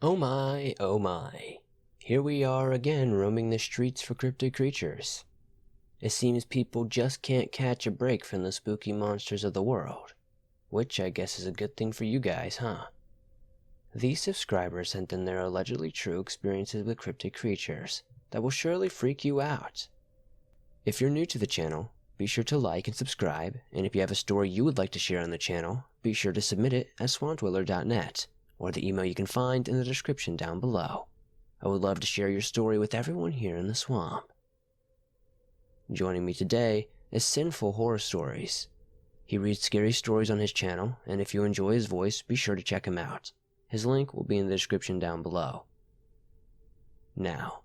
Oh my, oh my. Here we are again roaming the streets for cryptid creatures. It seems people just can't catch a break from the spooky monsters of the world. Which I guess is a good thing for you guys, huh? These subscribers sent in their allegedly true experiences with cryptid creatures that will surely freak you out. If you're new to the channel, be sure to like and subscribe, and if you have a story you would like to share on the channel, be sure to submit it at swampdweller.net, or the email you can find in the description down below. I would love to share your story with everyone here in the swamp. Joining me today is Sinful Horror Stories. He reads scary stories on his channel, and if you enjoy his voice, be sure to check him out. His link will be in the description down below. Now,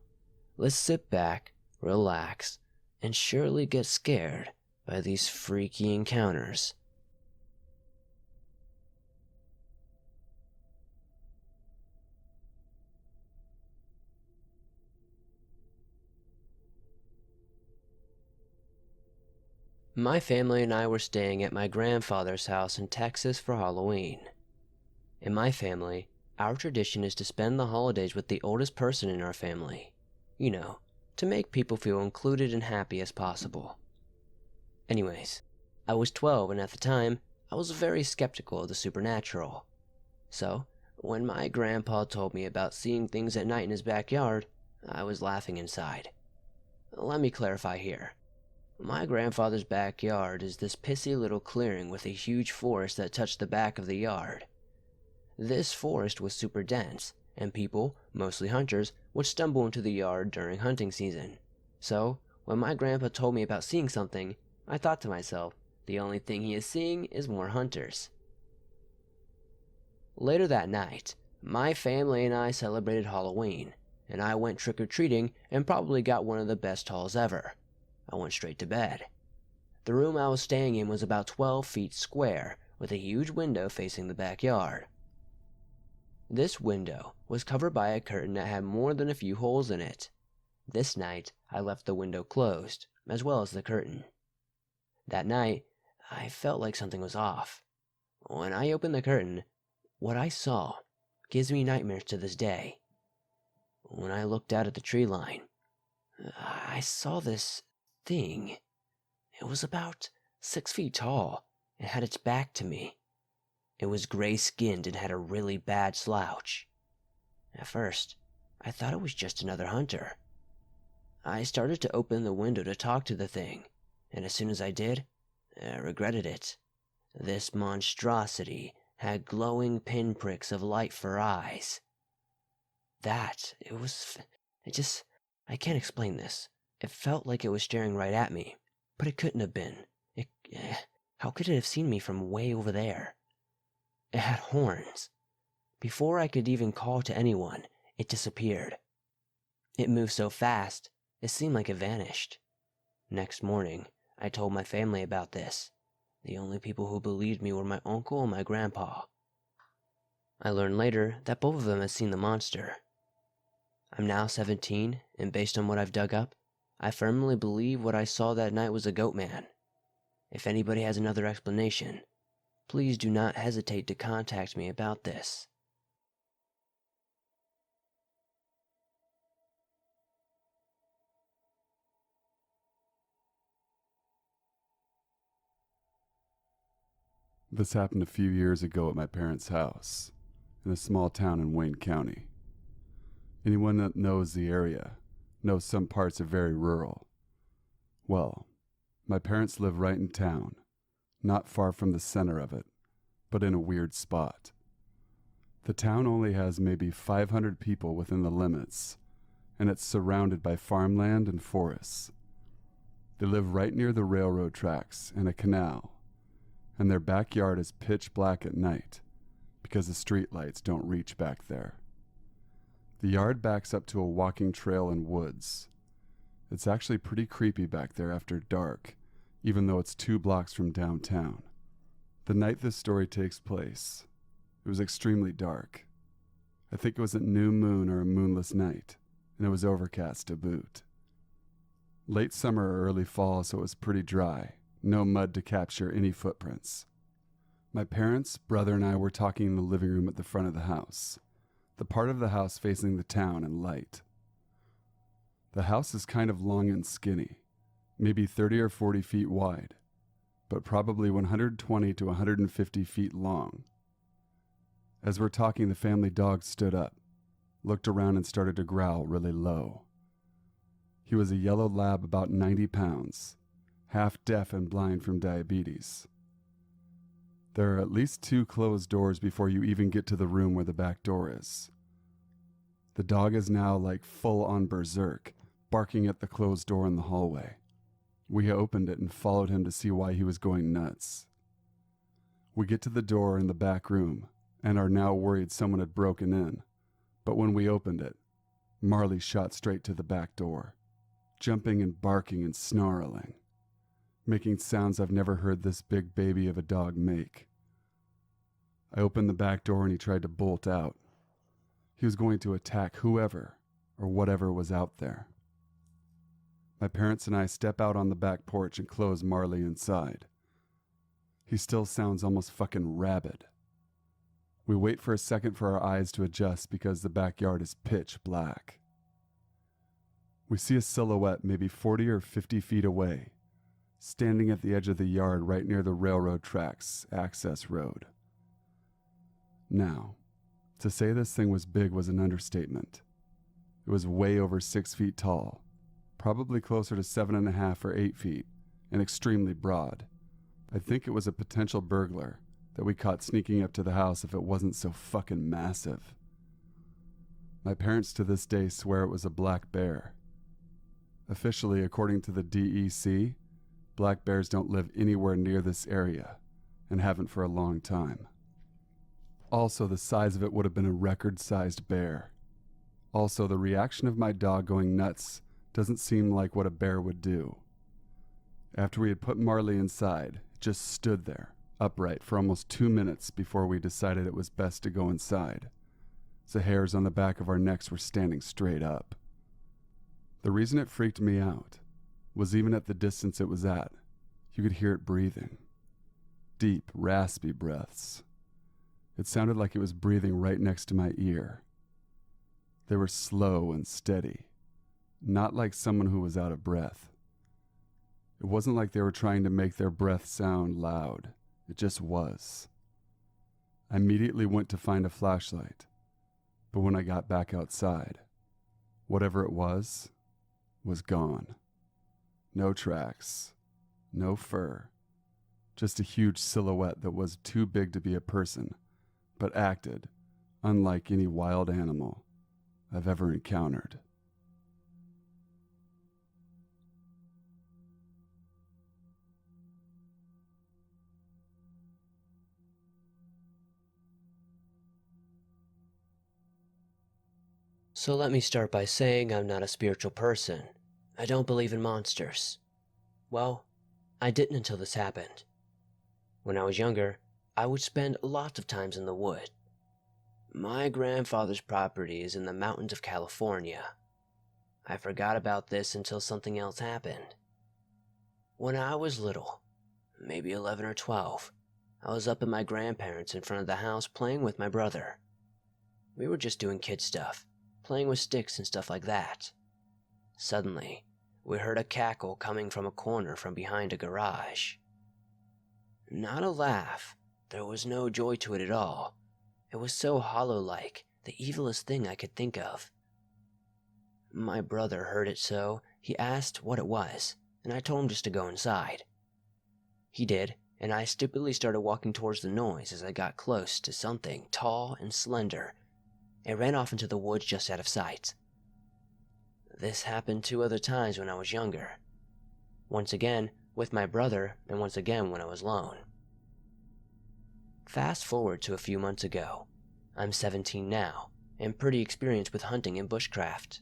let's sit back, relax, and surely get scared by these freaky encounters. My family and I were staying at my grandfather's house in Texas for Halloween. In my family, our tradition is to spend the holidays with the oldest person in our family. You know, to make people feel included and happy as possible. Anyways, I was 12 and at the time, I was very skeptical of the supernatural. So, when my grandpa told me about seeing things at night in his backyard, I was laughing inside. Let me clarify here. My grandfather's backyard is this pissy little clearing with a huge forest that touched the back of the yard. This forest was super dense, and people, mostly hunters, would stumble into the yard during hunting season. So, when my grandpa told me about seeing something, I thought to myself, the only thing he is seeing is more hunters. Later that night, my family and I celebrated Halloween, and I went trick-or-treating and probably got one of the best hauls ever. I went straight to bed. The room I was staying in was about 12 feet square, with a huge window facing the backyard. This window was covered by a curtain that had more than a few holes in it. This night, I left the window closed, as well as the curtain. That night, I felt like something was off. When I opened the curtain, what I saw gives me nightmares to this day. When I looked out at the tree line, I saw this thing. It was about 6 feet tall and had its back to me. It was gray-skinned and had a really bad slouch. At first, I thought it was just another hunter. I started to open the window to talk to the thing, and as soon as I did, I regretted it. This monstrosity had glowing pinpricks of light for eyes. I can't explain this. It felt like it was staring right at me, but it couldn't have been. How could it have seen me from way over there? It had horns. Before I could even call to anyone, it disappeared. It moved so fast, it seemed like it vanished. Next morning, I told my family about this. The only people who believed me were my uncle and my grandpa. I learned later that both of them had seen the monster. I'm now 17, and based on what I've dug up, I firmly believe what I saw that night was a goat man. If anybody has another explanation, please do not hesitate to contact me about this. This happened a few years ago at my parents' house, in a small town in Wayne County. Anyone that knows the area knows some parts are very rural. Well, my parents live right in town, not far from the center of it, but in a weird spot. The town only has maybe 500 people within the limits, and it's surrounded by farmland and forests. They live right near the railroad tracks and a canal, and their backyard is pitch black at night because the street lights don't reach back there. The yard backs up to a walking trail and woods. It's actually pretty creepy back there after dark, even though it's 2 blocks from downtown. The night this story takes place, it was extremely dark. I think it was at new moon or a moonless night, and it was overcast to boot. Late summer or early fall, so it was pretty dry. No mud to capture any footprints. My parents, brother, and I were talking in the living room at the front of the house. the part of the house facing the town and light. The house is kind of long and skinny, maybe 30 or 40 feet wide, but probably 120 to 150 feet long. As we're talking, the family dog stood up, looked around and started to growl really low. He was a yellow lab about 90 pounds, half deaf and blind from diabetes. There are at least 2 closed doors before you even get to the room where the back door is. The dog is now like full on berserk, barking at the closed door in the hallway. We opened it and followed him to see why he was going nuts. We get to the door in the back room and are now worried someone had broken in. But when we opened it, Marley shot straight to the back door, jumping and barking and snarling, making sounds I've never heard this big baby of a dog make. I opened the back door and he tried to bolt out. He was going to attack whoever or whatever was out there. My parents and I step out on the back porch and close Marley inside. He still sounds almost fucking rabid. We wait for a second for our eyes to adjust because the backyard is pitch black. We see a silhouette maybe 40 or 50 feet away, standing at the edge of the yard right near the railroad tracks access road. Now, to say this thing was big was an understatement. It was way over 6 feet tall, probably closer to 7.5 or 8 feet, and extremely broad. I think it was a potential burglar that we caught sneaking up to the house if it wasn't so fucking massive. My parents to this day swear it was a black bear. Officially, according to the DEC, black bears don't live anywhere near this area, and haven't for a long time. Also, the size of it would have been a record-sized bear. Also, the reaction of my dog going nuts doesn't seem like what a bear would do. After we had put Marley inside, it just stood there, upright, for almost 2 minutes before we decided it was best to go inside. The hairs on the back of our necks were standing straight up. The reason it freaked me out was even at the distance it was at, you could hear it breathing. Deep, raspy breaths. It sounded like it was breathing right next to my ear. They were slow and steady, not like someone who was out of breath. It wasn't like they were trying to make their breath sound loud. It just was. I immediately went to find a flashlight, but when I got back outside, whatever it was gone. No tracks, no fur, just a huge silhouette that was too big to be a person, but acted unlike any wild animal I've ever encountered. So let me start by saying I'm not a spiritual person. I don't believe in monsters. Well, I didn't until this happened. When I was younger, I would spend lots of times in the wood. My grandfather's property is in the mountains of California. I forgot about this until something else happened. When I was little, maybe 11 or 12, I was up at my grandparents' in front of the house playing with my brother. We were just doing kid stuff, playing with sticks and stuff like that. Suddenly, we heard a cackle coming from a corner from behind a garage. Not a laugh. There was no joy to it at all. It was so hollow-like, the evilest thing I could think of. My brother heard it, so he asked what it was, and I told him just to go inside. He did, and I stupidly started walking towards the noise as I got close to something tall and slender. It ran off into the woods just out of sight. This happened 2 other times when I was younger. Once again with my brother, and once again when I was alone. Fast forward to a few months ago. I'm 17 now, and pretty experienced with hunting and bushcraft.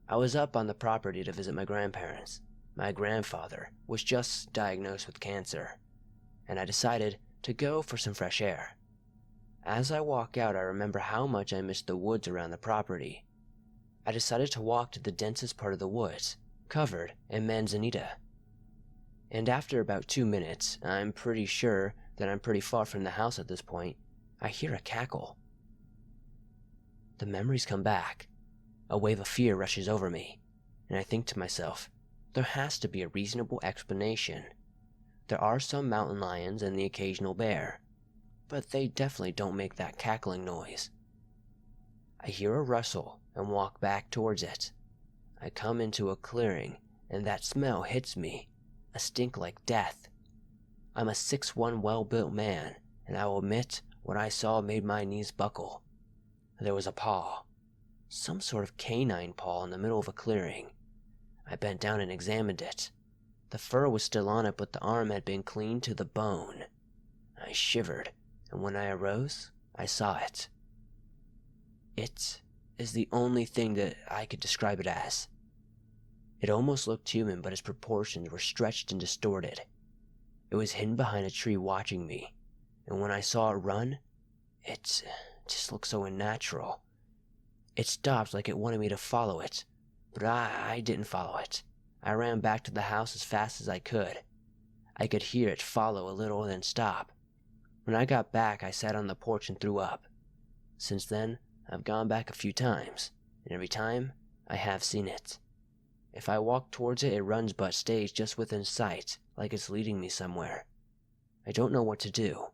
I was up on the property to visit my grandparents. My grandfather was just diagnosed with cancer, and I decided to go for some fresh air. As I walk out, I remember how much I missed the woods around the property. I decided to walk to the densest part of the woods, covered in manzanita. And after about 2 minutes, I'm pretty sure that I'm pretty far from the house at this point, I hear a cackle. The memories come back. A wave of fear rushes over me, and I think to myself, there has to be a reasonable explanation. There are some mountain lions and the occasional bear, but they definitely don't make that cackling noise. I hear a rustle and walk back towards it. I come into a clearing, and that smell hits me, a stink like death. I'm a 6'1" well-built man, and I will admit what I saw made my knees buckle. There was a paw, some sort of canine paw in the middle of a clearing. I bent down and examined it. The fur was still on it, but the arm had been cleaned to the bone. I shivered, and when I arose, I saw it. It is the only thing that I could describe it as. It almost looked human, but its proportions were stretched and distorted. It was hidden behind a tree watching me, and when I saw it run, it just looked so unnatural. It stopped like it wanted me to follow it, but I didn't follow it. I ran back to the house as fast as I could. I could hear it follow a little and then stop. When I got back, I sat on the porch and threw up. Since then, I've gone back a few times, and every time, I have seen it. If I walk towards it, it runs but stays just within sight, like it's leading me somewhere. I don't know what to do.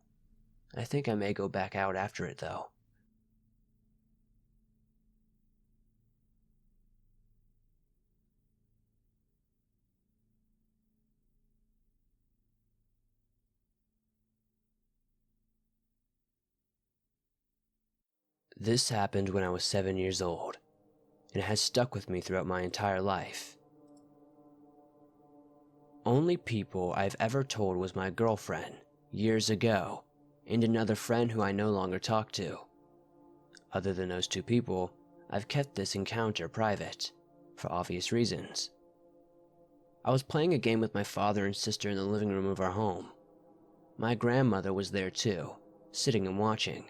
I think I may go back out after it, though. This happened when I was 7 years old, and it has stuck with me throughout my entire life. Only people I've ever told was my girlfriend, years ago, and another friend who I no longer talk to. Other than those two people, I've kept this encounter private, for obvious reasons. I was playing a game with my father and sister in the living room of our home. My grandmother was there too, sitting and watching.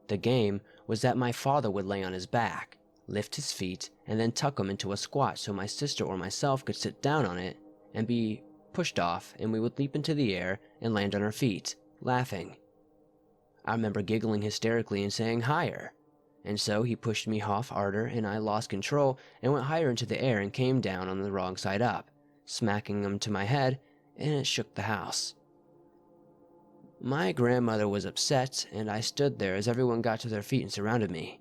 The game was that my father would lay on his back, lift his feet, and then tuck them into a squat so my sister or myself could sit down on it and be pushed off, and we would leap into the air and land on our feet, laughing. I remember giggling hysterically and saying higher, and so he pushed me off harder and I lost control and went higher into the air and came down on the wrong side up, smacking him to my head, and it shook the house. My grandmother was upset, and I stood there as everyone got to their feet and surrounded me.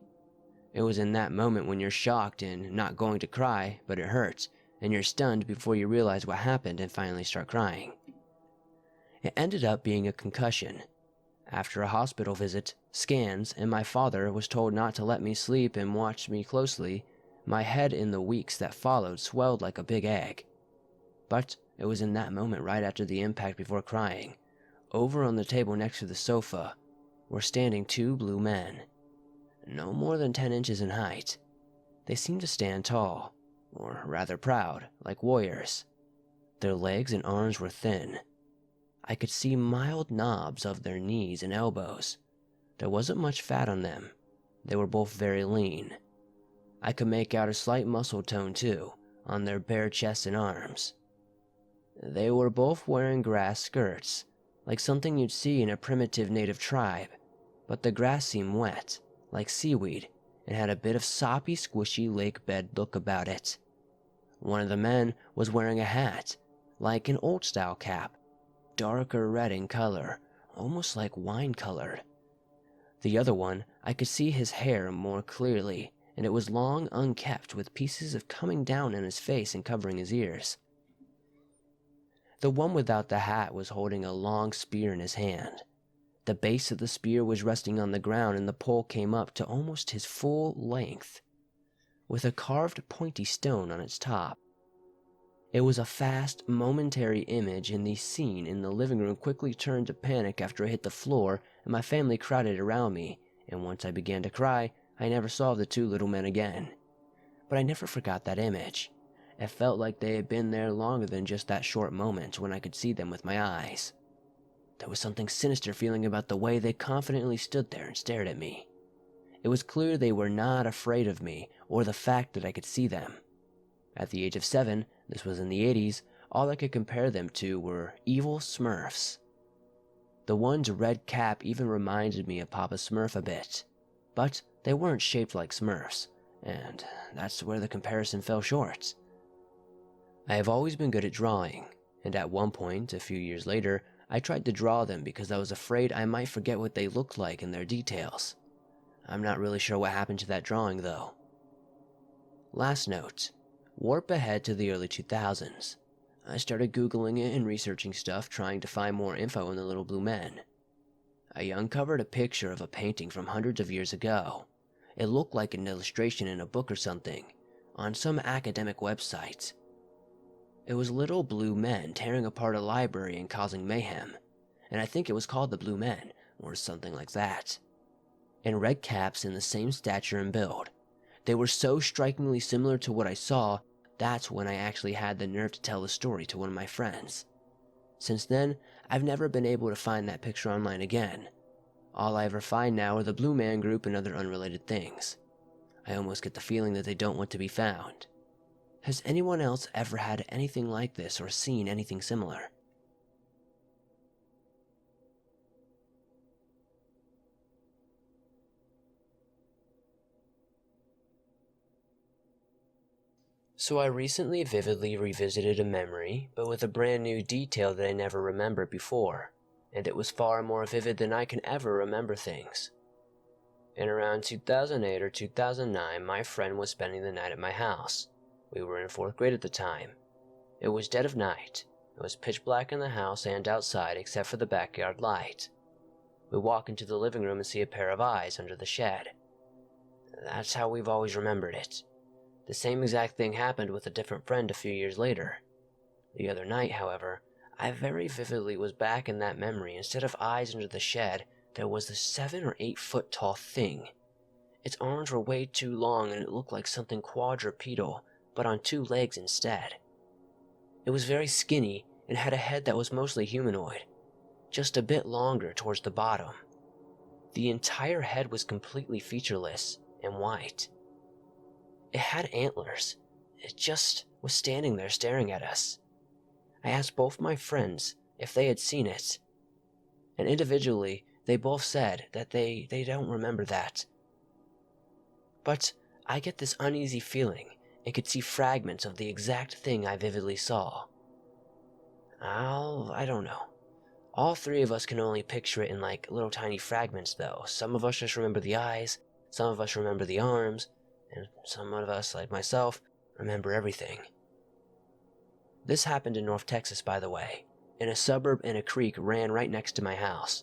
It was in that moment when you're shocked and not going to cry, but it hurts, and you're stunned before you realize what happened and finally start crying. It ended up being a concussion. After a hospital visit, scans, and my father was told not to let me sleep and watch me closely, my head in the weeks that followed swelled like a big egg. But it was in that moment right after the impact before crying. Over on the table next to the sofa were standing two blue men, no more than 10 inches in height. They seemed to stand tall, or rather proud, like warriors. Their legs and arms were thin. I could see mild knobs of their knees and elbows. There wasn't much fat on them. They were both very lean. I could make out a slight muscle tone too, on their bare chests and arms. They were both wearing grass skirts, like something you'd see in a primitive native tribe, but the grass seemed wet, like seaweed, and had a bit of soppy, squishy lake bed look about it. One of the men was wearing a hat, like an old-style cap, darker red in color, almost like wine-colored. The other one, I could see his hair more clearly, and it was long, unkempt, with pieces of coming down on his face and covering his ears. The one without the hat was holding a long spear in his hand. The base of the spear was resting on the ground, and the pole came up to almost his full length, with a carved pointy stone on its top. It was a fast, momentary image, and the scene in the living room quickly turned to panic after it hit the floor, and my family crowded around me, and once I began to cry, I never saw the two little men again. But I never forgot that image. It felt like they had been there longer than just that short moment when I could see them with my eyes. There was something sinister feeling about the way they confidently stood there and stared at me. It was clear they were not afraid of me or the fact that I could see them. At the age of 7, this was in the 80s, all I could compare them to were evil Smurfs. The one's red cap even reminded me of Papa Smurf a bit. but they weren't shaped like Smurfs, and that's where the comparison fell short. I have always been good at drawing, and at one point, a few years later, I tried to draw them because I was afraid I might forget what they looked like in their details. I'm not really sure what happened to that drawing though. Last note, warp ahead to the early 2000s. I started Googling it and researching stuff trying to find more info on the Little Blue Men. I uncovered a picture of a painting from hundreds of years ago. It looked like an illustration in a book or something, on some academic website. It was little blue men tearing apart a library and causing mayhem, and I think it was called the Blue Men, or something like that. In red caps and the same stature and build. They were so strikingly similar to what I saw, that's when I actually had the nerve to tell the story to one of my friends. Since then, I've never been able to find that picture online again. All I ever find now are the Blue Man Group and other unrelated things. I almost get the feeling that they don't want to be found. Has anyone else ever had anything like this or seen anything similar? So I recently vividly revisited a memory, but with a brand new detail that I never remembered before, and it was far more vivid than I can ever remember things. In around 2008 or 2009, my friend was spending the night at my house. We were in 4th grade at the time. It was dead of night. It was pitch black in the house and outside except for the backyard light. We walk into the living room and see a pair of eyes under the shed. That's how we've always remembered it. The same exact thing happened with a different friend a few years later. The other night, however, I very vividly was back in that memory. Instead of eyes under the shed, there was this 7 or 8 foot tall thing. Its arms were way too long and it looked like something quadrupedal, but on 2 legs instead. It was very skinny and had a head that was mostly humanoid, just a bit longer towards the bottom. The entire head was completely featureless and white. It had antlers. It just was standing there staring at us. I asked both my friends if they had seen it, and individually they both said that they don't remember that. But I get this uneasy feeling and could see fragments of the exact thing I vividly saw. I don't know. All 3 of us can only picture it in like little tiny fragments though. Some of us just remember the eyes, some of us remember the arms, and some of us, like myself, remember everything. This happened in North Texas, by the way, in a suburb, and a creek ran right next to my house.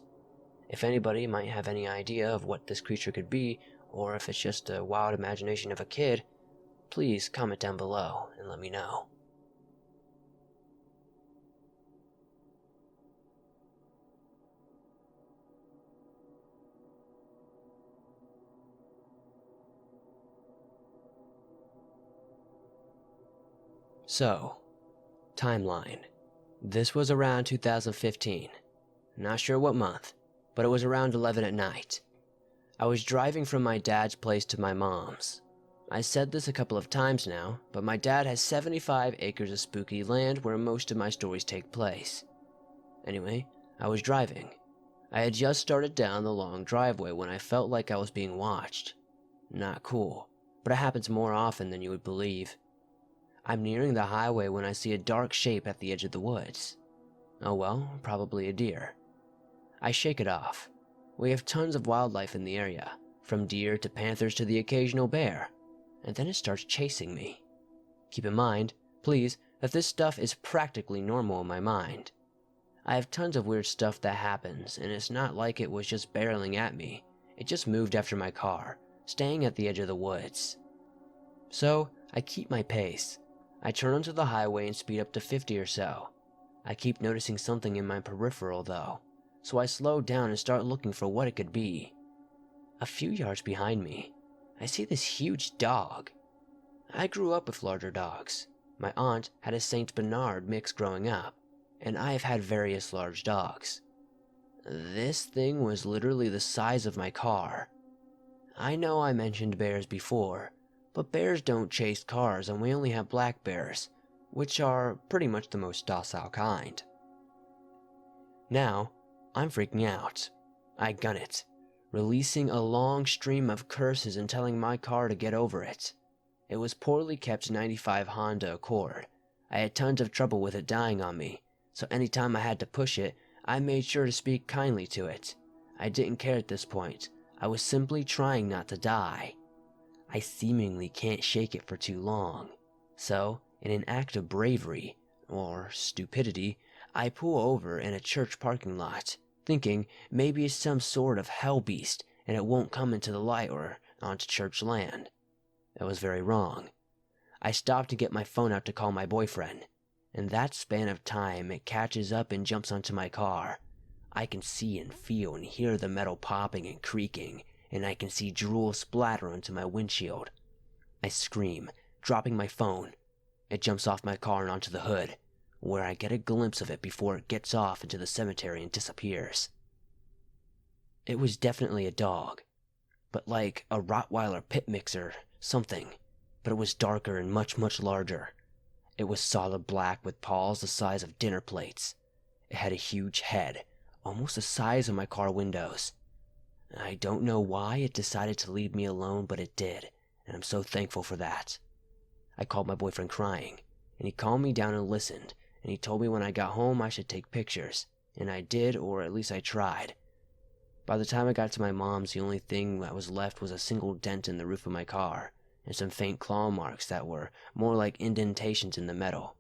If anybody might have any idea of what this creature could be, or if it's just a wild imagination of a kid, please comment down below and let me know. So, timeline. This was around 2015. Not sure what month, but it was around 11 at night. I was driving from my dad's place to my mom's. I said this a couple of times now, but my dad has 75 acres of spooky land where most of my stories take place. Anyway, I was driving. I had just started down the long driveway when I felt like I was being watched. Not cool, but it happens more often than you would believe. I'm nearing the highway when I see a dark shape at the edge of the woods. Oh well, probably a deer. I shake it off. We have tons of wildlife in the area, from deer to panthers to the occasional bear, and then it starts chasing me. Keep in mind, please, that this stuff is practically normal in my mind. I have tons of weird stuff that happens, and it's not like it was just barreling at me. It just moved after my car, staying at the edge of the woods. So, I keep my pace. I turn onto the highway and speed up to 50 or so. I keep noticing something in my peripheral though, so I slow down and start looking for what it could be. A few yards behind me, I see this huge dog. I grew up with larger dogs. My aunt had a Saint Bernard mix growing up, and I have had various large dogs. This thing was literally the size of my car. I know I mentioned bears before, but bears don't chase cars and we only have black bears, which are pretty much the most docile kind. Now, I'm freaking out. I gun it. releasing a long stream of curses and telling my car to get over it. It was poorly kept 95 Honda Accord. I had tons of trouble with it dying on me, so anytime I had to push it, I made sure to speak kindly to it. I didn't care at this point. I was simply trying not to die. I seemingly can't shake it for too long. So, in an act of bravery, or stupidity, I pull over in a church parking lot, thinking maybe it's some sort of hell beast and it won't come into the light or onto church land. I was very wrong. I stopped to get my phone out to call my boyfriend. In that span of time, it catches up and jumps onto my car. I can see and feel and hear the metal popping and creaking, and I can see drool splatter onto my windshield. I scream, dropping my phone. It jumps off my car and onto the hood, where I get a glimpse of it before it gets off into the cemetery and disappears. It was definitely a dog, but like a Rottweiler pit mixer, something, but it was darker and much, much larger. It was solid black with paws the size of dinner plates. It had a huge head, almost the size of my car windows. I don't know why it decided to leave me alone, but it did, and I'm so thankful for that. I called my boyfriend crying, and he calmed me down and listened, and he told me when I got home I should take pictures, and I did, or at least I tried. By the time I got to my mom's, the only thing that was left was a single dent in the roof of my car, and some faint claw marks that were more like indentations in the metal.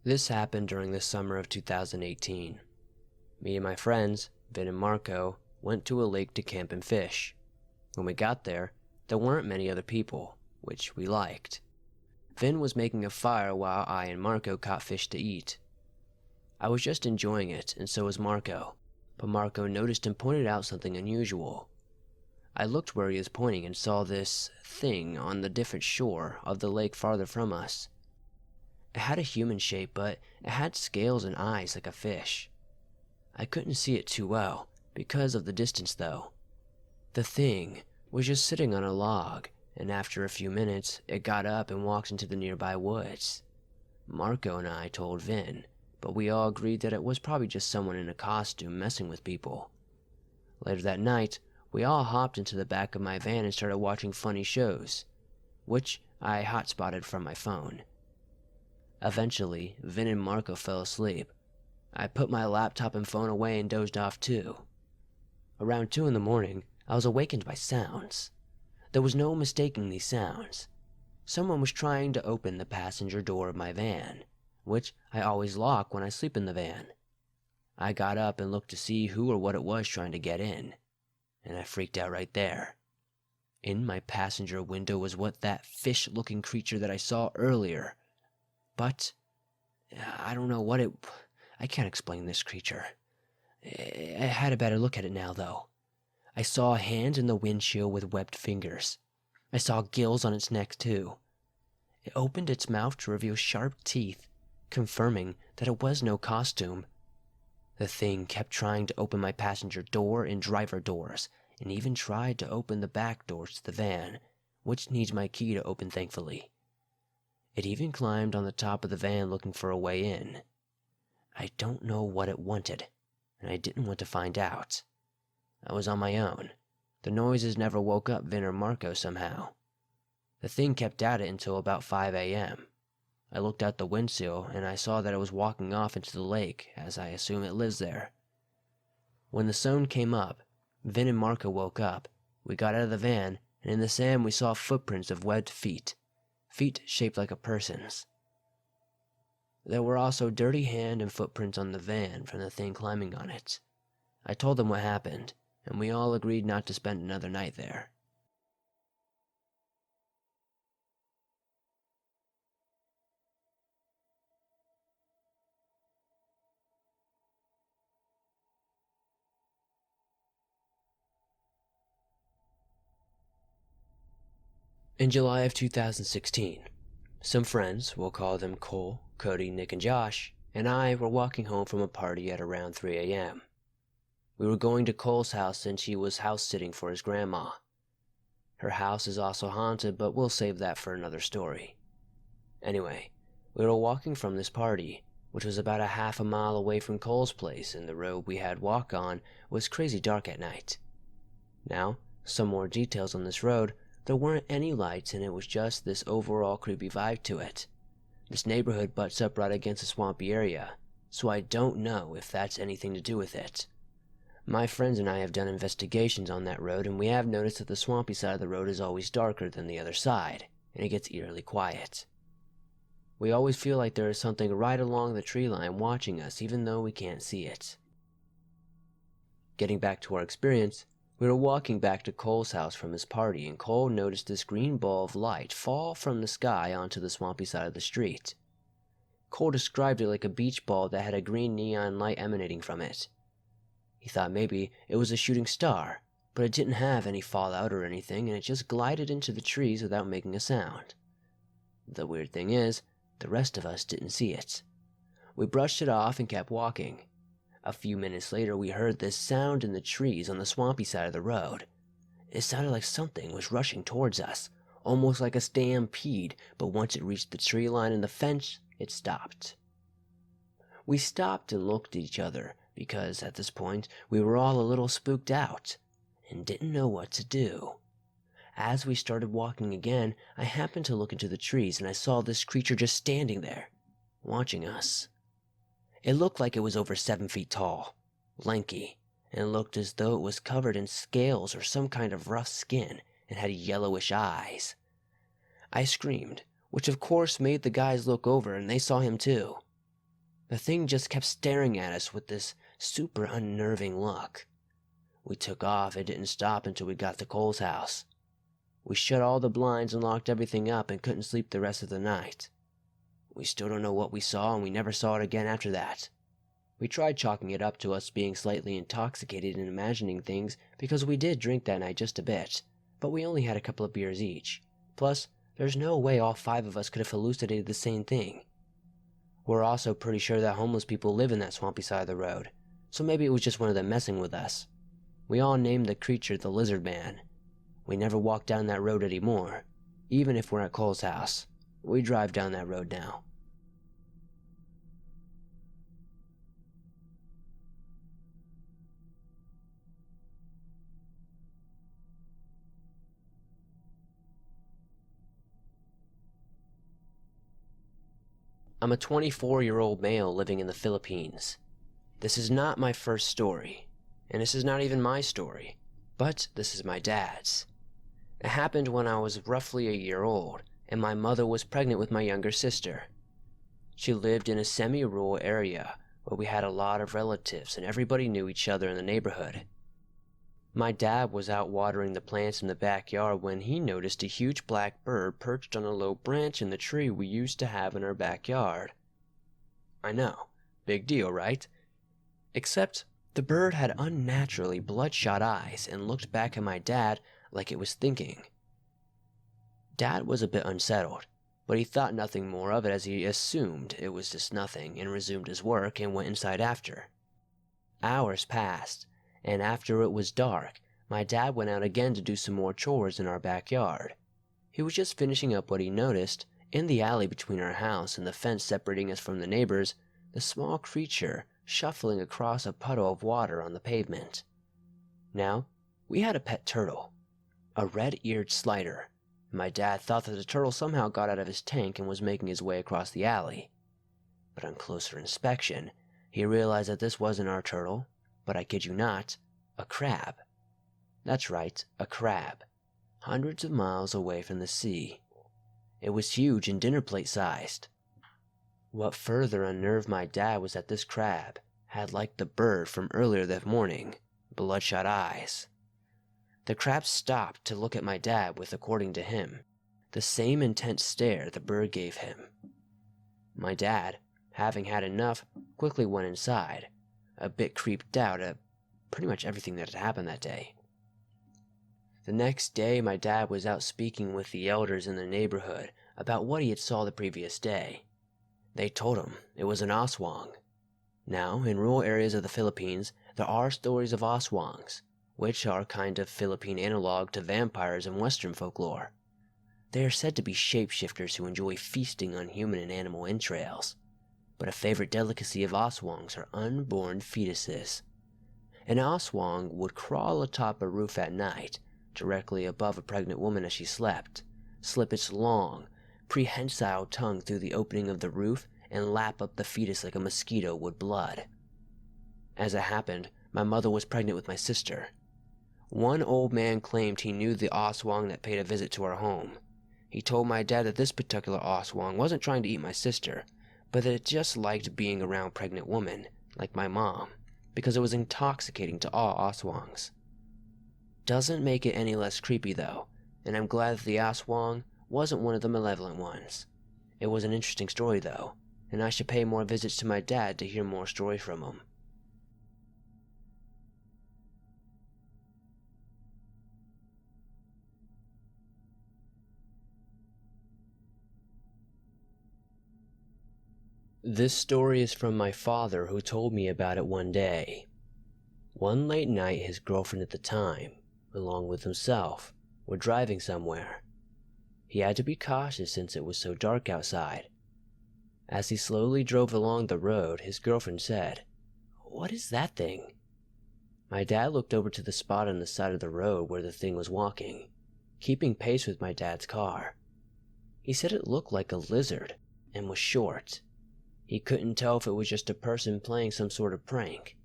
This happened during the summer of 2018. Me and my friends, Vin and Marco, went to a lake to camp and fish. When we got there weren't many other people, which we liked. Vin was making a fire while I and Marco caught fish to eat. I was just enjoying it, and so was Marco, but Marco noticed and pointed out something unusual. I looked where he was pointing and saw this thing on the different shore of the lake farther from us. It had a human shape, but it had scales and eyes like a fish. I couldn't see it too well, because of the distance though. The thing was just sitting on a log, and after a few minutes, it got up and walked into the nearby woods. Marco and I told Vin, but we all agreed that it was probably just someone in a costume messing with people. Later that night, we all hopped into the back of my van and started watching funny shows, which I hotspotted from my phone. Eventually, Vin and Marco fell asleep. I put my laptop and phone away and dozed off too. Around 2 in the morning, I was awakened by sounds. There was no mistaking these sounds. Someone was trying to open the passenger door of my van, which I always lock when I sleep in the van. I got up and looked to see who or what it was trying to get in, and I freaked out right there. In my passenger window was that fish-looking creature that I saw earlier. But I don't know I can't explain this creature. I had a better look at it now, though. I saw a hand in the windshield with webbed fingers. I saw gills on its neck, too. It opened its mouth to reveal sharp teeth, confirming that it was no costume. The thing kept trying to open my passenger door and driver doors, and even tried to open the back doors to the van, which needs my key to open, thankfully. It even climbed on the top of the van looking for a way in. I don't know what it wanted, and I didn't want to find out. I was on my own. The noises never woke up Vin or Marco somehow. The thing kept at it until about 5 a.m. I looked out the windsill and I saw that it was walking off into the lake, as I assume it lives there. When the sun came up, Vin and Marco woke up. We got out of the van, and in the sand we saw footprints of webbed feet shaped like a person's. There were also dirty hand and footprints on the van from the thing climbing on it. I told them what happened, and we all agreed not to spend another night there. In July of 2016, some friends, we'll call them Cole, Cody, Nick, and Josh, and I were walking home from a party at around 3 a.m. We were going to Cole's house since he was house sitting for his grandma. Her house is also haunted, but we'll save that for another story. Anyway, we were walking from this party, which was about a half a mile away from Cole's place, and the road we had walk on was crazy dark at night. Now, some more details on this road. There weren't any lights, and it was just this overall creepy vibe to it. This neighborhood butts up right against a swampy area, so I don't know if that's anything to do with it. My friends and I have done investigations on that road, and we have noticed that the swampy side of the road is always darker than the other side, and it gets eerily quiet. We always feel like there is something right along the tree line watching us, even though we can't see it. Getting back to our experience, we were walking back to Cole's house from his party, and Cole noticed this green ball of light fall from the sky onto the swampy side of the street. Cole described it like a beach ball that had a green neon light emanating from it. He thought maybe it was a shooting star, but it didn't have any fallout or anything, and it just glided into the trees without making a sound. The weird thing is, the rest of us didn't see it. We brushed it off and kept walking. A few minutes later, we heard this sound in the trees on the swampy side of the road. It sounded like something was rushing towards us, almost like a stampede, but once it reached the tree line and the fence, it stopped. We stopped and looked at each other, because at this point, we were all a little spooked out, and didn't know what to do. As we started walking again, I happened to look into the trees, and I saw this creature just standing there, watching us. It looked like it was over 7 feet tall, lanky, and looked as though it was covered in scales or some kind of rough skin, and had yellowish eyes. I screamed, which of course made the guys look over, and they saw him too. The thing just kept staring at us with this super unnerving look. We took off and didn't stop until we got to Cole's house. We shut all the blinds and locked everything up and couldn't sleep the rest of the night. We still don't know what we saw, and we never saw it again after that. We tried chalking it up to us being slightly intoxicated and imagining things, because we did drink that night just a bit, but we only had a couple of beers each. Plus, there's no way all 5 of us could have hallucinated the same thing. We're also pretty sure that homeless people live in that swampy side of the road, so maybe it was just one of them messing with us. We all named the creature the Lizard Man. We never walk down that road anymore. Even if we're at Cole's house, we drive down that road now. I'm a 24-year-old male living in the Philippines. This is not my first story, and this is not even my story, but this is my dad's. It happened when I was roughly a year old, and my mother was pregnant with my younger sister. She lived in a semi-rural area where we had a lot of relatives and everybody knew each other in the neighborhood. My dad was out watering the plants in the backyard when he noticed a huge black bird perched on a low branch in the tree we used to have in our backyard. I know, big deal, right? Except the bird had unnaturally bloodshot eyes and looked back at my dad like it was thinking. Dad was a bit unsettled, but he thought nothing more of it as he assumed it was just nothing and resumed his work and went inside after. Hours passed, and after it was dark, my dad went out again to do some more chores in our backyard. He was just finishing up what he noticed. In the alley between our house and the fence separating us from the neighbors, the small creature shuffling across a puddle of water on the pavement. Now, we had a pet turtle, a red-eared slider. My dad thought that the turtle somehow got out of his tank and was making his way across the alley. But on closer inspection, he realized that this wasn't our turtle, but I kid you not, a crab. That's right, a crab, hundreds of miles away from the sea. It was huge and dinner plate sized. What further unnerved my dad was that this crab had, like the bird from earlier that morning, bloodshot eyes. The crab stopped to look at my dad with, according to him, the same intense stare the bird gave him. My dad, having had enough, quickly went inside, a bit creeped out at pretty much everything that had happened that day. The next day, my dad was out speaking with the elders in the neighborhood about what he had saw the previous day. They told him it was an aswang. Now, in rural areas of the Philippines, there are stories of aswangs, which are kind of Philippine analog to vampires in Western folklore. They are said to be shapeshifters who enjoy feasting on human and animal entrails, but a favorite delicacy of aswangs are unborn fetuses. An aswang would crawl atop a roof at night, directly above a pregnant woman as she slept, slip its long, prehensile tongue through the opening of the roof, and lap up the fetus like a mosquito would blood. As it happened, my mother was pregnant with my sister. One old man claimed he knew the aswang that paid a visit to our home. He told my dad that this particular aswang wasn't trying to eat my sister, but that it just liked being around pregnant women, like my mom, because it was intoxicating to all aswangs. Doesn't make it any less creepy though, and I'm glad that the aswang wasn't one of the malevolent ones. It was an interesting story though, and I should pay more visits to my dad to hear more stories from him. This story is from my father, who told me about it one day. One late night, his girlfriend at the time, along with himself, were driving somewhere. He had to be cautious since it was so dark outside. As he slowly drove along the road, his girlfriend said, "What is that thing?" My dad looked over to the spot on the side of the road where the thing was walking, keeping pace with my dad's car. He said it looked like a lizard and was short. He couldn't tell if it was just a person playing some sort of prank.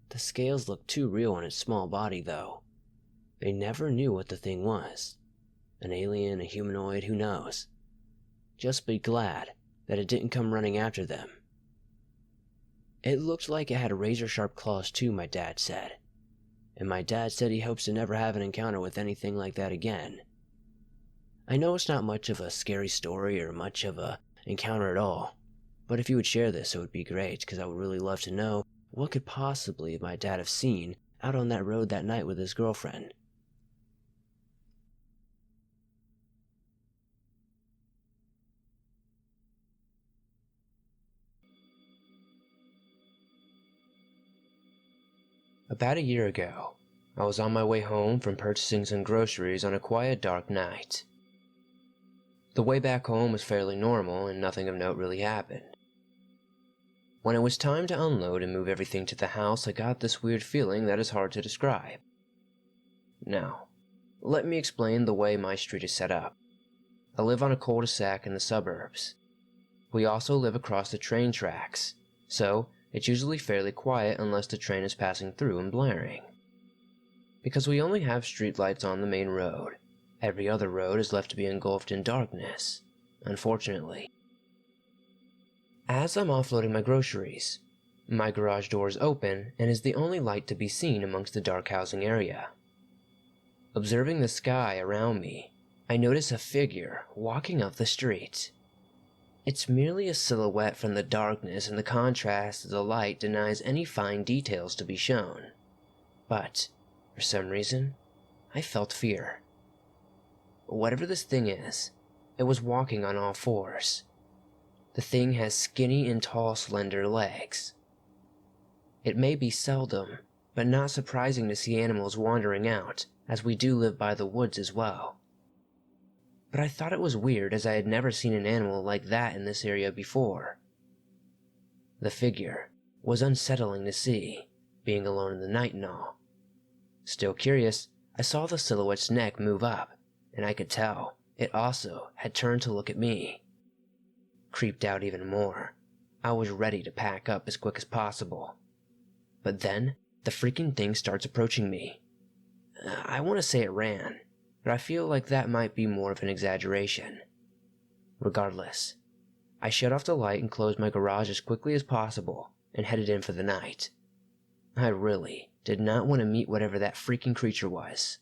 The scales looked too real on its small body, though. They never knew what the thing was. An alien, a humanoid, who knows? Just be glad that it didn't come running after them. It looked like it had razor-sharp claws too, my dad said. And my dad said he hopes to never have an encounter with anything like that again. I know it's not much of a scary story or much of a encounter at all, but if you would share this, it would be great, because I would really love to know what could possibly my dad have seen out on that road that night with his girlfriend. About a year ago, I was on my way home from purchasing some groceries on a quiet, dark night. The way back home was fairly normal and nothing of note really happened. When it was time to unload and move everything to the house, I got this weird feeling that is hard to describe. Now, let me explain the way my street is set up. I live on a cul-de-sac in the suburbs. We also live across the train tracks, so it's usually fairly quiet unless the train is passing through and blaring. Because we only have streetlights on the main road, every other road is left to be engulfed in darkness, unfortunately. As I'm offloading my groceries, my garage door is open and is the only light to be seen amongst the dark housing area. Observing the sky around me, I notice a figure walking up the street. It's merely a silhouette from the darkness, and the contrast of the light denies any fine details to be shown. But, for some reason, I felt fear. Whatever this thing is, it was walking on all fours. The thing has skinny and tall, slender legs. It may be seldom, but not surprising to see animals wandering out, as we do live by the woods as well. But I thought it was weird, as I had never seen an animal like that in this area before. The figure was unsettling to see, being alone in the night and all. Still curious, I saw the silhouette's neck move up, and I could tell it also had turned to look at me. Creeped out even more, I was ready to pack up as quick as possible. But then, the freaking thing starts approaching me. I want to say it ran, but I feel like that might be more of an exaggeration. Regardless, I shut off the light and closed my garage as quickly as possible and headed in for the night. I really did not want to meet whatever that freaking creature was.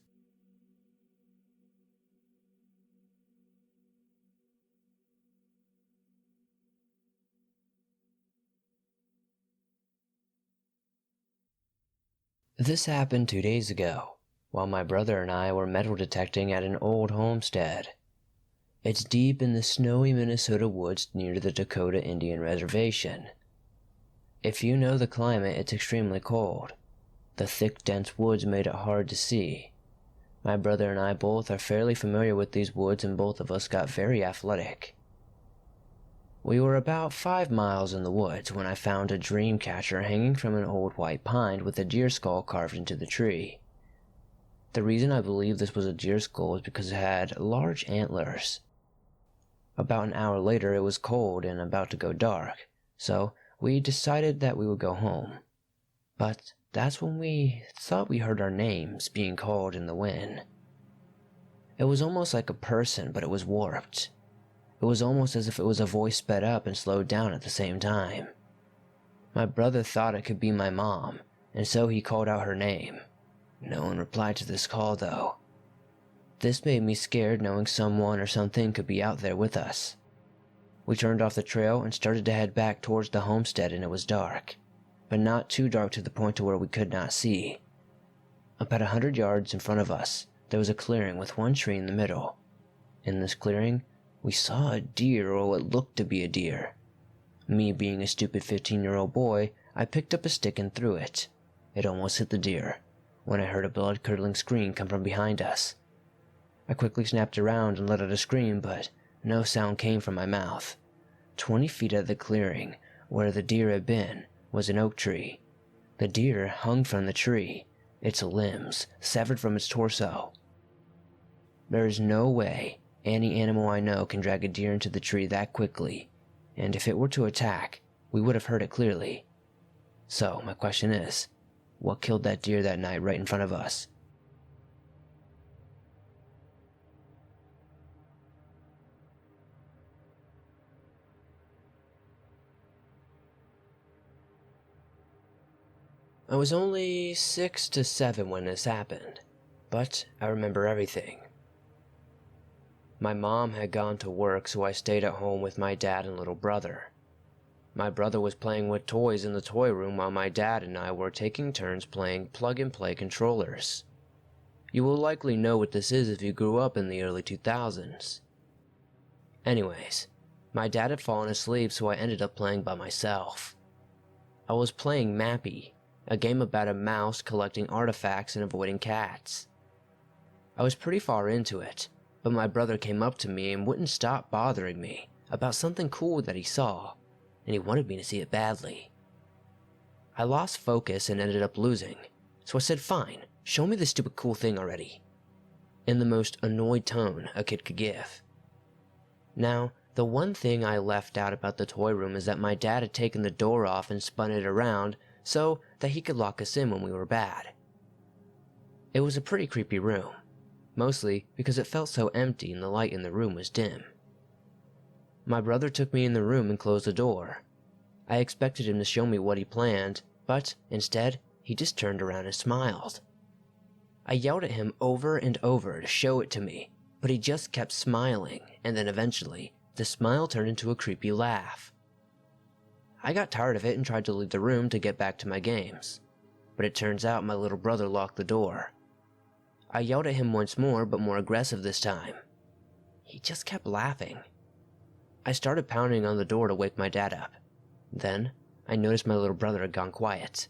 This happened 2 days ago, while my brother and I were metal detecting at an old homestead. It's deep in the snowy Minnesota woods near the Dakota Indian Reservation. If you know the climate, it's extremely cold, The thick, dense woods made it hard to see. My brother and I both are fairly familiar with these woods, and both of us got very athletic. We were about 5 miles in the woods when I found a dream catcher hanging from an old white pine with a deer skull carved into the tree. The reason I believe this was a deer skull is because it had large antlers. About an hour later, it was cold and about to go dark, so we decided that we would go home. But that's when we thought we heard our names being called in the wind. It was almost like a person, but it was warped. It was almost as if it was a voice sped up and slowed down at the same time. My brother thought it could be my mom, and so he called out her name. No one replied to this call, though. This made me scared, knowing someone or something could be out there with us. We turned off the trail and started to head back towards the homestead, and it was dark, but not too dark to the point to where we could not see. About 100 yards in front of us, there was a clearing with one tree in the middle. In this clearing, we saw a deer, or what looked to be a deer. Me being a stupid 15-year-old boy, I picked up a stick and threw it. It almost hit the deer, when I heard a blood-curdling scream come from behind us. I quickly snapped around and let out a scream, but no sound came from my mouth. 20 feet out of the clearing, where the deer had been, was an oak tree. The deer hung from the tree, its limbs severed from its torso. There is no way any animal I know can drag a deer into the tree that quickly, and if it were to attack, we would have heard it clearly. So, my question is, what killed that deer that night right in front of us? I was only 6 to 7 when this happened, but I remember everything. My mom had gone to work, so I stayed at home with my dad and little brother. My brother was playing with toys in the toy room while my dad and I were taking turns playing plug-and-play controllers. You will likely know what this is if you grew up in the early 2000s. Anyways, my dad had fallen asleep, so I ended up playing by myself. I was playing Mappy, a game about a mouse collecting artifacts and avoiding cats. I was pretty far into it, but my brother came up to me and wouldn't stop bothering me about something cool that he saw, and he wanted me to see it badly. I lost focus and ended up losing, so I said, "Fine, show me this stupid cool thing already," in the most annoyed tone a kid could give. Now, the one thing I left out about the toy room is that my dad had taken the door off and spun it around so that he could lock us in when we were bad. It was a pretty creepy room, mostly because it felt so empty and the light in the room was dim. My brother took me in the room and closed the door. I expected him to show me what he planned, but instead, he just turned around and smiled. I yelled at him over and over to show it to me, but he just kept smiling, and then eventually, the smile turned into a creepy laugh. I got tired of it and tried to leave the room to get back to my games, but it turns out my little brother locked the door. I yelled at him once more, but more aggressive this time. He just kept laughing. I started pounding on the door to wake my dad up. Then, I noticed my little brother had gone quiet.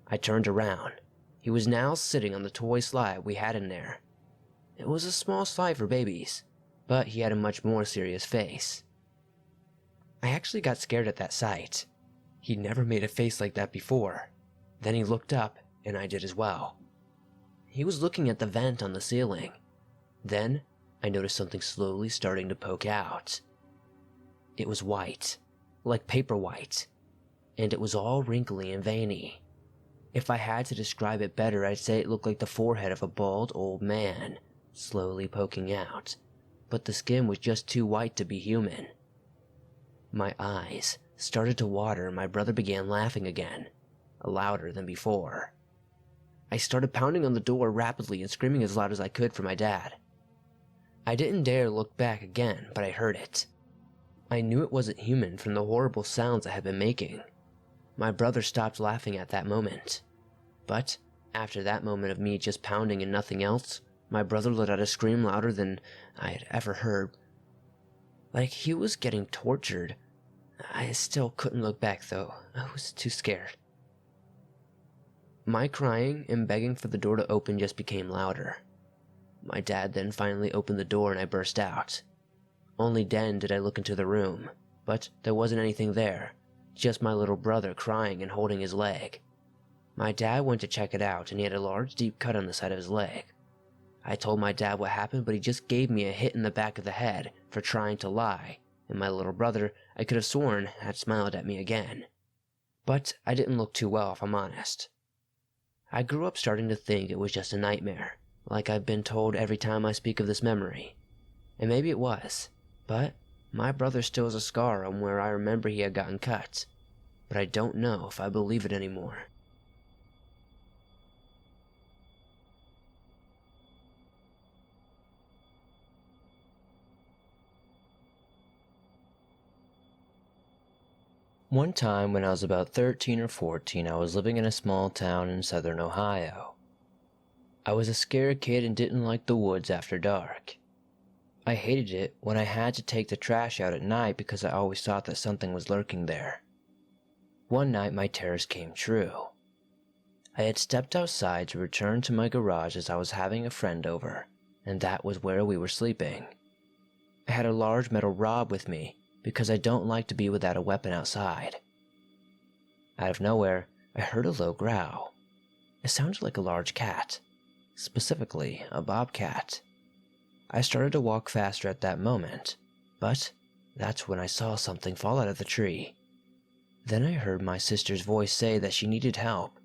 I turned around. He was now sitting on the toy slide we had in there. It was a small slide for babies, but he had a much more serious face. I actually got scared at that sight. He'd never made a face like that before. Then he looked up, and I did as well. He was looking at the vent on the ceiling. Then, I noticed something slowly starting to poke out. It was white, like paper white, and it was all wrinkly and veiny. If I had to describe it better, I'd say it looked like the forehead of a bald old man, slowly poking out, but the skin was just too white to be human. My eyes started to water and my brother began laughing again, louder than before. I started pounding on the door rapidly and screaming as loud as I could for my dad. I didn't dare look back again, but I heard it. I knew it wasn't human from the horrible sounds I had been making. My brother stopped laughing at that moment. But after that moment of me just pounding and nothing else, my brother let out a scream louder than I had ever heard. Like he was getting tortured. I still couldn't look back though. I was too scared. My crying and begging for the door to open just became louder. My dad then finally opened the door and I burst out. Only then did I look into the room, but there wasn't anything there, just my little brother crying and holding his leg. My dad went to check it out and he had a large deep cut on the side of his leg. I told my dad what happened, but he just gave me a hit in the back of the head for trying to lie, and my little brother, I could have sworn, had smiled at me again. But I didn't look too well, if I'm honest. I grew up starting to think it was just a nightmare, like I've been told every time I speak of this memory. And maybe it was, but my brother still has a scar on where I remember he had gotten cut, but I don't know if I believe it anymore. One time when I was about 13 or 14, I was living in a small town in southern Ohio. I was a scared kid and didn't like the woods after dark. I hated it when I had to take the trash out at night because I always thought that something was lurking there. One night my terrors came true. I had stepped outside to return to my garage as I was having a friend over, and that was where we were sleeping. I had a large metal rod with me because I don't like to be without a weapon outside. Out of nowhere, I heard a low growl. It sounded like a large cat, specifically a bobcat. I started to walk faster at that moment, but that's when I saw something fall out of the tree. Then I heard my sister's voice say that she needed help.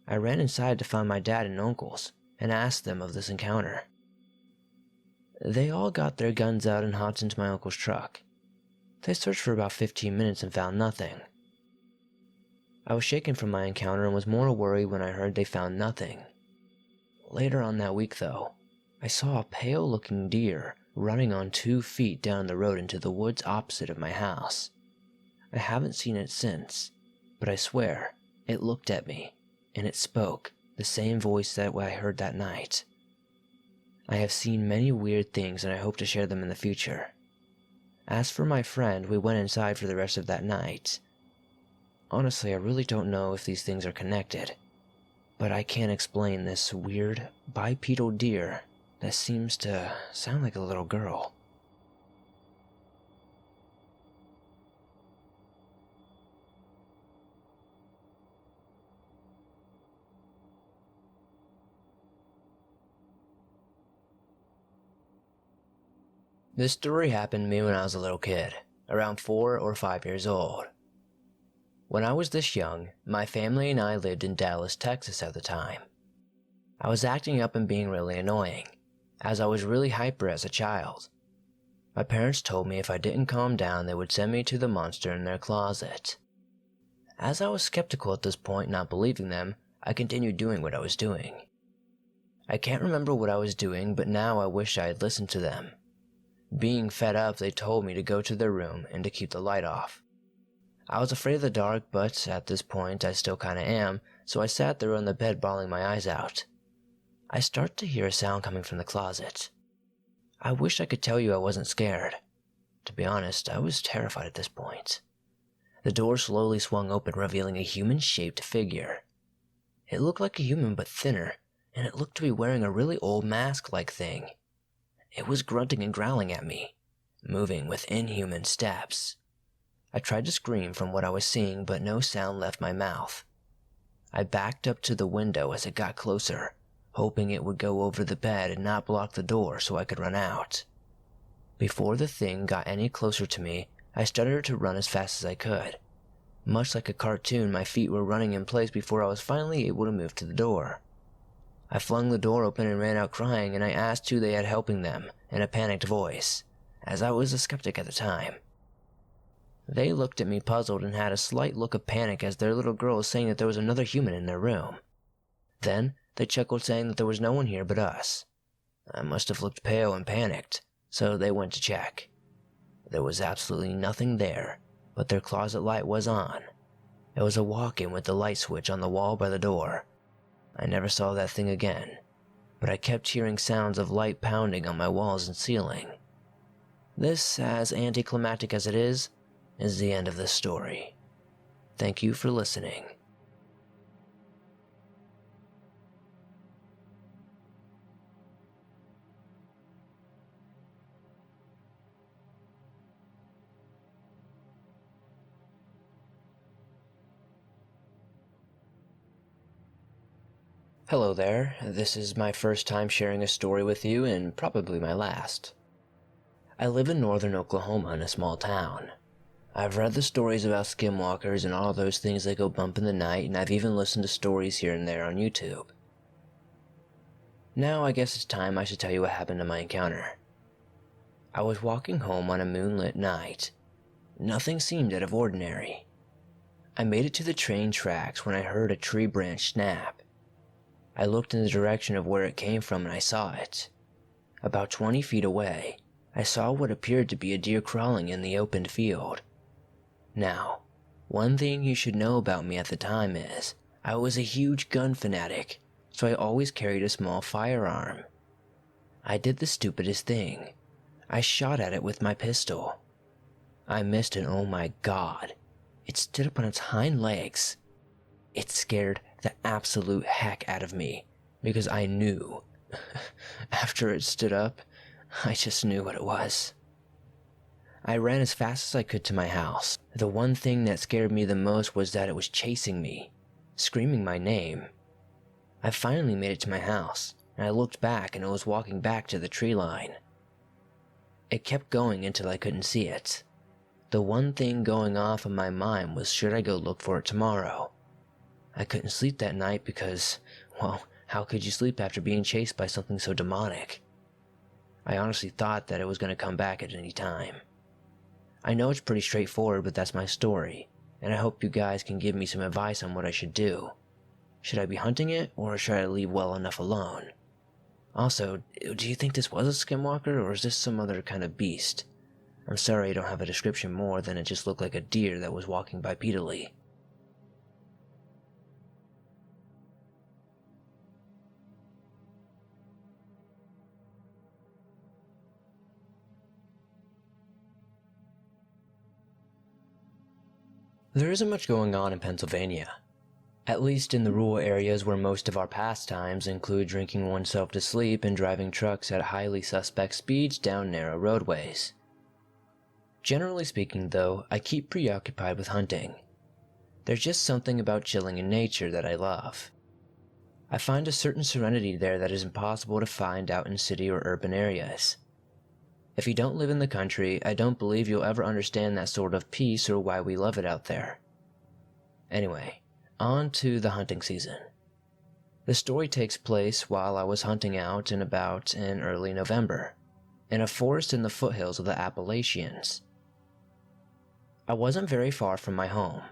I ran inside to find my dad and uncles and asked them of this encounter. They all got their guns out and hopped into my uncle's truck. They searched for about 15 minutes and found nothing. I was shaken from my encounter and was more worried when I heard they found nothing. Later on that week though, I saw a pale-looking deer running on 2 feet down the road into the woods opposite of my house. I haven't seen it since, but I swear, it looked at me, and it spoke, the same voice that I heard that night. I have seen many weird things and I hope to share them in the future. As for my friend, we went inside for the rest of that night. Honestly, I really don't know if these things are connected, but I can't explain this weird, bipedal deer that seems to sound like a little girl. This story happened to me when I was a little kid, around 4 or 5 years old. When I was this young, my family and I lived in Dallas, Texas at the time. I was acting up and being really annoying, as I was really hyper as a child. My parents told me if I didn't calm down, they would send me to the monster in their closet. As I was skeptical at this point, not believing them, I continued doing what I was doing. I can't remember what I was doing, but now I wish I had listened to them. Being fed up, they told me to go to their room and to keep the light off. I was afraid of the dark, but at this point I still kinda am, so I sat there on the bed bawling my eyes out. I start to hear a sound coming from the closet. I wish I could tell you I wasn't scared. To be honest, I was terrified at this point. The door slowly swung open, revealing a human-shaped figure. It looked like a human but thinner, and it looked to be wearing a really old mask-like thing. It was grunting and growling at me, moving with inhuman steps. I tried to scream from what I was seeing, but no sound left my mouth. I backed up to the window as it got closer, hoping it would go over the bed and not block the door so I could run out. Before the thing got any closer to me, I started to run as fast as I could. Much like a cartoon, my feet were running in place before I was finally able to move to the door. I flung the door open and ran out crying, and I asked who they had helping them in a panicked voice, as I was a skeptic at the time. They looked at me puzzled and had a slight look of panic as their little girl was saying that there was another human in their room. Then they chuckled, saying that there was no one here but us. I must have looked pale and panicked, so they went to check. There was absolutely nothing there, but their closet light was on. It was a walk-in with the light switch on the wall by the door. I never saw that thing again, but I kept hearing sounds of light pounding on my walls and ceiling. This, as anticlimactic as it is the end of this story. Thank you for listening. Hello there, this is my first time sharing a story with you and probably my last. I live in northern Oklahoma in a small town. I've read the stories about skinwalkers and all those things that go bump in the night, and I've even listened to stories here and there on YouTube. Now I guess it's time I should tell you what happened in my encounter. I was walking home on a moonlit night. Nothing seemed out of ordinary. I made it to the train tracks when I heard a tree branch snap. I looked in the direction of where it came from and I saw it. About 20 feet away, I saw what appeared to be a deer crawling in the open field. Now, one thing you should know about me at the time is, I was a huge gun fanatic, so I always carried a small firearm. I did the stupidest thing. I shot at it with my pistol. I missed and oh my god, it stood up on its hind legs. It scared the absolute heck out of me, because I knew. After it stood up, I just knew what it was. I ran as fast as I could to my house. The one thing that scared me the most was that it was chasing me, screaming my name. I finally made it to my house, and I looked back and it was walking back to the tree line. It kept going until I couldn't see it. The one thing going off in my mind was, should I go look for it tomorrow? I couldn't sleep that night because, well, how could you sleep after being chased by something so demonic? I honestly thought that it was going to come back at any time. I know it's pretty straightforward, but that's my story, and I hope you guys can give me some advice on what I should do. Should I be hunting it, or should I leave well enough alone? Also, do you think this was a skinwalker, or is this some other kind of beast? I'm sorry I don't have a description more than it just looked like a deer that was walking bipedally. There isn't much going on in Pennsylvania. At least in the rural areas where most of our pastimes include drinking oneself to sleep and driving trucks at highly suspect speeds down narrow roadways. Generally speaking though, I keep preoccupied with hunting. There's just something about chilling in nature that I love. I find a certain serenity there that is impossible to find out in city or urban areas. If you don't live in the country, I don't believe you'll ever understand that sort of peace or why we love it out there. Anyway, on to the hunting season. The story takes place while I was hunting out in early November, in a forest in the foothills of the Appalachians. I wasn't very far from my home,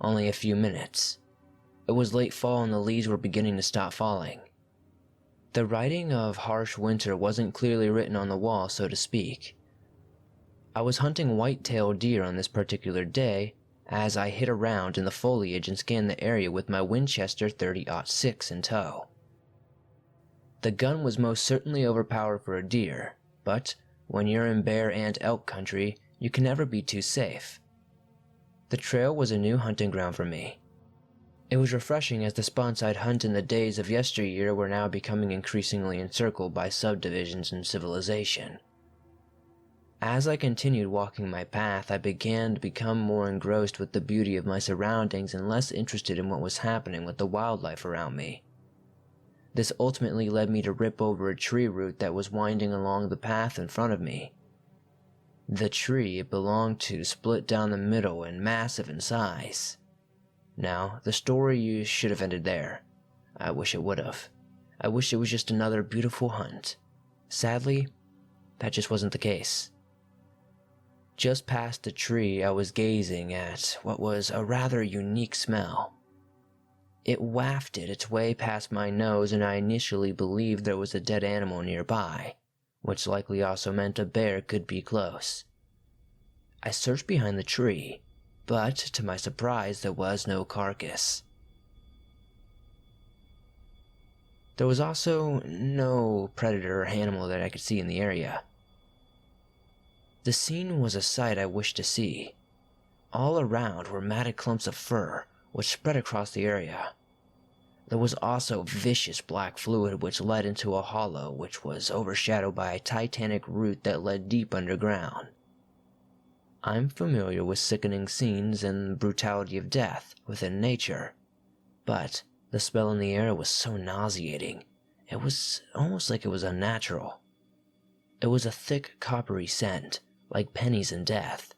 only a few minutes. It was late fall and the leaves were beginning to stop falling. The writing of harsh winter wasn't clearly written on the wall, so to speak. I was hunting white-tailed deer on this particular day as I hid around in the foliage and scanned the area with my Winchester 30-06 in tow. The gun was most certainly overpowered for a deer, but when you're in bear and elk country, you can never be too safe. The trail was a new hunting ground for me. It was refreshing as the spots I'd hunt in the days of yesteryear were now becoming increasingly encircled by subdivisions and civilization. As I continued walking my path, I began to become more engrossed with the beauty of my surroundings and less interested in what was happening with the wildlife around me. This ultimately led me to rip over a tree root that was winding along the path in front of me. The tree it belonged to split down the middle and massive in size. Now, the story should have ended there. I wish it would have. I wish it was just another beautiful hunt. Sadly, that just wasn't the case. Just past the tree, I was gazing at what was a rather unique smell. It wafted its way past my nose, and I initially believed there was a dead animal nearby, which likely also meant a bear could be close. I searched behind the tree, but to my surprise there was no carcass. There was also no predator or animal that I could see in the area. The scene was a sight I wished to see. All around were matted clumps of fur, which spread across the area. There was also vicious black fluid which led into a hollow which was overshadowed by a titanic root that led deep underground. I'm familiar with sickening scenes and the brutality of death within nature, but The smell in the air was so nauseating. It was almost like it was unnatural. It was a thick, coppery scent, like pennies and death.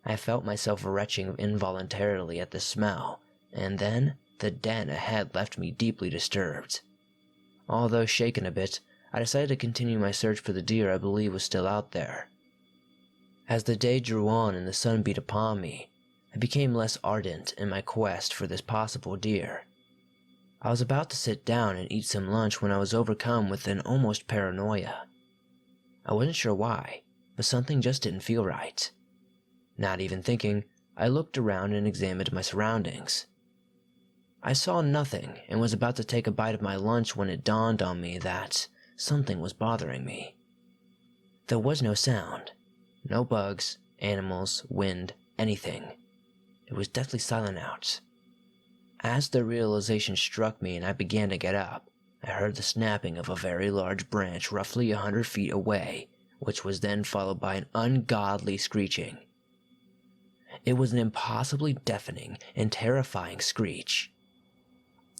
I felt myself retching involuntarily at the smell, and then the den ahead left me deeply disturbed. Although shaken a bit, I decided to continue my search for the deer I believed was still out there. As the day drew on and the sun beat upon me, I became less ardent in my quest for this possible deer. I was about to sit down and eat some lunch when I was overcome with an almost paranoia. I wasn't sure why, but something just didn't feel right. Not even thinking, I looked around and examined my surroundings. I saw nothing and was about to take a bite of my lunch when it dawned on me that something was bothering me. There was no sound. No bugs, animals, wind, anything. It was deathly silent out. As the realization struck me and I began to get up, I heard the snapping of a very large branch roughly 100 feet away, which was then followed by an ungodly screeching. It was an impossibly deafening and terrifying screech.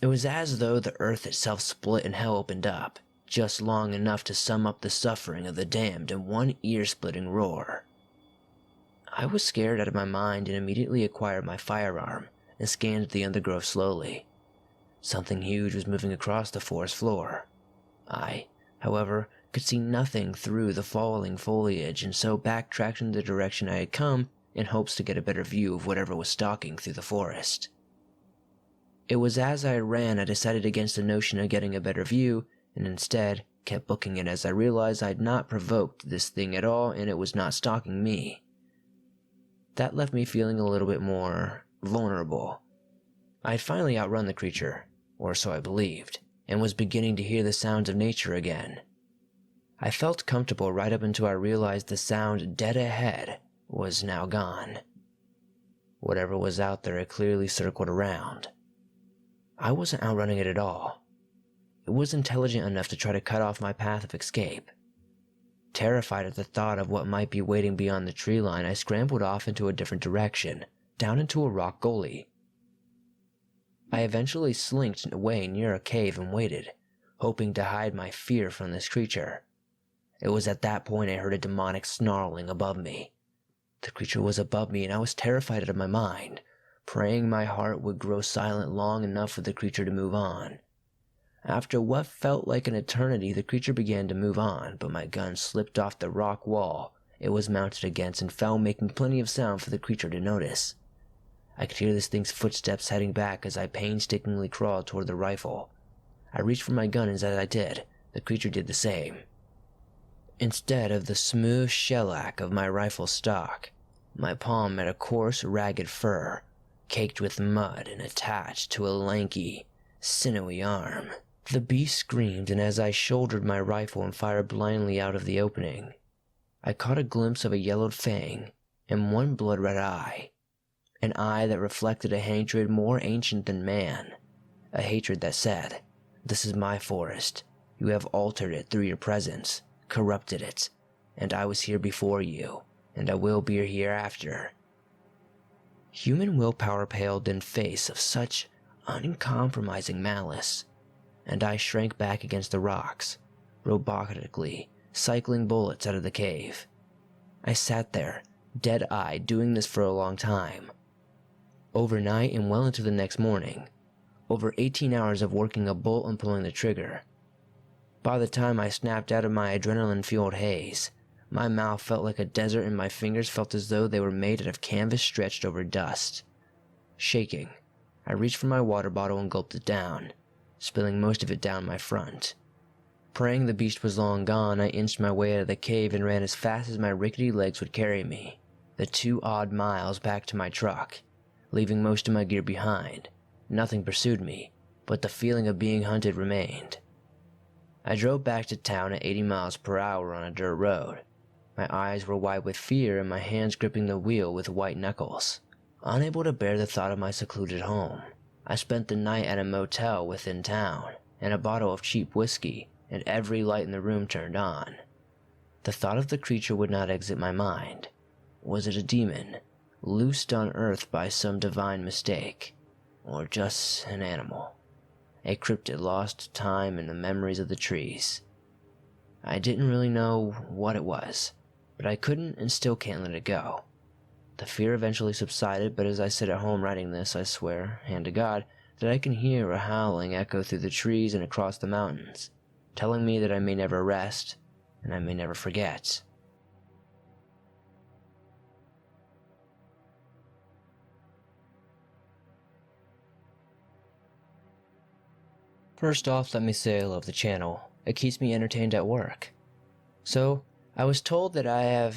It was as though the earth itself split and hell opened up, just long enough to sum up the suffering of the damned in one ear-splitting roar. I was scared out of my mind and immediately acquired my firearm and scanned the undergrowth slowly. Something huge was moving across the forest floor. I, however, could see nothing through the falling foliage and so backtracked in the direction I had come in hopes to get a better view of whatever was stalking through the forest. It was as I ran I decided against the notion of getting a better view and instead kept booking it as I realized I had not provoked this thing at all and it was not stalking me. That left me feeling a little bit more vulnerable. I had finally outrun the creature, or so I believed, and was beginning to hear the sounds of nature again. I felt comfortable right up until I realized the sound dead ahead was now gone. Whatever was out there had clearly circled around. I wasn't outrunning it at all. It was intelligent enough to try to cut off my path of escape. Terrified at the thought of what might be waiting beyond the tree line, I scrambled off into a different direction, down into a rock gully. I eventually slinked away near a cave and waited, hoping to hide my fear from this creature. It was at that point I heard a demonic snarling above me. The creature was above me and I was terrified out of my mind, praying my heart would grow silent long enough for the creature to move on. After what felt like an eternity, the creature began to move on, but my gun slipped off the rock wall it was mounted against and fell, making plenty of sound for the creature to notice. I could hear this thing's footsteps heading back as I painstakingly crawled toward the rifle. I reached for my gun and as I did, the creature did the same. Instead of the smooth shellac of my rifle stock, my palm met a coarse, ragged fur, caked with mud and attached to a lanky, sinewy arm. The beast screamed, and as I shouldered my rifle and fired blindly out of the opening, I caught a glimpse of a yellowed fang and one blood-red eye. An eye that reflected a hatred more ancient than man. A hatred that said, "This is my forest. You have altered it through your presence, corrupted it, and I was here before you, and I will be here after." Human willpower paled in face of such uncompromising malice, and I shrank back against the rocks, robotically cycling bullets out of the cave. I sat there, dead-eyed, doing this for a long time. Overnight and well into the next morning, over 18 hours of working a bolt and pulling the trigger. By the time I snapped out of my adrenaline-fueled haze, my mouth felt like a desert and my fingers felt as though they were made out of canvas stretched over dust. Shaking, I reached for my water bottle and gulped it down, spilling most of it down my front. Praying the beast was long gone, I inched my way out of the cave and ran as fast as my rickety legs would carry me, the 2 odd miles back to my truck, leaving most of my gear behind. Nothing pursued me, but the feeling of being hunted remained. I drove back to town at 80 miles per hour on a dirt road. My eyes were wide with fear and my hands gripping the wheel with white knuckles. Unable to bear the thought of my secluded home, I spent the night at a motel within town, and a bottle of cheap whiskey, and every light in the room turned on. The thought of the creature would not exit my mind. Was it a demon, loosed on Earth by some divine mistake, or just an animal? a cryptid lost to time and the memories of the trees. I didn't really know what it was, but I couldn't and still can't let it go. The fear eventually subsided, but as I sit at home writing this, I swear, hand to God, that I can hear a howling echo through the trees and across the mountains, telling me that I may never rest, and I may never forget. First off, let me say I love the channel. It keeps me entertained at work. So, I was told that I have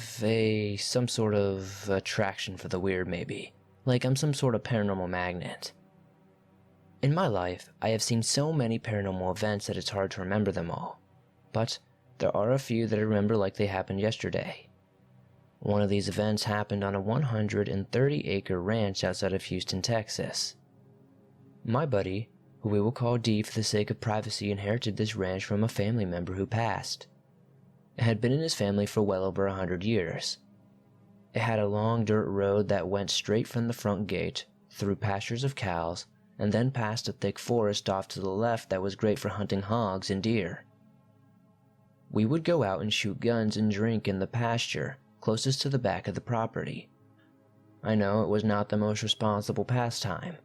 some sort of attraction for the weird maybe, like I'm some sort of paranormal magnet. In my life, I have seen so many paranormal events that it's hard to remember them all, but there are a few that I remember like they happened yesterday. One of these events happened on a 130-acre ranch outside of Houston, Texas. My buddy, who we will call D for the sake of privacy, inherited this ranch from a family member who passed. It had been in his family for well over 100 years. It had a long dirt road that went straight from the front gate, through pastures of cows, and then past a thick forest off to the left that was great for hunting hogs and deer. We would go out and shoot guns and drink in the pasture closest to the back of the property. I know it was not the most responsible pastime.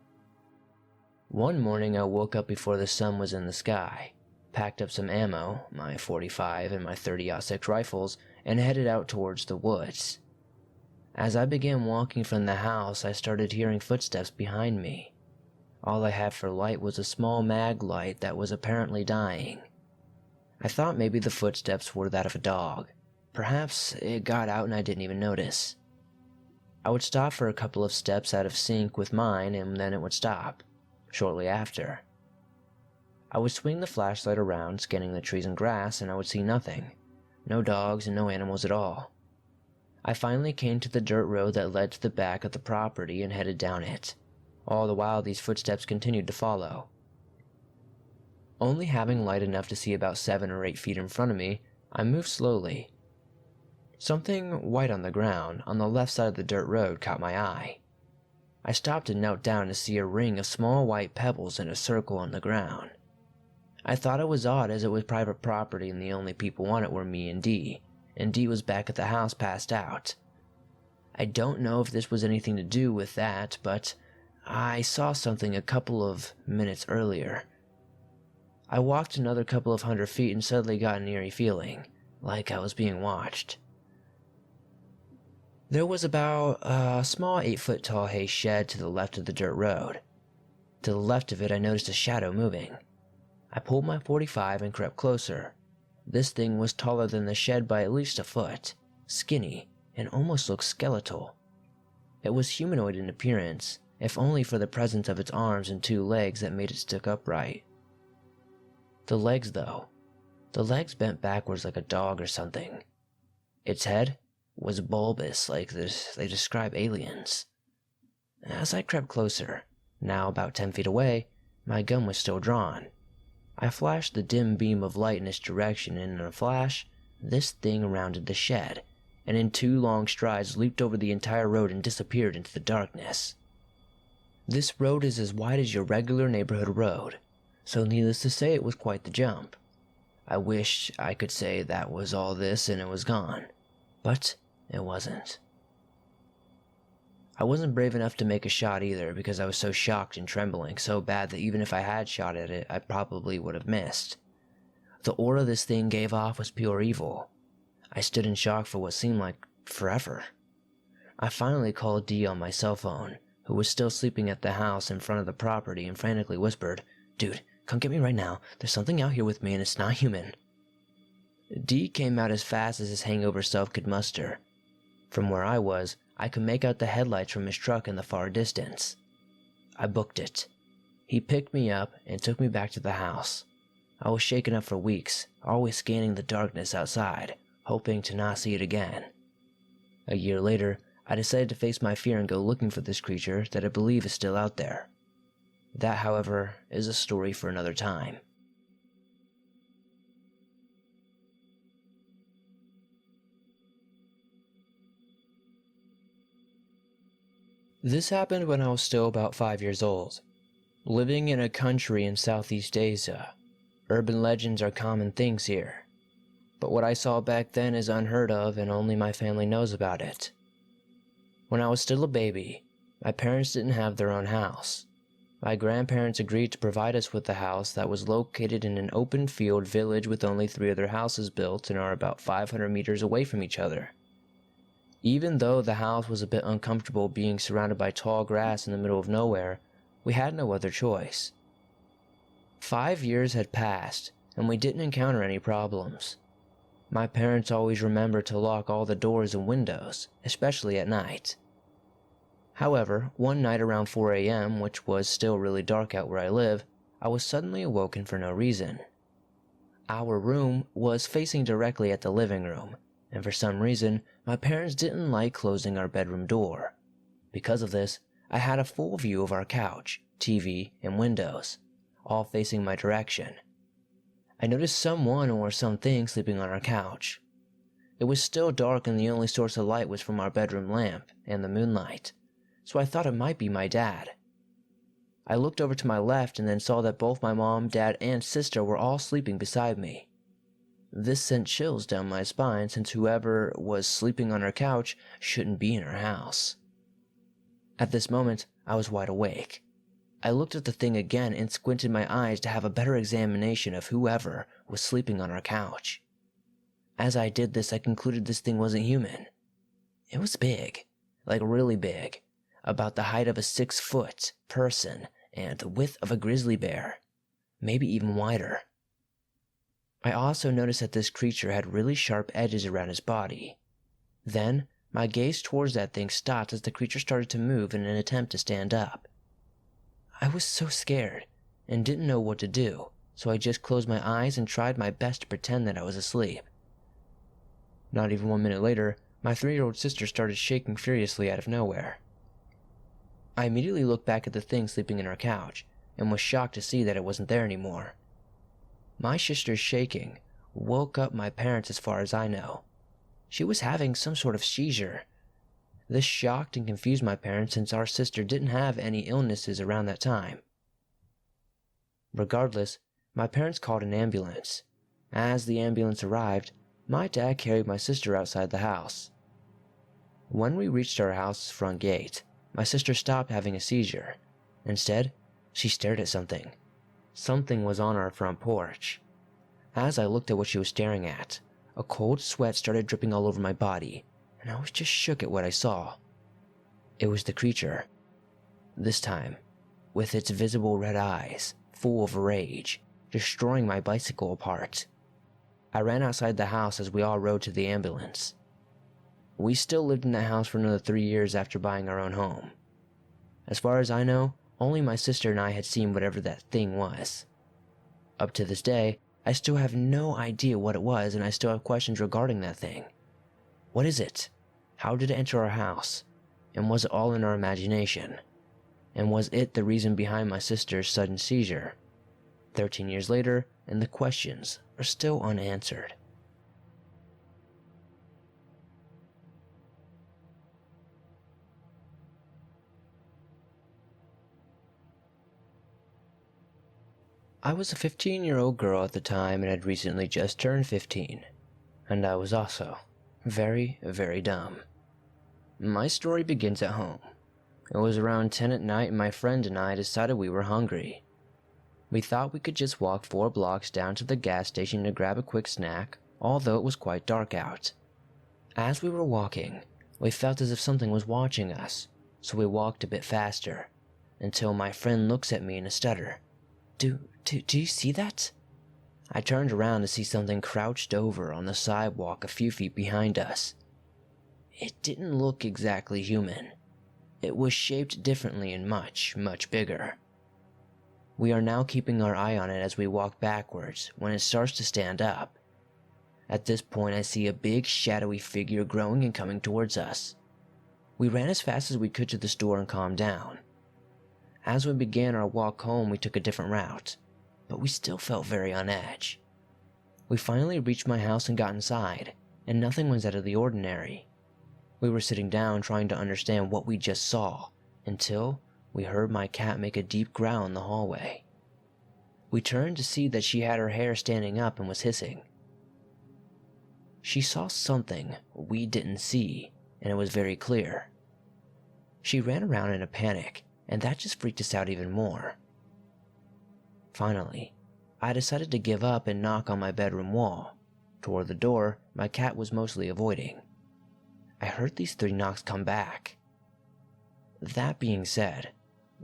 One morning I woke up before the sun was in the sky, packed up some ammo, my .45 and my .30-06 rifles, and headed out towards the woods. As I began walking from the house, I started hearing footsteps behind me. All I had for light was a small mag light that was apparently dying. I thought maybe the footsteps were that of a dog. Perhaps it got out and I didn't even notice. I would stop for a couple of steps out of sync with mine, and then it would stop, shortly after. I would swing the flashlight around, scanning the trees and grass, and I would see nothing. No dogs and no animals at all. I finally came to the dirt road that led to the back of the property and headed down it. All the while these footsteps continued to follow. Only having light enough to see about 7 or 8 feet in front of me, I moved slowly. Something white on the ground, on the left side of the dirt road, caught my eye. I stopped and knelt down to see a ring of small white pebbles in a circle on the ground. I thought it was odd as it was private property and the only people on it were me and D was back at the house passed out. I don't know if this was anything to do with that, but I saw something a couple of minutes earlier. I walked another couple of 100 feet and suddenly got an eerie feeling, like I was being watched. There was about a small 8-foot tall hay shed to the left of the dirt road. To the left of it I noticed a shadow moving. I pulled my .45 and crept closer. This thing was taller than the shed by at least a foot, skinny, and almost looked skeletal. It was humanoid in appearance, if only for the presence of its arms and 2 legs that made it stick upright. The legs bent backwards like a dog or something. Its head was bulbous like they describe aliens. As I crept closer, now about 10 feet away, my gun was still drawn. I flashed the dim beam of light in its direction, and in a flash, this thing rounded the shed, and in 2 long strides leaped over the entire road and disappeared into the darkness. This road is as wide as your regular neighborhood road, so needless to say it was quite the jump. I wish I could say that was all this and it was gone, but it wasn't. I wasn't brave enough to make a shot either because I was so shocked and trembling so bad that even if I had shot at it, I probably would have missed. The aura this thing gave off was pure evil. I stood in shock for what seemed like forever. I finally called D on my cell phone, who was still sleeping at the house in front of the property, and frantically whispered, "Dude, come get me right now. There's something out here with me and it's not human." D came out as fast as his hangover self could muster. From where I was, I could make out the headlights from his truck in the far distance. I booked it. He picked me up and took me back to the house. I was shaken up for weeks, always scanning the darkness outside, hoping to not see it again. A year later, I decided to face my fear and go looking for this creature that I believe is still out there. That, however, is a story for another time. This happened when I was still about 5 years old. Living in a country in Southeast Asia, urban legends are common things here. But what I saw back then is unheard of and only my family knows about it. When I was still a baby, my parents didn't have their own house. My grandparents agreed to provide us with a house that was located in an open field village with only 3 other houses built and are about 500 meters away from each other. Even though the house was a bit uncomfortable being surrounded by tall grass in the middle of nowhere, we had no other choice. 5 years had passed, and we didn't encounter any problems. My parents always remembered to lock all the doors and windows, especially at night. However, one night around 4 a.m., which was still really dark out where I live, I was suddenly awoken for no reason. Our room was facing directly at the living room, and for some reason, my parents didn't like closing our bedroom door. Because of this, I had a full view of our couch, TV, and windows, all facing my direction. I noticed someone or something sleeping on our couch. It was still dark and the only source of light was from our bedroom lamp and the moonlight, so I thought it might be my dad. I looked over to my left and then saw that both my mom, dad, and sister were all sleeping beside me. This sent chills down my spine since whoever was sleeping on our couch shouldn't be in our house. At this moment, I was wide awake. I looked at the thing again and squinted my eyes to have a better examination of whoever was sleeping on our couch. As I did this, I concluded this thing wasn't human. It was big, like really big, about the height of a 6-foot person and the width of a grizzly bear, maybe even wider. I also noticed that this creature had really sharp edges around his body. Then, my gaze towards that thing stopped as the creature started to move in an attempt to stand up. I was so scared and didn't know what to do, so I just closed my eyes and tried my best to pretend that I was asleep. Not even 1 minute later, my 3-year-old sister started shaking furiously out of nowhere. I immediately looked back at the thing sleeping in our couch and was shocked to see that it wasn't there anymore. My sister's shaking woke up my parents as far as I know. She was having some sort of seizure. This shocked and confused my parents since our sister didn't have any illnesses around that time. Regardless, my parents called an ambulance. As the ambulance arrived, my dad carried my sister outside the house. When we reached our house's front gate, my sister stopped having a seizure. Instead, she stared at something. Something was on our front porch. As I looked at what she was staring at, a cold sweat started dripping all over my body, and I was just shook at what I saw. It was the creature. This time, with its visible red eyes, full of rage, destroying my bicycle apart. I ran outside the house as we all rode to the ambulance. We still lived in that house for another 3 years after buying our own home. As far as I know, only my sister and I had seen whatever that thing was. Up to this day, I still have no idea what it was, and I still have questions regarding that thing. What is it? How did it enter our house? And was it all in our imagination? And was it the reason behind my sister's sudden seizure? 13 years later, and the questions are still unanswered. I was a 15-year-old girl at the time and had recently just turned 15, and I was also very, very dumb. My story begins at home. It was around 10 at night and my friend and I decided we were hungry. We thought we could just walk 4 blocks down to the gas station to grab a quick snack, although it was quite dark out. As we were walking, we felt as if something was watching us, so we walked a bit faster, until my friend looks at me in a stutter. Do you see that? I turned around to see something crouched over on the sidewalk a few feet behind us. It didn't look exactly human. It was shaped differently and much, much bigger. We are now keeping our eye on it as we walk backwards when it starts to stand up. At this point, I see a big shadowy figure growing and coming towards us. We ran as fast as we could to the store and calmed down. As we began our walk home, we took a different route, but we still felt very on edge. We finally reached my house and got inside, and nothing was out of the ordinary. We were sitting down trying to understand what we just saw, until we heard my cat make a deep growl in the hallway. We turned to see that she had her hair standing up and was hissing. She saw something we didn't see, and it was very clear. She ran around in a panic, and that just freaked us out even more. Finally, I decided to give up and knock on my bedroom wall, toward the door my cat was mostly avoiding. I heard these 3 knocks come back. That being said,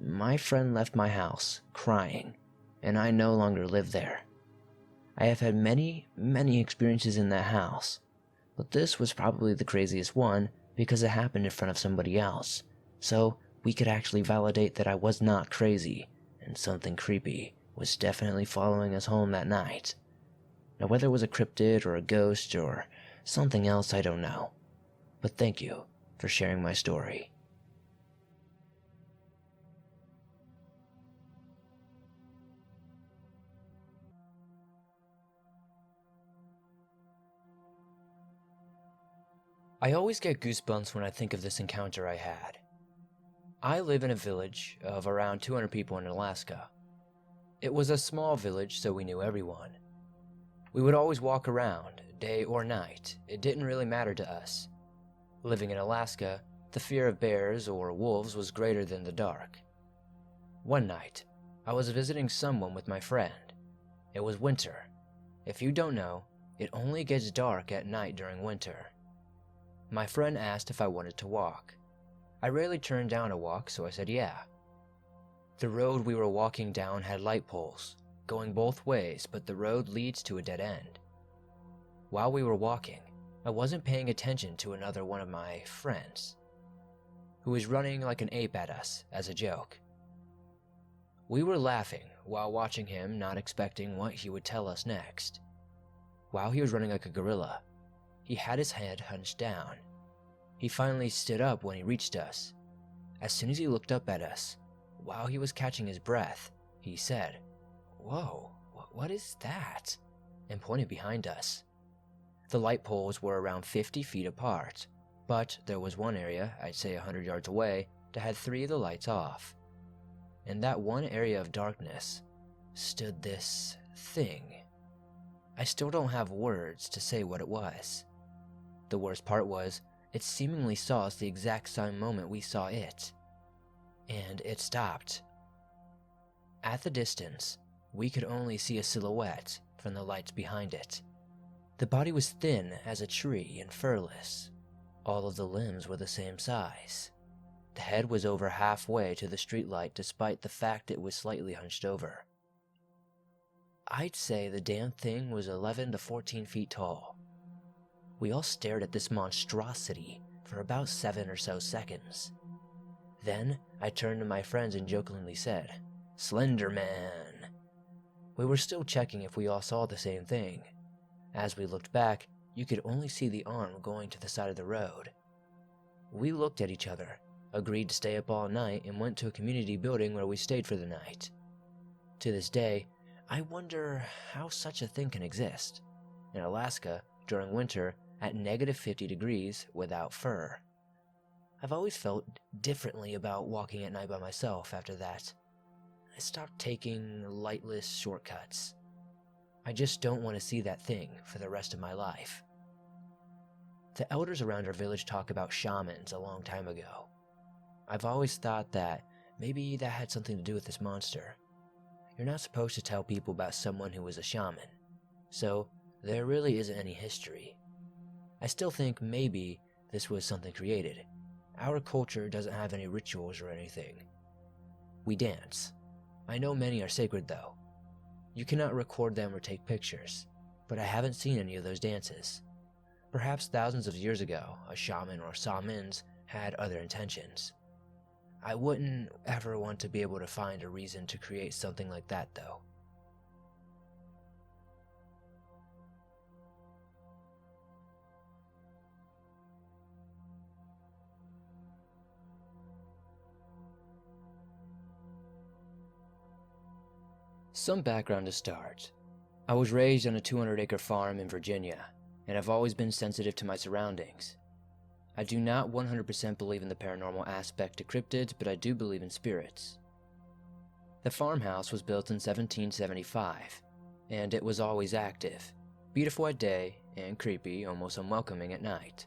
my friend left my house crying, and I no longer live there. I have had many experiences in that house, but this was probably the craziest one because it happened in front of somebody else, so we could actually validate that I was not crazy, and something creepy was definitely following us home that night. Now whether it was a cryptid or a ghost or something else, I don't know. But thank you for sharing my story. I always get goosebumps when I think of this encounter I had. I live in a village of around 200 people in Alaska. It was a small village, so we knew everyone. We would always walk around, day or night. It didn't really matter to us. Living in Alaska, the fear of bears or wolves was greater than the dark. One night, I was visiting someone with my friend. It was winter. If you don't know, it only gets dark at night during winter. My friend asked if I wanted to walk. I rarely turned down a walk, so I said yeah. The road we were walking down had light poles, going both ways, but the road leads to a dead end. While we were walking, I wasn't paying attention to another one of my friends, who was running like an ape at us as a joke. We were laughing while watching him, not expecting what he would tell us next. While he was running like a gorilla, he had his head hunched down. He finally stood up when he reached us. As soon as he looked up at us, while he was catching his breath, he said, "Whoa, what is that?" and pointed behind us. The light poles were around 50 feet apart, but there was one area, I'd say 100 yards away, that had 3 of the lights off. In that one area of darkness stood this thing. I still don't have words to say what it was. The worst part was, it seemingly saw us the exact same moment we saw it. And it stopped. At the distance, we could only see a silhouette from the lights behind it. The body was thin as a tree and furless. All of the limbs were the same size. The head was over halfway to the streetlight despite the fact it was slightly hunched over. I'd say the damn thing was 11 to 14 feet tall. We all stared at this monstrosity for about 7 or so seconds. Then I turned to my friends and jokingly said, "Slender Man." We were still checking if we all saw the same thing. As we looked back, you could only see the arm going to the side of the road. We looked at each other, agreed to stay up all night, and went to a community building where we stayed for the night. To this day, I wonder how such a thing can exist in Alaska during winter at -50 degrees without fur. I've always felt differently about walking at night by myself after that. I stopped taking lightless shortcuts. I just don't want to see that thing for the rest of my life. The elders around our village talk about shamans a long time ago. I've always thought that maybe that had something to do with this monster. You're not supposed to tell people about someone who was a shaman, so there really isn't any history. I still think maybe this was something created. Our culture doesn't have any rituals or anything. We dance. I know many are sacred though. You cannot record them or take pictures, but I haven't seen any of those dances. Perhaps thousands of years ago, a shaman or shamans had other intentions. I wouldn't ever want to be able to find a reason to create something like that though. Some background to start. I was raised on a 200-acre farm in Virginia, and I've always been sensitive to my surroundings. I do not 100% believe in the paranormal aspect to cryptids, but I do believe in spirits. The farmhouse was built in 1775, and it was always active, beautiful at day, and creepy, almost unwelcoming at night.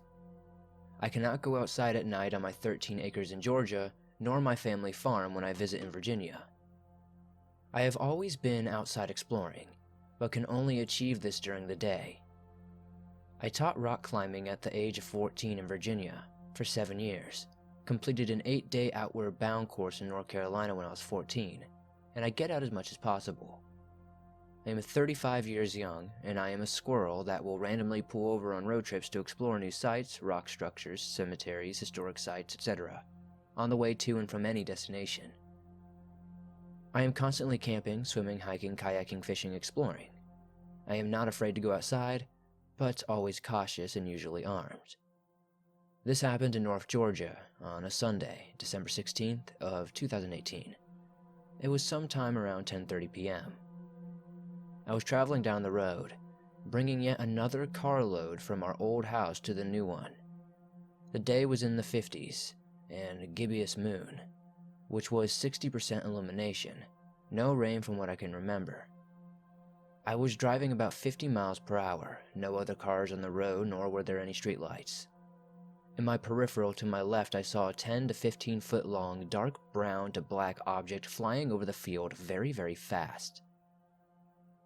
I cannot go outside at night on my 13 acres in Georgia, nor my family farm when I visit in Virginia. I have always been outside exploring, but can only achieve this during the day. I taught rock climbing at the age of 14 in Virginia for 7 years, completed an 8-day outward bound course in North Carolina when I was 14, and I get out as much as possible. I am 35 years young, and I am a squirrel that will randomly pull over on road trips to explore new sites, rock structures, cemeteries, historic sites, etc., on the way to and from any destination. I am constantly camping, swimming, hiking, kayaking, fishing, exploring. I am not afraid to go outside, but always cautious and usually armed. This happened in North Georgia on a Sunday, December 16th of 2018. It was sometime around 10:30 p.m. I was traveling down the road, bringing yet another carload from our old house to the new one. The day was in the 50s, and a gibbous moon, which was 60% illumination, no rain from what I can remember. I was driving about 50 miles per hour, no other cars on the road, nor were there any streetlights. In my peripheral to my left, I saw a 10 to 15 foot long, dark brown to black object flying over the field very, very fast.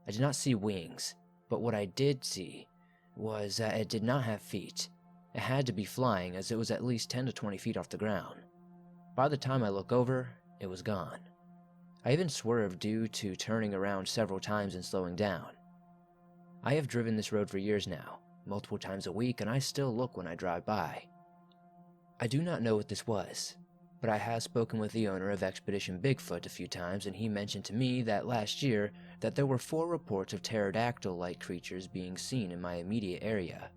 I did not see wings, but what I did see was that it did not have feet. It had to be flying, as it was at least 10 to 20 feet off the ground. By the time I look over, it was gone. I even swerved due to turning around several times and slowing down. I have driven this road for years now, multiple times a week, and I still look when I drive by. I do not know what this was, but I have spoken with the owner of Expedition Bigfoot a few times, and he mentioned to me that last year that there were 4 reports of pterodactyl-like creatures being seen in my immediate area.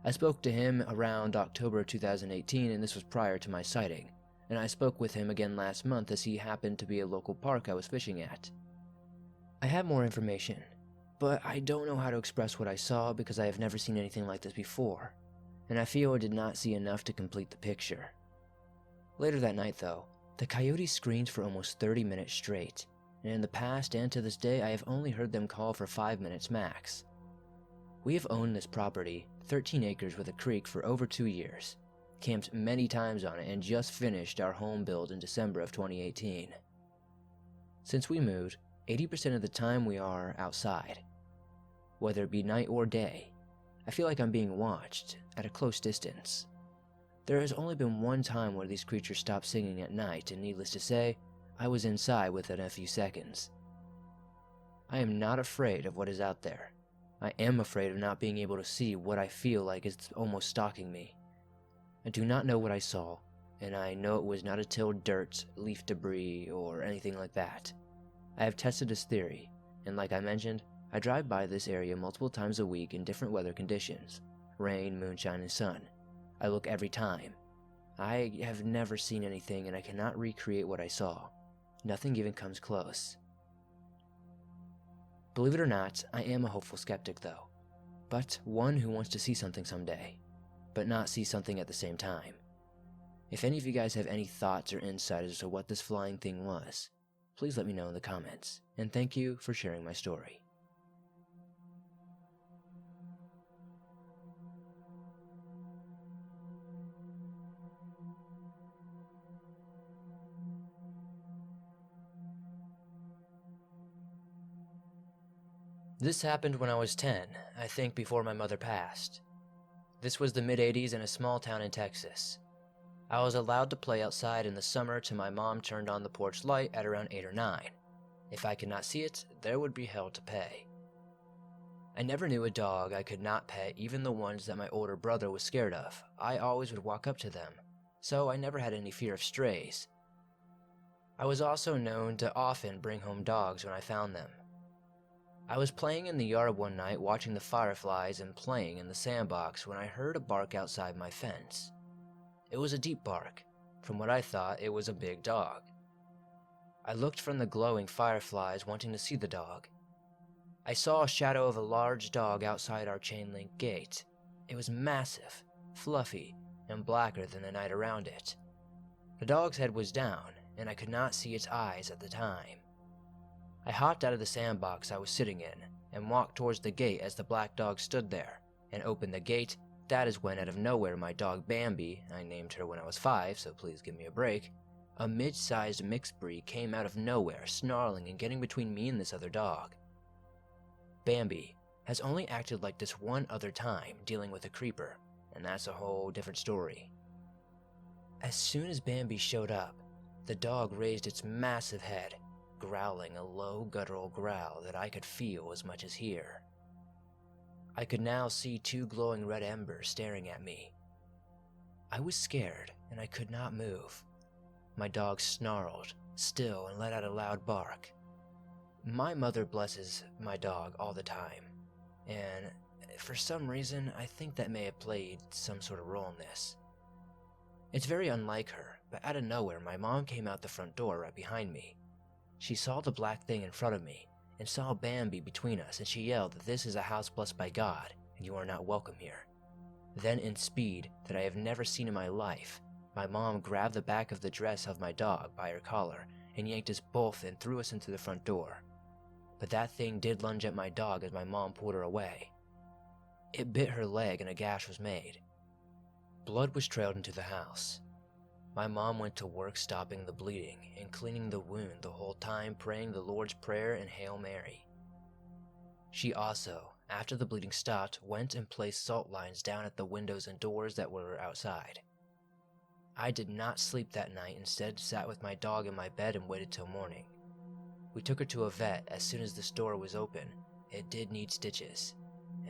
I spoke to him around October 2018, and this was prior to my sighting, and I spoke with him again last month as he happened to be a local park I was fishing at. I have more information, but I don't know how to express what I saw because I have never seen anything like this before, and I feel I did not see enough to complete the picture. Later that night, though, the coyotes screamed for almost 30 minutes straight, and in the past and to this day I have only heard them call for 5 minutes max. We have owned this property, 13 acres with a creek, for over 2 years, camped many times on it, and just finished our home build in December of 2018. Since we moved, 80% of the time we are outside. Whether it be night or day, I feel like I'm being watched at a close distance. There has only been one time where these creatures stopped singing at night, and needless to say, I was inside within a few seconds. I am not afraid of what is out there. I am afraid of not being able to see what I feel like is almost stalking me. I do not know what I saw, and I know it was not a tilled dirt, leaf debris, or anything like that. I have tested this theory, and like I mentioned, I drive by this area multiple times a week in different weather conditions, rain, moonshine, and sun. I look every time. I have never seen anything, and I cannot recreate what I saw. Nothing even comes close. Believe it or not, I am a hopeful skeptic though, but one who wants to see something someday, but not see something at the same time. If any of you guys have any thoughts or insight as to what this flying thing was, please let me know in the comments, and thank you for sharing my story. This happened when I was 10, I think before my mother passed. This was the mid-80s in a small town in Texas. I was allowed to play outside in the summer till my mom turned on the porch light at around 8 or 9. If I could not see it, there would be hell to pay. I never knew a dog I could not pet, even the ones that my older brother was scared of. I always would walk up to them, so I never had any fear of strays. I was also known to often bring home dogs when I found them. I was playing in the yard one night watching the fireflies and playing in the sandbox when I heard a bark outside my fence. It was a deep bark. From what I thought, it was a big dog. I looked from the glowing fireflies wanting to see the dog. I saw a shadow of a large dog outside our chain link gate. It was massive, fluffy, and blacker than the night around it. The dog's head was down, and I could not see its eyes at the time. I hopped out of the sandbox I was sitting in and walked towards the gate as the black dog stood there, and opened the gate. That is when, out of nowhere, my dog Bambi, I named her when I was 5, so please give me a break, a mid-sized mixed breed, came out of nowhere, snarling and getting between me and this other dog. Bambi has only acted like this one other time dealing with a creeper, and that's a whole different story. As soon as Bambi showed up, the dog raised its massive head, growling a low guttural growl that I could feel as much as hear. I could now see 2 glowing red embers staring at me. I was scared and I could not move. My dog snarled, still, and let out a loud bark. My mother blesses my dog all the time, and for some reason I think that may have played some sort of role in this. It's very unlike her, but out of nowhere my mom came out the front door right behind me. She saw the black thing in front of me and saw Bambi between us, and she yelled that this is a house blessed by God and you are not welcome here. Then, in speed that I have never seen in my life, my mom grabbed the back of the dress of my dog by her collar and yanked us both and threw us into the front door. But that thing did lunge at my dog as my mom pulled her away. It bit her leg and a gash was made. Blood was trailed into the house. My mom went to work stopping the bleeding and cleaning the wound the whole time, praying the Lord's Prayer and Hail Mary. She also, after the bleeding stopped, went and placed salt lines down at the windows and doors that were outside. I did not sleep that night, instead sat with my dog in my bed and waited till morning. We took her to a vet as soon as the store was open. It did need stitches,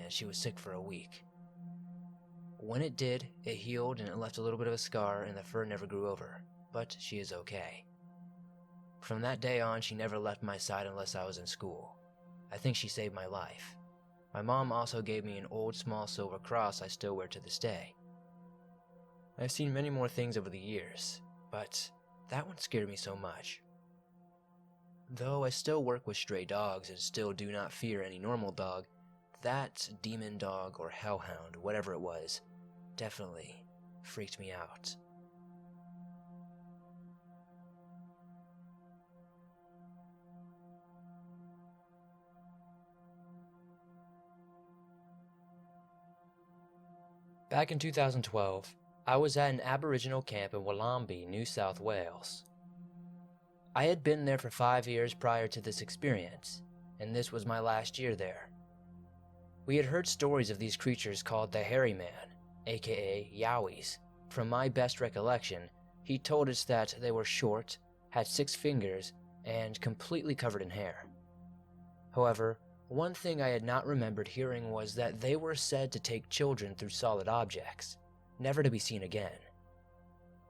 and she was sick for a week. When it did, it healed and it left a little bit of a scar and the fur never grew over, but she is okay. From that day on, she never left my side unless I was in school. I think she saved my life. My mom also gave me an old small silver cross I still wear to this day. I've seen many more things over the years, but that one scared me so much. Though I still work with stray dogs and still do not fear any normal dog, that demon dog or hellhound, whatever it was, definitely freaked me out. Back in 2012, I was at an Aboriginal camp in Wollombi, New South Wales. I had been there for 5 years prior to this experience, and this was my last year there. We had heard stories of these creatures called the Hairy Man, aka Yowies. From my best recollection, he told us that they were short, had 6 fingers, and completely covered in hair. However, one thing I had not remembered hearing was that they were said to take children through solid objects, never to be seen again.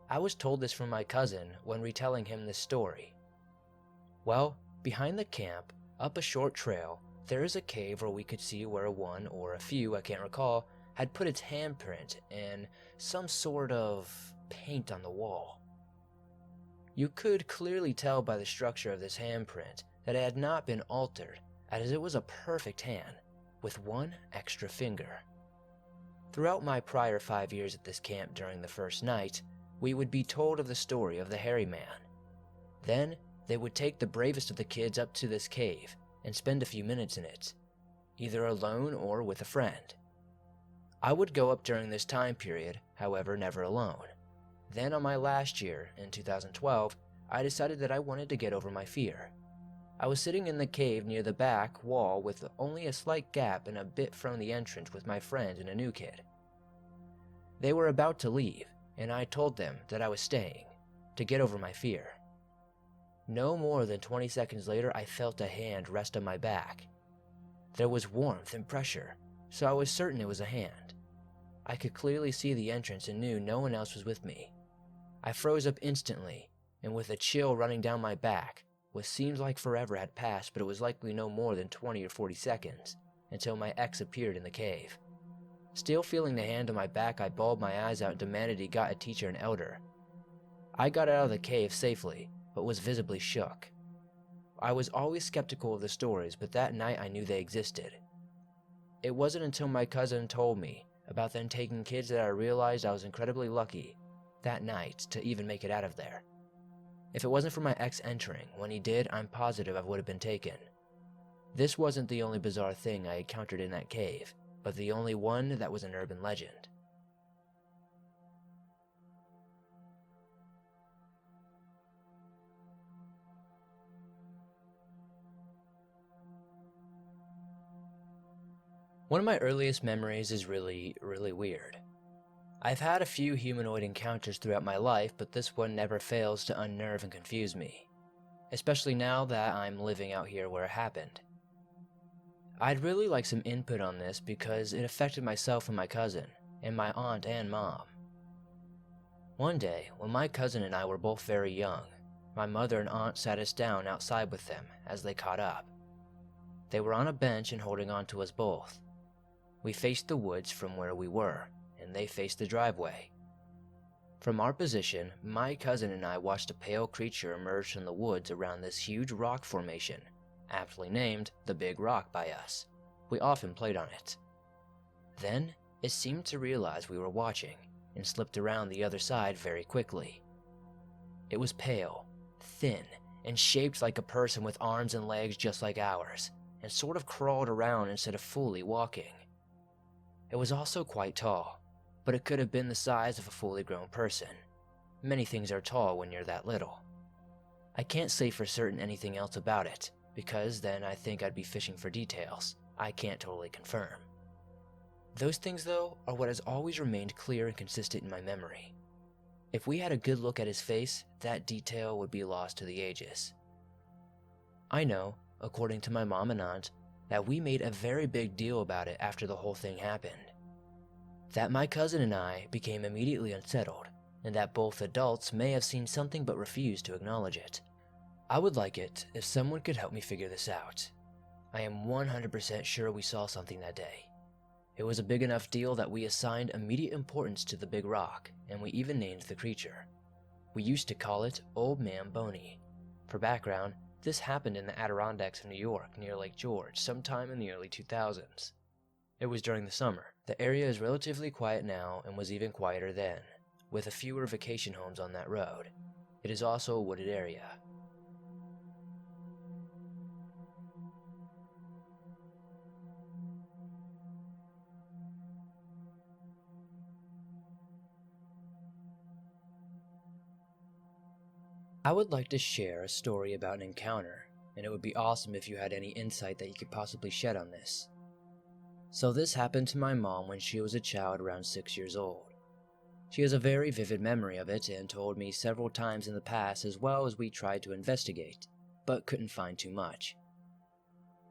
I was told this from my cousin when retelling him this story. Well, behind the camp, up a short trail, there is a cave where we could see where one, or a few, I can't recall, had put its handprint and some sort of paint on the wall. You could clearly tell by the structure of this handprint that it had not been altered, as it was a perfect hand, with 1 extra finger. Throughout my prior 5 years at this camp during the first night, we would be told of the story of the Hairy Man. Then, they would take the bravest of the kids up to this cave and spend a few minutes in it, either alone or with a friend. I would go up during this time period, however, never alone. Then on my last year, in 2012, I decided that I wanted to get over my fear. I was sitting in the cave near the back wall with only a slight gap and a bit from the entrance with my friend and a new kid. They were about to leave, and I told them that I was staying, to get over my fear. No more than 20 seconds later, I felt a hand rest on my back. There was warmth and pressure, so I was certain it was a hand. I could clearly see the entrance and knew no one else was with me. I froze up instantly, and with a chill running down my back, what seemed like forever had passed, but it was likely no more than 20 or 40 seconds, until my ex appeared in the cave. Still feeling the hand on my back, I bawled my eyes out and demanded he got a teacher and elder. I got out of the cave safely, but was visibly shook. I was always skeptical of the stories, but that night I knew they existed. It wasn't until my cousin told me about then taking kids that I realized I was incredibly lucky that night to even make it out of there. If it wasn't for my ex entering, when he did, I'm positive I would have been taken. This wasn't the only bizarre thing I encountered in that cave, but the only one that was an urban legend. One of my earliest memories is really weird. I've had a few humanoid encounters throughout my life, but this one never fails to unnerve and confuse me, especially now that I'm living out here where it happened. I'd really like some input on this because it affected myself and my cousin, and my aunt and mom. One day, when my cousin and I were both very young, my mother and aunt sat us down outside with them as they caught up. They were on a bench and holding on to us both. We faced the woods from where we were, and they faced the driveway. From our position, my cousin and I watched a pale creature emerge from the woods around this huge rock formation, aptly named the Big Rock by us. We often played on it. Then, it seemed to realize we were watching, and slipped around the other side very quickly. It was pale, thin, and shaped like a person with arms and legs just like ours, and sort of crawled around instead of fully walking. It was also quite tall, but it could have been the size of a fully grown person. Many things are tall when you're that little. I can't say for certain anything else about it, because then I think I'd be fishing for details I can't totally confirm. Those things, though, are what has always remained clear and consistent in my memory. If we had a good look at his face, that detail would be lost to the ages. I know, according to my mom and aunt, that we made a very big deal about it after the whole thing happened. That my cousin and I became immediately unsettled, and that both adults may have seen something but refused to acknowledge it. I would like it if someone could help me figure this out. I am 100% sure we saw something that day. It was a big enough deal that we assigned immediate importance to the Big Rock, and we even named the creature. We used to call it Old Man Boney. For background, this happened in the Adirondacks of New York near Lake George sometime in the early 2000s. It was during the summer. The area is relatively quiet now and was even quieter then, with a fewer vacation homes on that road. It is also a wooded area. I would like to share a story about an encounter, and it would be awesome if you had any insight that you could possibly shed on this. So this happened to my mom when she was a child around 6 years old. She has a very vivid memory of it and told me several times in the past as well as we tried to investigate, but couldn't find too much.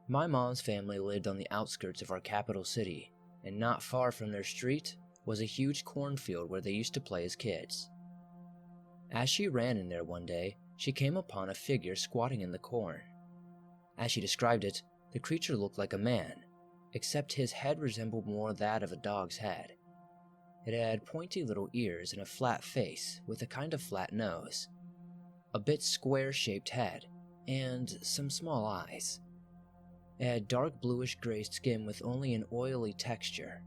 My mom's family lived on the outskirts of our capital city, and not far from their street was a huge cornfield where they used to play as kids. As she ran in there one day, she came upon a figure squatting in the corn. As she described it, the creature looked like a man, except his head resembled more that of a dog's head. It had pointy little ears and a flat face with a kind of flat nose, a bit square-shaped head, and some small eyes. It had dark bluish-gray skin with only an oily texture,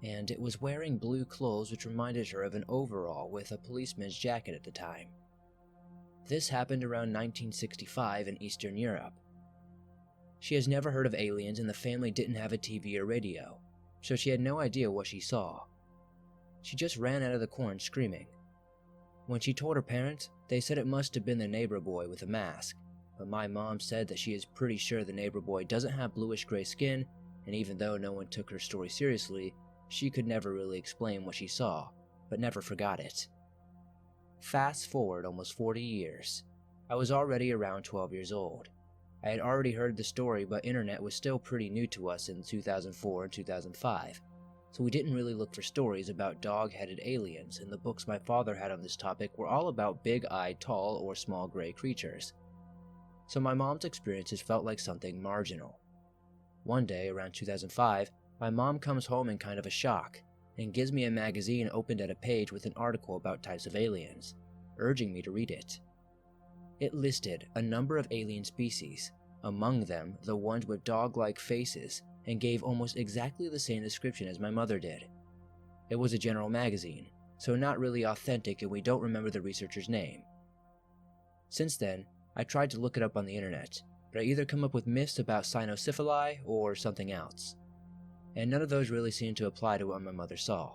and it was wearing blue clothes which reminded her of an overall with a policeman's jacket at the time. This happened around 1965 in Eastern Europe. She has never heard of aliens and the family didn't have a TV or radio, so she had no idea what she saw. She just ran out of the corn screaming. When she told her parents, they said it must have been the neighbor boy with a mask, but my mom said that she is pretty sure the neighbor boy doesn't have bluish-gray skin, and even though no one took her story seriously, she could never really explain what she saw, but never forgot it. Fast forward almost 40 years. I was already around 12 years old. I had already heard the story, but internet was still pretty new to us in 2004 and 2005, so we didn't really look for stories about dog-headed aliens, and the books my father had on this topic were all about big-eyed, tall, or small gray creatures. So my mom's experiences felt like something marginal. One day, around 2005, my mom comes home in kind of a shock, and gives me a magazine opened at a page with an article about types of aliens, urging me to read it. It listed a number of alien species, among them the ones with dog-like faces, and gave almost exactly the same description as my mother did, It was a general magazine, so not really authentic, and we don't remember the researcher's name. Since then, I tried to look it up on the internet, but I either come up with myths about cynocephali or something else, and none of those really seem to apply to what my mother saw.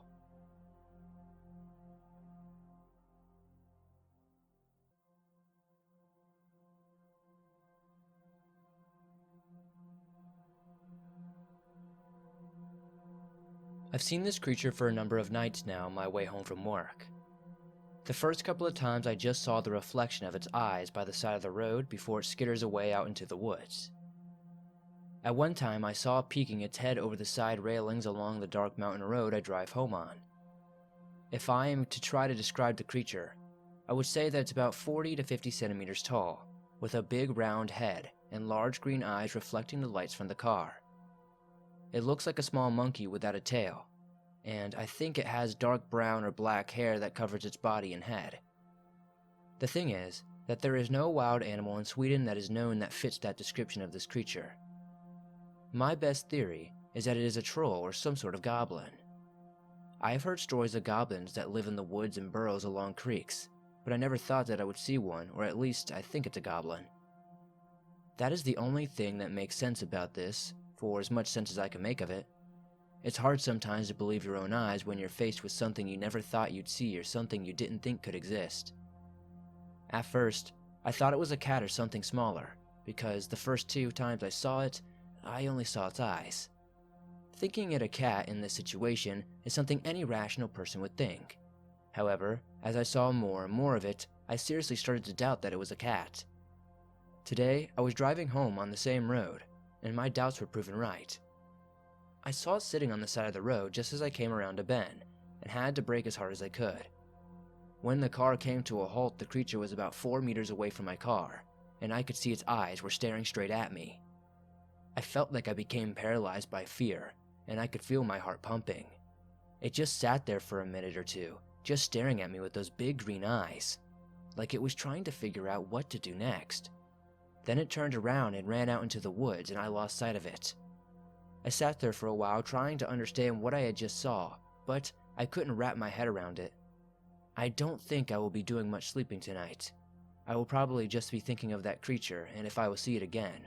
I've seen this creature for a number of nights now on my way home from work. The first couple of times I just saw the reflection of its eyes by the side of the road before it skitters away out into the woods. At one time I saw it peeking its head over the side railings along the dark mountain road I drive home on. If I am to try to describe the creature, I would say that it's about 40 to 50 centimeters tall, with a big round head and large green eyes reflecting the lights from the car. It looks like a small monkey without a tail, and I think it has dark brown or black hair that covers its body and head. The thing is that there is no wild animal in Sweden that is known that fits that description of this creature. My best theory is that it is a troll or some sort of goblin. I have heard stories of goblins that live in the woods and burrows along creeks, but I never thought that I would see one, or at least I think it's a goblin. That is the only thing that makes sense about this, for as much sense as I can make of it. It's hard sometimes to believe your own eyes when you're faced with something you never thought you'd see or something you didn't think could exist. At first, I thought it was a cat or something smaller, because the first 2 times I saw it, I only saw its eyes. Thinking it a cat in this situation is something any rational person would think. However, as I saw more and more of it, I seriously started to doubt that it was a cat. Today, I was driving home on the same road, and my doubts were proven right. I saw it sitting on the side of the road just as I came around a bend, and had to brake as hard as I could. When the car came to a halt, the creature was about 4 meters away from my car, and I could see its eyes were staring straight at me. I felt like I became paralyzed by fear, and I could feel my heart pumping. It just sat there for a minute or two, just staring at me with those big green eyes, like it was trying to figure out what to do next. Then it turned around and ran out into the woods, and I lost sight of it. I sat there for a while trying to understand what I had just saw, but I couldn't wrap my head around it. I don't think I will be doing much sleeping tonight. I will probably just be thinking of that creature and if I will see it again.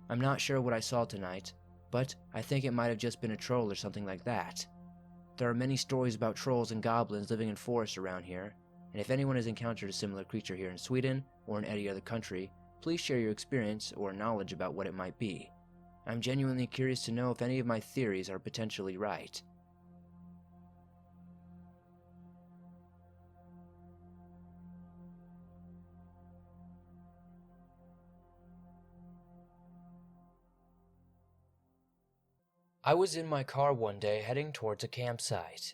I'm not sure what I saw tonight, but I think it might have just been a troll or something like that. There are many stories about trolls and goblins living in forests around here, and if anyone has encountered a similar creature here in Sweden or in any other country, please share your experience or knowledge about what it might be. I'm genuinely curious to know if any of my theories are potentially right. I was in my car one day heading towards a campsite.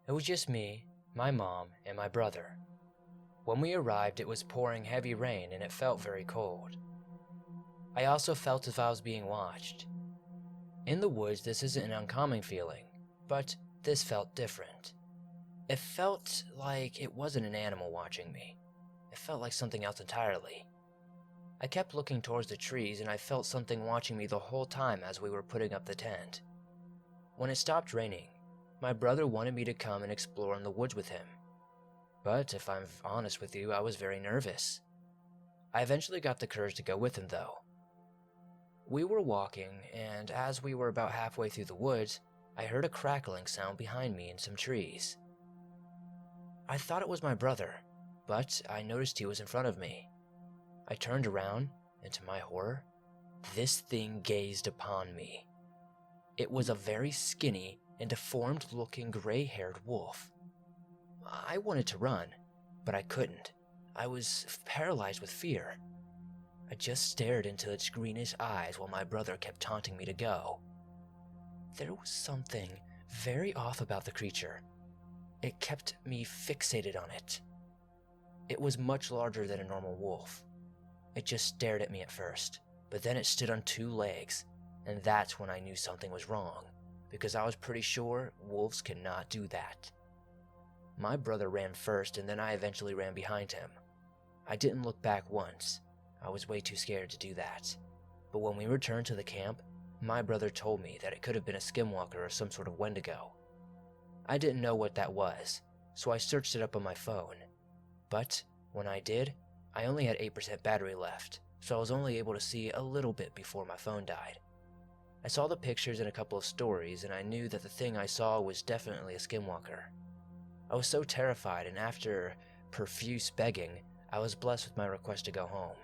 It was just me, my mom, and my brother. When we arrived, it was pouring heavy rain and it felt very cold. I also felt as if I was being watched. In the woods, this isn't an uncommon feeling, but this felt different. It felt like it wasn't an animal watching me. It felt like something else entirely. I kept looking towards the trees and I felt something watching me the whole time as we were putting up the tent. When it stopped raining, my brother wanted me to come and explore in the woods with him. But if I'm honest with you, I was very nervous. I eventually got the courage to go with him though. We were walking, and as we were about halfway through the woods, I heard a crackling sound behind me in some trees. I thought it was my brother, but I noticed he was in front of me. I turned around, and to my horror, this thing gazed upon me. It was a very skinny and deformed-looking gray-haired wolf. I wanted to run, but I couldn't. I was paralyzed with fear. I just stared into its greenish eyes while my brother kept taunting me to go. There was something very off about the creature. It kept me fixated on it. It was much larger than a normal wolf. It just stared at me at first, but then it stood on 2 legs, and that's when I knew something was wrong, because I was pretty sure wolves cannot do that. My brother ran first, and then I eventually ran behind him. I didn't look back once. I was way too scared to do that. But when we returned to the camp, my brother told me that it could have been a skinwalker or some sort of wendigo. I didn't know what that was, so I searched it up on my phone. But when I did, I only had 8% battery left, so I was only able to see a little bit before my phone died. I saw the pictures in a couple of stories, and I knew that the thing I saw was definitely a skinwalker. I was so terrified, and after profuse begging, I was blessed with my request to go home.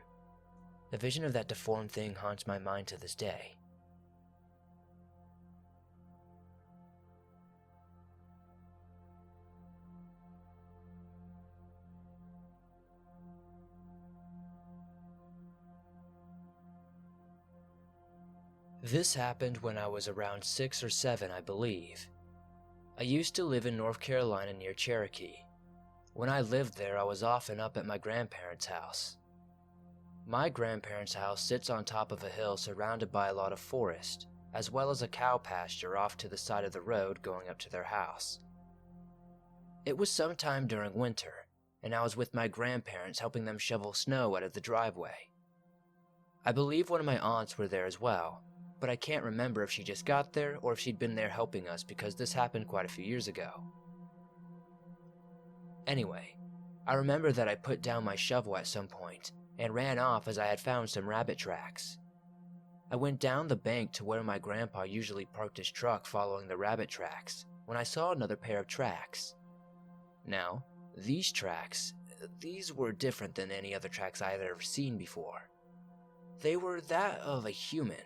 The vision of that deformed thing haunts my mind to this day. This happened when I was around 6 or 7, I believe. I used to live in North Carolina near Cherokee. When I lived there, I was often up at my grandparents' house. My grandparents' house sits on top of a hill surrounded by a lot of forest, as well as a cow pasture off to the side of the road going up to their house. It was sometime during winter, and I was with my grandparents helping them shovel snow out of the driveway. I believe one of my aunts were there as well, but I can't remember if she just got there or if she'd been there helping us because this happened quite a few years ago. Anyway, I remember that I put down my shovel at some point and ran off as I had found some rabbit tracks. I went down the bank to where my grandpa usually parked his truck following the rabbit tracks when I saw another pair of tracks. Now, these tracks, these were different than any other tracks I had ever seen before. They were that of a human,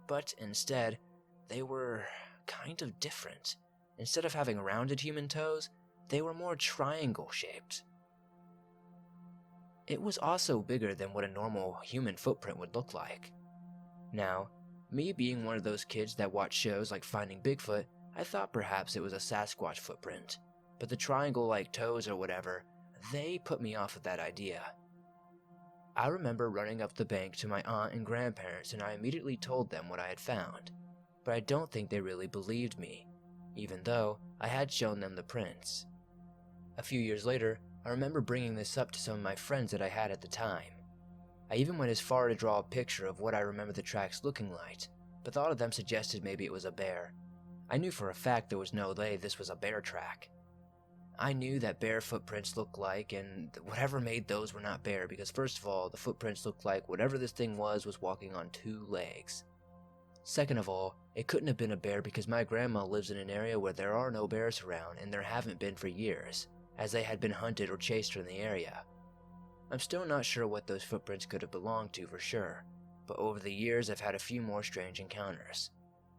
but instead, they were kind of different. Instead of having rounded human toes, they were more triangle-shaped. It was also bigger than what a normal human footprint would look like. Now, me being one of those kids that watch shows like Finding Bigfoot, I thought perhaps it was a Sasquatch footprint, but the triangle-like toes or whatever, they put me off of that idea. I remember running up the bank to my aunt and grandparents and I immediately told them what I had found, but I don't think they really believed me, even though I had shown them the prints. A few years later, I remember bringing this up to some of my friends that I had at the time. I even went as far to draw a picture of what I remember the tracks looking like, but thought of them suggested maybe it was a bear. I knew for a fact there was no way this was a bear track. I knew that bear footprints looked like, and whatever made those were not bear because first of all, the footprints looked like whatever this thing was walking on 2 legs. Second of all, it couldn't have been a bear because my grandma lives in an area where there are no bears around and there haven't been for years, as they had been hunted or chased from the area. I'm still not sure what those footprints could have belonged to for sure, but over the years I've had a few more strange encounters.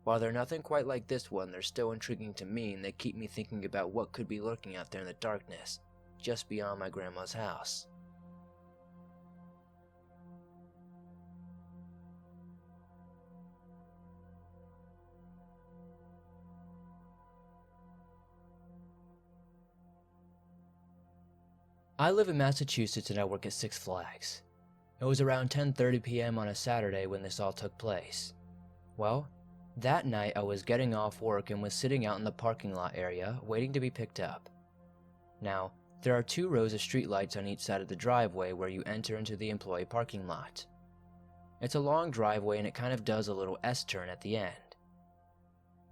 While they're nothing quite like this one, they're still intriguing to me and they keep me thinking about what could be lurking out there in the darkness, just beyond my grandma's house. I live in Massachusetts and I work at Six Flags. It was around 10:30 p.m. on a Saturday when this all took place. Well, that night I was getting off work and was sitting out in the parking lot area waiting to be picked up. Now, there are 2 rows of streetlights on each side of the driveway where you enter into the employee parking lot. It's a long driveway and it kind of does a little S-turn at the end.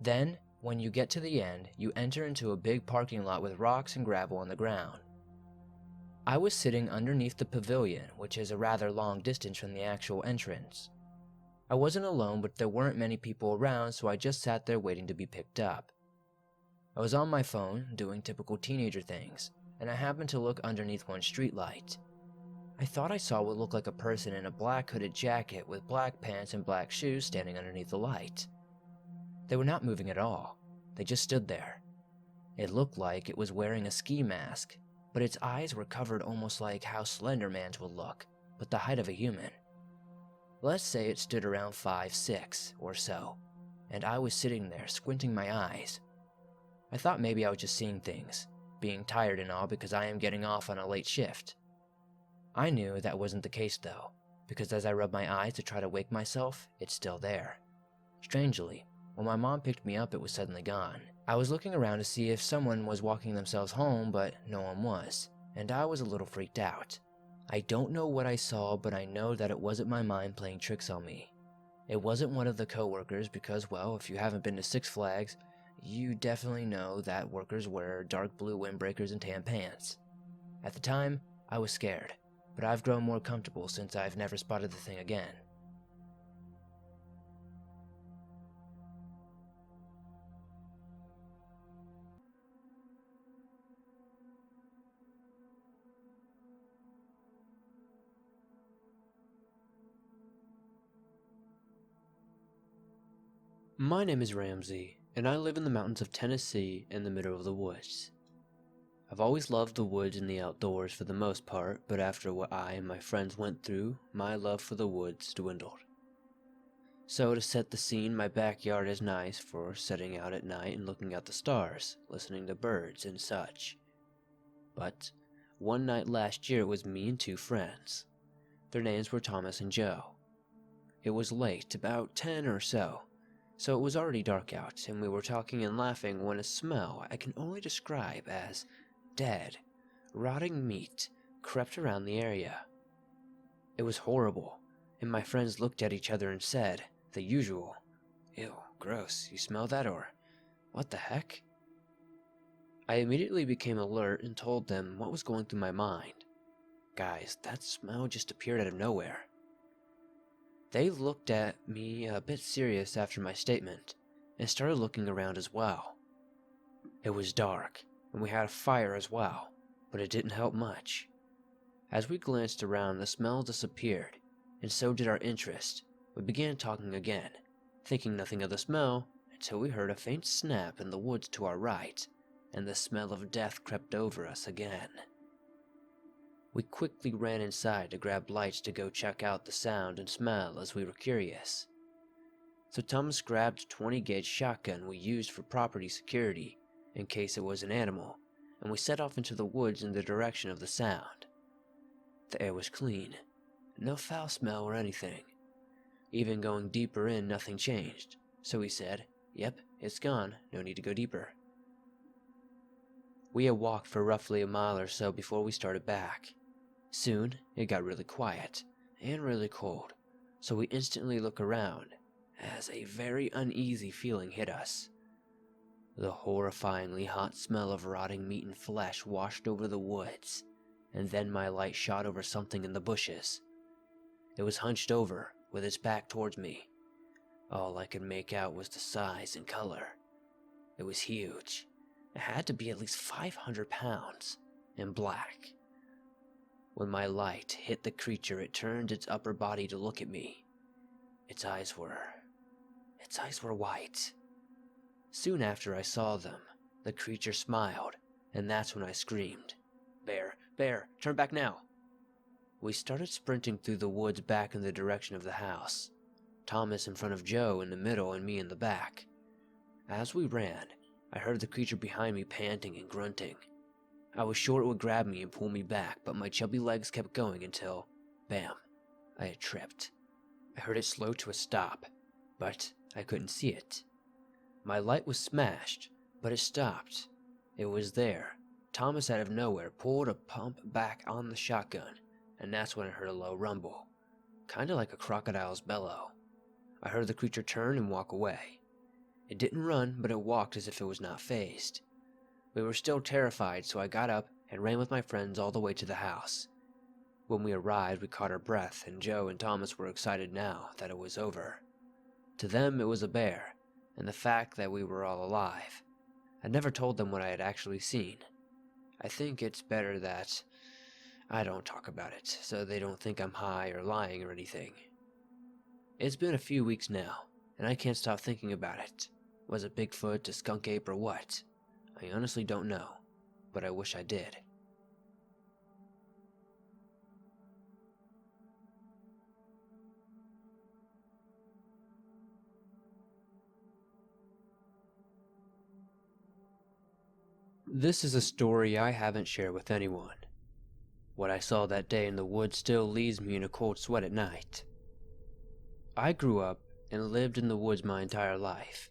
Then, when you get to the end, you enter into a big parking lot with rocks and gravel on the ground. I was sitting underneath the pavilion, which is a rather long distance from the actual entrance. I wasn't alone, but there weren't many people around, so I just sat there waiting to be picked up. I was on my phone, doing typical teenager things, and I happened to look underneath one streetlight. I thought I saw what looked like a person in a black hooded jacket with black pants and black shoes standing underneath the light. They were not moving at all, they just stood there. It looked like it was wearing a ski mask, but its eyes were covered almost like how Slender Man's would look, but the height of a human. Let's say it stood around 5'6" or so, and I was sitting there squinting my eyes. I thought maybe I was just seeing things, being tired and all because I am getting off on a late shift. I knew that wasn't the case though, because as I rubbed my eyes to try to wake myself, it's still there. Strangely, when my mom picked me up it was suddenly gone. I was looking around to see if someone was walking themselves home, but no one was, and I was a little freaked out. I don't know what I saw, but I know that it wasn't my mind playing tricks on me. It wasn't one of the coworkers because, well, if you haven't been to Six Flags, you definitely know that workers wear dark blue windbreakers and tan pants. At the time, I was scared, but I've grown more comfortable since I've never spotted the thing again. My name is Ramsey, and I live in the mountains of Tennessee in the middle of the woods. I've always loved the woods and the outdoors for the most part, but after what I and my friends went through, my love for the woods dwindled. So to set the scene, my backyard is nice for setting out at night and looking at the stars, listening to birds and such. But one night last year it was me and two friends. Their names were Thomas and Joe. It was late, about 10 or so it was already dark out, and we were talking and laughing when a smell I can only describe as dead, rotting meat crept around the area. It was horrible, and my friends looked at each other and said the usual, "Ew, gross, you smell that?" or "What the heck?" I immediately became alert and told them what was going through my mind. "Guys, that smell just appeared out of nowhere." They looked at me a bit serious after my statement, and started looking around as well. It was dark, and we had a fire as well, but it didn't help much. As we glanced around, the smell disappeared, and so did our interest. We began talking again, thinking nothing of the smell, until we heard a faint snap in the woods to our right, and the smell of death crept over us again. We quickly ran inside to grab lights to go check out the sound and smell as we were curious. So Thomas grabbed a 20-gauge shotgun we used for property security in case it was an animal, and we set off into the woods in the direction of the sound. The air was clean, no foul smell or anything. Even going deeper in, nothing changed, so we said, "Yep, it's gone, no need to go deeper." We had walked for roughly a mile or so before we started back. Soon, it got really quiet and really cold, so we instantly look around as a very uneasy feeling hit us. The horrifyingly hot smell of rotting meat and flesh washed over the woods, and then my light shot over something in the bushes. It was hunched over, with its back towards me. All I could make out was the size and color. It was huge. It had to be at least 500 pounds, and black. When my light hit the creature, it turned its upper body to look at me. Its eyes were white. Soon after I saw them, the creature smiled, and that's when I screamed, "Bear, bear, turn back now!" We started sprinting through the woods back in the direction of the house, Thomas in front of Joe in the middle and me in the back. As we ran, I heard the creature behind me panting and grunting. I was sure it would grab me and pull me back, but my chubby legs kept going until, bam, I had tripped. I heard it slow to a stop, but I couldn't see it. My light was smashed, but it stopped. It was there. Thomas out of nowhere pulled a pump back on the shotgun, and that's when I heard a low rumble, kinda like a crocodile's bellow. I heard the creature turn and walk away. It didn't run, but it walked as if it was not fazed. We were still terrified, so I got up and ran with my friends all the way to the house. When we arrived, we caught our breath, and Joe and Thomas were excited now that it was over. To them, it was a bear, and the fact that we were all alive. I never told them what I had actually seen. I think it's better that I don't talk about it, so they don't think I'm high or lying or anything. It's been a few weeks now, and I can't stop thinking about it. Was it Bigfoot, a skunk ape, or what? I honestly don't know, but I wish I did. This is a story I haven't shared with anyone. What I saw that day in the woods still leaves me in a cold sweat at night. I grew up and lived in the woods my entire life,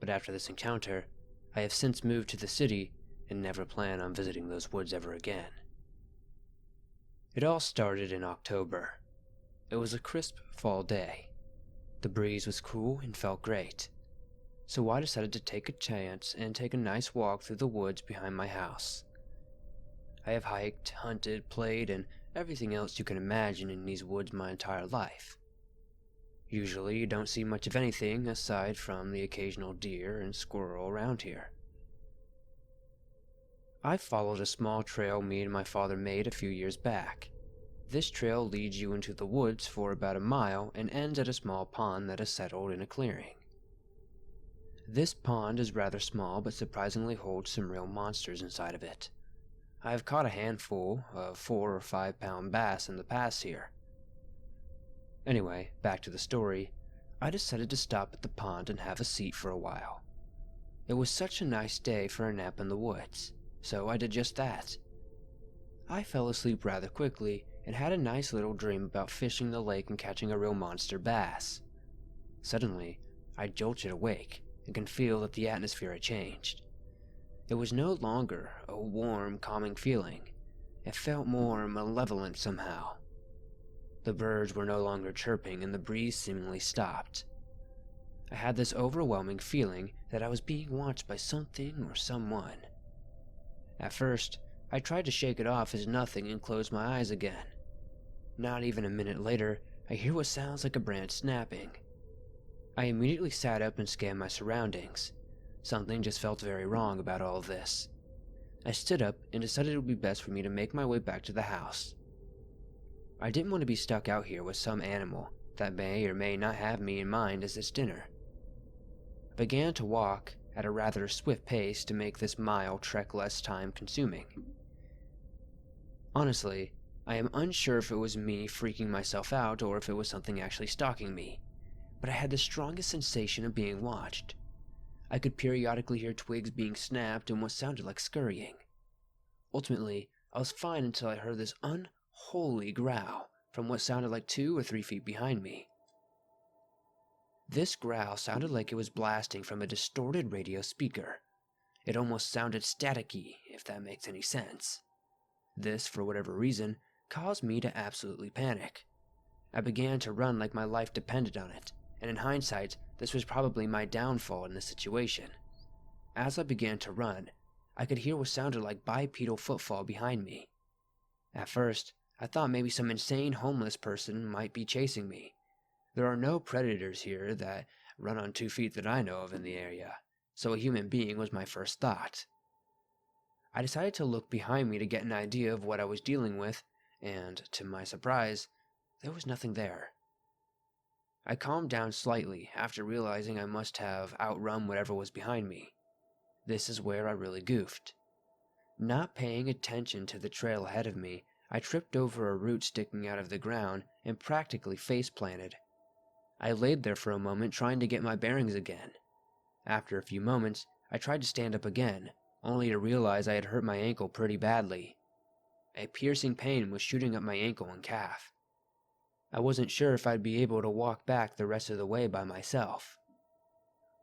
but after this encounter, I have since moved to the city and never plan on visiting those woods ever again. It all started in October. It was a crisp fall day. The breeze was cool and felt great. so I decided to take a chance and take a nice walk through the woods behind my house. I have hiked, hunted, played, and everything else you can imagine in these woods my entire life. Usually you don't see much of anything aside from the occasional deer and squirrel around here. I followed a small trail me and my father made a few years back. This trail leads you into the woods for about a mile and ends at a small pond that is settled in a clearing. This pond is rather small but surprisingly holds some real monsters inside of it. I have caught a handful of 4 or 5 pound bass in the past here. Anyway, back to the story. I decided to stop at the pond and have a seat for a while. It was such a nice day for a nap in the woods, so I did just that. I fell asleep rather quickly and had a nice little dream about fishing the lake and catching a real monster bass. Suddenly, I jolted awake and can feel that the atmosphere had changed. It was no longer a warm, calming feeling. It felt more malevolent somehow. The birds were no longer chirping and the breeze seemingly stopped. I had this overwhelming feeling that I was being watched by something or someone. At first, I tried to shake it off as nothing and closed my eyes again. Not even a minute later, I hear what sounds like a branch snapping. I immediately sat up and scanned my surroundings. Something just felt very wrong about all of this. I stood up and decided it would be best for me to make my way back to the house. I didn't want to be stuck out here with some animal that may or may not have me in mind as its dinner. I began to walk at a rather swift pace to make this mile trek less time-consuming. Honestly, I am unsure if it was me freaking myself out or if it was something actually stalking me, but I had the strongest sensation of being watched. I could periodically hear twigs being snapped and what sounded like scurrying. Ultimately, I was fine until I heard this unholy growl from what sounded like 2 or 3 feet behind me. This growl sounded like it was blasting from a distorted radio speaker. It almost sounded staticky, if that makes any sense. This, for whatever reason, caused me to absolutely panic. I began to run like my life depended on it, and in hindsight, this was probably my downfall in this situation. As I began to run, I could hear what sounded like bipedal footfall behind me. At first, I thought maybe some insane homeless person might be chasing me. There are no predators here that run on 2 feet that I know of in the area, so a human being was my first thought. I decided to look behind me to get an idea of what I was dealing with, and, to my surprise, there was nothing there. I calmed down slightly after realizing I must have outrun whatever was behind me. This is where I really goofed. Not paying attention to the trail ahead of me, I tripped over a root sticking out of the ground and practically face-planted. I laid there for a moment trying to get my bearings again. After a few moments, I tried to stand up again, only to realize I had hurt my ankle pretty badly. A piercing pain was shooting up my ankle and calf. I wasn't sure if I'd be able to walk back the rest of the way by myself.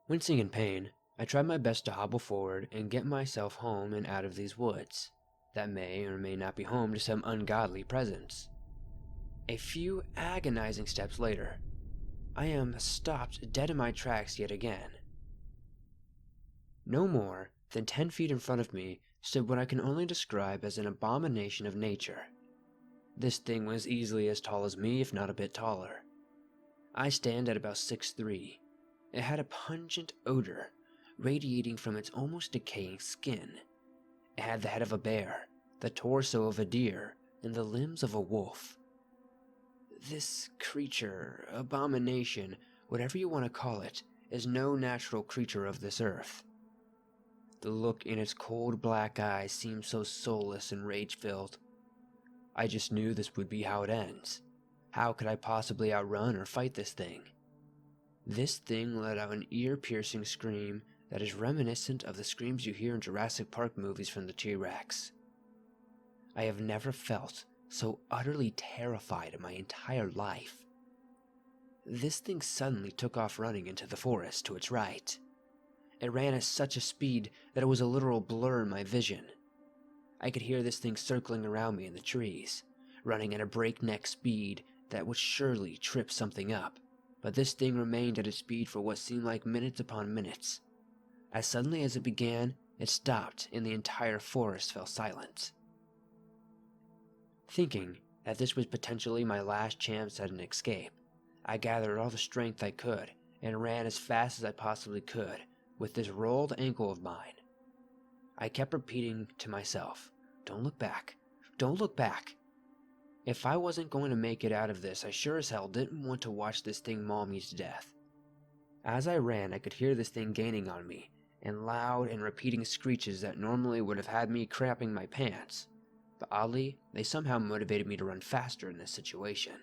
Wincing in pain, I tried my best to hobble forward and get myself home and out of these woods, that may or may not be home to some ungodly presence. A few agonizing steps later, I am stopped dead in my tracks yet again. No more than 10 feet in front of me stood what I can only describe as an abomination of nature. This thing was easily as tall as me, if not a bit taller. I stand at about 6'3". It had a pungent odor radiating from its almost decaying skin. It had the head of a bear, the torso of a deer, and the limbs of a wolf. This creature, abomination, whatever you want to call it, is no natural creature of this earth. The look in its cold black eyes seemed so soulless and rage-filled. I just knew this would be how it ends. How could I possibly outrun or fight this thing? This thing let out an ear-piercing scream that is reminiscent of the screams you hear in Jurassic Park movies from the T-Rex. I have never felt so utterly terrified in my entire life. This thing suddenly took off running into the forest to its right. It ran at such a speed that it was a literal blur in my vision. I could hear this thing circling around me in the trees, running at a breakneck speed that would surely trip something up. but this thing remained at its speed for what seemed like minutes upon minutes. As suddenly as it began, it stopped and the entire forest fell silent. Thinking that this was potentially my last chance at an escape, I gathered all the strength I could and ran as fast as I possibly could with this rolled ankle of mine. I kept repeating to myself, "Don't look back, don't look back." If I wasn't going to make it out of this, I sure as hell didn't want to watch this thing maul me to death. As I ran, I could hear this thing gaining on me, and loud and repeating screeches that normally would have had me crapping my pants. But oddly, they somehow motivated me to run faster in this situation.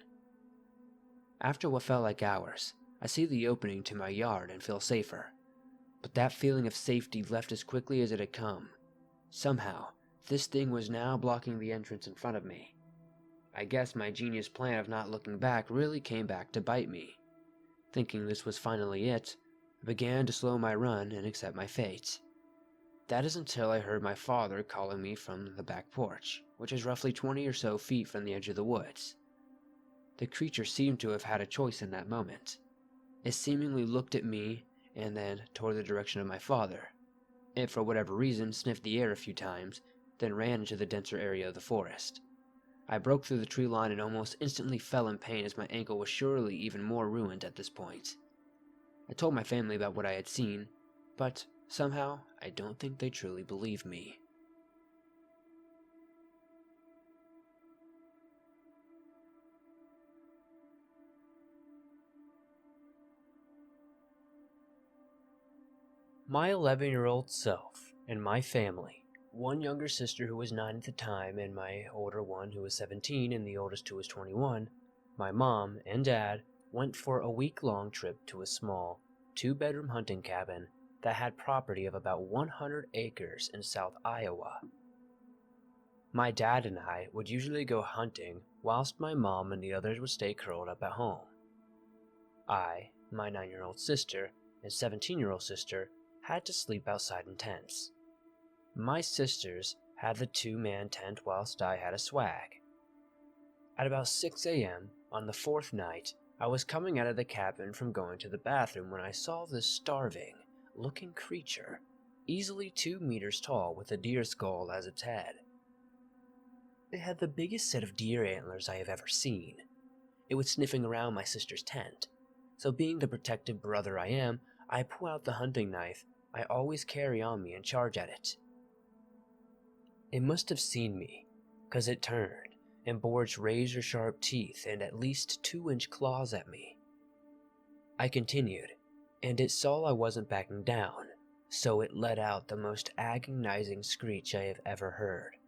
After what felt like hours, I see the opening to my yard and feel safer. But that feeling of safety left as quickly as it had come. Somehow, this thing was now blocking the entrance in front of me. I guess my genius plan of not looking back really came back to bite me. Thinking this was finally it, I began to slow my run and accept my fate. That is until I heard my father calling me from the back porch, which is roughly 20 or so feet from the edge of the woods. The creature seemed to have had a choice in that moment. It seemingly looked at me and then toward the direction of my father. It, for whatever reason, sniffed the air a few times, then ran into the denser area of the forest. I broke through the tree line and almost instantly fell in pain as my ankle was surely even more ruined at this point. I told my family about what I had seen, but somehow I don't think they truly believed me. My 11-year-old self and my family, one younger sister who was 9 at the time and my older one who was 17 and the oldest who was 21, my mom and dad went for a week-long trip to a small, 2-bedroom hunting cabin that had property of about 100 acres in South Iowa. My dad and I would usually go hunting whilst my mom and the others would stay curled up at home. I, my 9-year-old sister, and 17-year-old sister had to sleep outside in tents. My sisters had the 2-man tent whilst I had a swag. At about 6 a.m. on the 4th night, I was coming out of the cabin from going to the bathroom when I saw this starving-looking creature, easily 2 meters tall with a deer skull as its head. It had the biggest set of deer antlers I have ever seen. It was sniffing around my sister's tent, so being the protective brother I am, I pull out the hunting knife I always carry on me and charge at it. It must have seen me, 'cause it turned and bore its razor-sharp teeth and at least 2-inch claws at me. I continued, and it saw I wasn't backing down, so it let out the most agonizing screech I have ever heard.